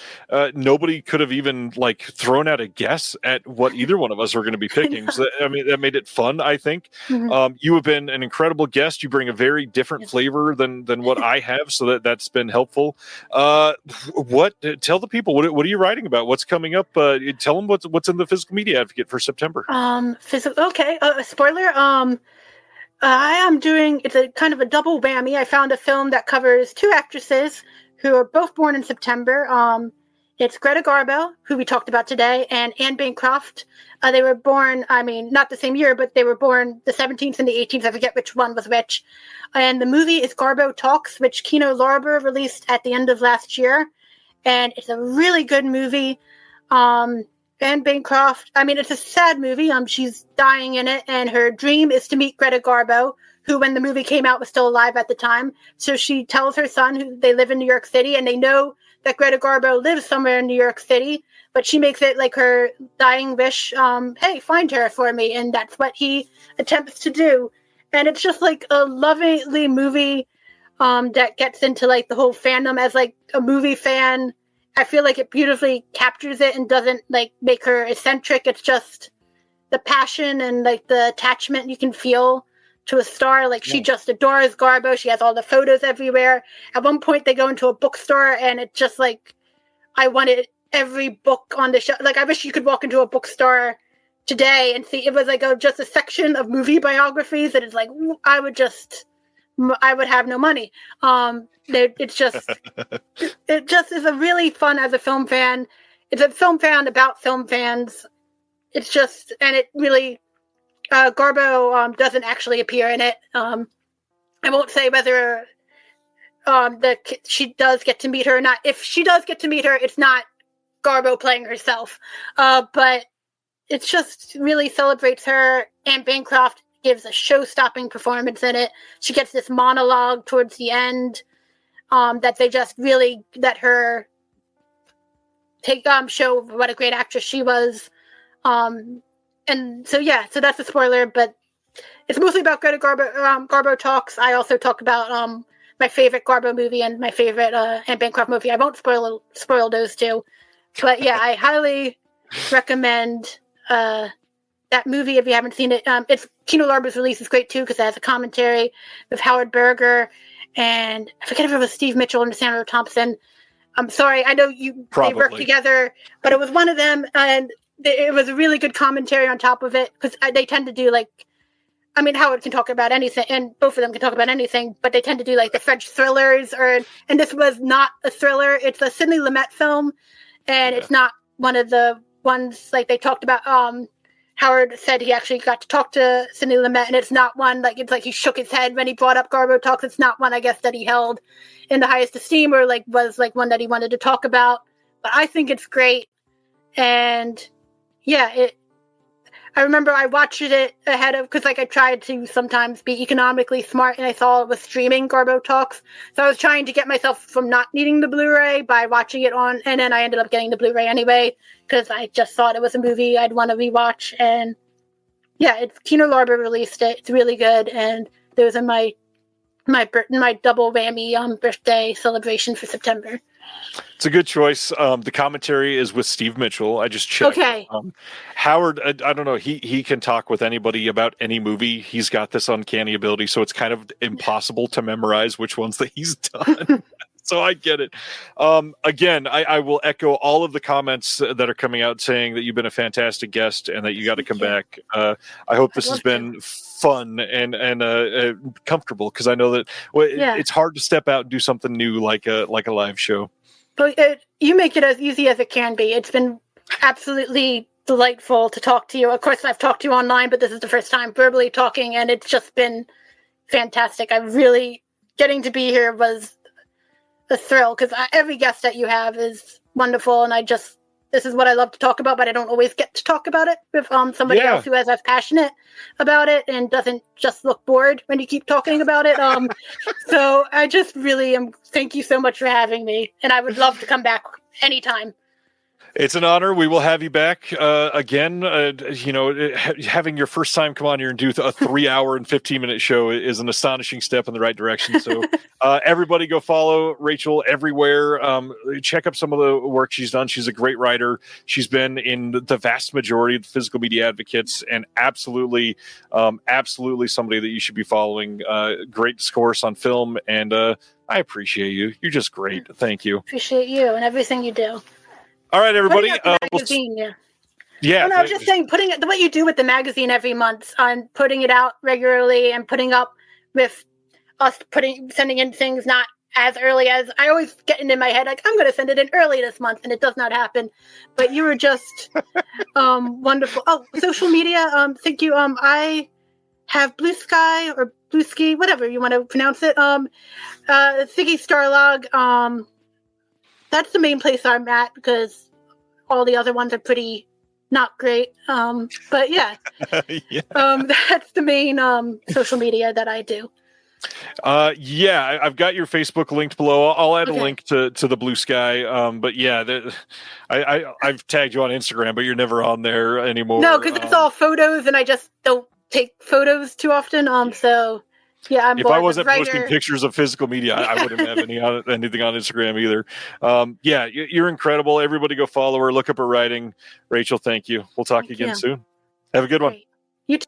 nobody could have even like thrown out a guess at what either one of us were going to be picking. So that made it fun, I think. Mm-hmm. You have been an incredible guest. You bring a very different flavor than what I have, so that's been helpful. Tell the people what are you writing about? What's coming up? Tell them what's in the Physical Media Advocate for September. Okay. Spoiler. I am doing, it's a kind of a double whammy. I found a film that covers two actresses who are both born in September. It's Greta Garbo, who we talked about today, and Anne Bancroft. They were born, I mean, not the same year, but they were born the 17th and the 18th. I forget which one was which. And the movie is Garbo Talks, which Kino Lorber released at the end of last year. And it's a really good movie. Anne Bancroft, I mean, it's a sad movie. She's dying in it, and her dream is to meet Greta Garbo, who, when the movie came out, was still alive at the time. So she tells her son, who they live in New York City, and they know that Greta Garbo lives somewhere in New York City, but she makes it like her dying wish, hey, find her for me, and that's what he attempts to do. And it's just like a lovely movie that gets into like the whole fandom as like a movie fan. I feel like it beautifully captures it and doesn't like make her eccentric. It's just the passion and like the attachment you can feel to a star. Like she just adores Garbo. She has all the photos everywhere. At one point they go into a bookstore and it's just like, I wanted every book on the shelf. Like I wish you could walk into a bookstore today and see, it was like just a section of movie biographies. And it's like, I would have no money. It just is a really fun as a film fan. It's a film fan about film fans. It's just, and it really, Garbo doesn't actually appear in it. I won't say whether she does get to meet her or not. If she does get to meet her, it's not Garbo playing herself. But it just really celebrates her. Anne Bancroft gives a show-stopping performance in it. She gets this monologue towards the end that they just really let her show what a great actress she was. and so that's a spoiler, but it's mostly about Greta Garbo. Garbo talks. I also talk about my favorite Garbo movie and my favorite Anne Bancroft movie. I won't spoil those two, but yeah, I highly recommend that movie if you haven't seen it. It's Kino Lorber's release is great too because it has a commentary with Howard Berger and I forget if it was Steve Mitchell and Sandra Thompson. I'm sorry, I know they worked together, but it was one of them, and it was a really good commentary on top of it because they tend to do Howard can talk about anything, and both of them can talk about anything, but they tend to do the French thrillers, and this was not a thriller. It's a Sidney Lumet film, and it's not one of the ones they talked about. Howard said he actually got to talk to Sidney Lumet, and it's not one he shook his head when he brought up Garbo Talks. It's not one, I guess, that he held in the highest esteem or was one that he wanted to talk about. But I think it's great, and yeah, I remember I watched it ahead of, because I tried to sometimes be economically smart, and I saw it was streaming Garbo Talks. So I was trying to get myself from not needing the Blu-ray by watching it on, and then I ended up getting the Blu-ray anyway, because I just thought it was a movie I'd want to rewatch. And yeah, Kino Lorber released it. It's really good, and those are my double whammy birthday celebration for September. It's a good choice. The commentary is with Steve Mitchell. I just checked. Okay. Howard, I don't know. He can talk with anybody about any movie. He's got this uncanny ability, so it's kind of impossible to memorize which ones that he's done. So I get it. Again, I will echo all of the comments that are coming out saying that you've been a fantastic guest and that you got to come back. I hope this has been fun and comfortable, because I know that it's hard to step out and do something new like a live show. But you make it as easy as it can be. It's been absolutely delightful to talk to you. Of course, I've talked to you online, but this is the first time verbally talking, and it's just been fantastic. Getting to be here was a thrill, because every guest that you have is wonderful, and this is what I love to talk about, but I don't always get to talk about it with somebody else who is as passionate about it and doesn't just look bored when you keep talking about it. So I just really thank you so much for having me, and I would love to come back anytime. It's an honor. We will have you back again. Having your first time come on here and do a 3-hour and 15-minute show is an astonishing step in the right direction. So everybody go follow Rachel everywhere. Check up some of the work she's done. She's a great writer. She's been in the vast majority of the Physical Media Advocates, and absolutely somebody that you should be following. Great discourse on film, and I appreciate you. You're just great. Thank you. Appreciate you and everything you do. All right, everybody. Magazine, yeah. I was just saying, what you do with the magazine every month, on putting it out regularly and putting up with us sending in things not as early as I always get in my head, I'm going to send it in early this month, and it does not happen. But you were just wonderful. Oh, social media. Thank you. I have Blue Sky or Blue Ski, whatever you want to pronounce it. Ziggy Starlog. That's the main place I'm at, because all the other ones are pretty not great. But yeah, that's the main social media that I do. I've got your Facebook linked below. I'll add a link to the Blue Sky. But yeah, I've tagged you on Instagram, but you're never on there anymore. No, because it's all photos, and I just don't take photos too often. So yeah, if I wasn't posting pictures of Physical Media, I wouldn't have anything on Instagram either. You're incredible. Everybody go follow her. Look up her writing. Rachel, thank you. We'll talk again soon. Have a good one. You too.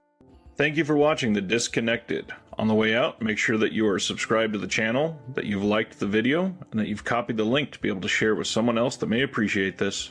Thank you for watching The Disconnected. On the way out, make sure that you are subscribed to the channel, that you've liked the video, and that you've copied the link to be able to share it with someone else that may appreciate this.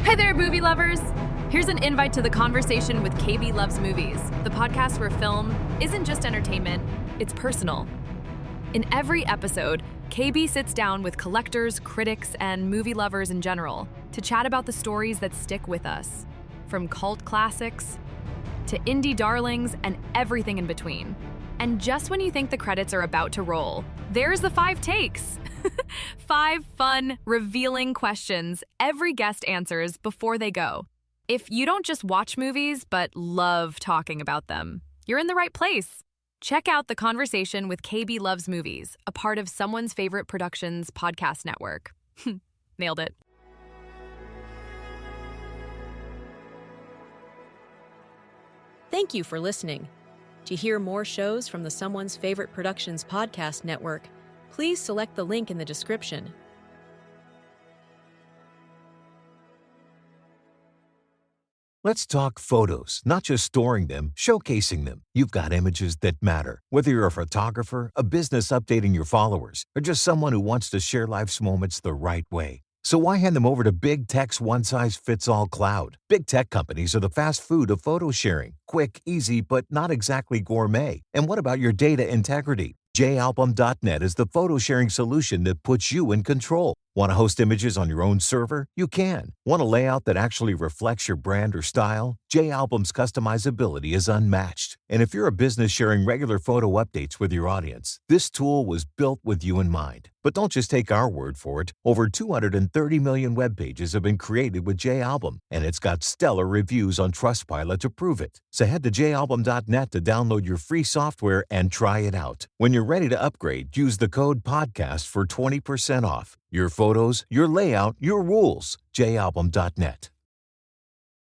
Hey there, movie lovers! Here's an invite to the conversation with KB Loves Movies, the podcast where film isn't just entertainment, it's personal. In every episode, KB sits down with collectors, critics, and movie lovers in general to chat about the stories that stick with us. from cult classics to indie darlings and everything in between. And just when you think the credits are about to roll, there's the 5 takes. 5 fun, revealing questions every guest answers before they go. If you don't just watch movies but love talking about them, you're in the right place. Check out The Conversation with KB Loves Movies, a part of Someone's Favorite Productions podcast network. Nailed it. Thank you for listening. To hear more shows from the Someone's Favorite Productions podcast network, please select the link in the description. Let's talk photos, not just storing them, showcasing them. You've got images that matter. Whether you're a photographer, a business updating your followers, or just someone who wants to share life's moments the right way. So why hand them over to Big Tech's one-size-fits-all cloud? Big Tech companies are the fast food of photo sharing. Quick, easy, but not exactly gourmet. And what about your data integrity? JAlbum.net is the photo sharing solution that puts you in control. Want to host images on your own server? You can. Want a layout that actually reflects your brand or style? JAlbum's customizability is unmatched. And if you're a business sharing regular photo updates with your audience, this tool was built with you in mind. But don't just take our word for it. Over 230 million web pages have been created with JAlbum, and it's got stellar reviews on Trustpilot to prove it. So head to JAlbum.net to download your free software and try it out. When you're ready to upgrade, use the code PODCAST for 20% off. Your photos, your layout, your rules. JAlbum.net.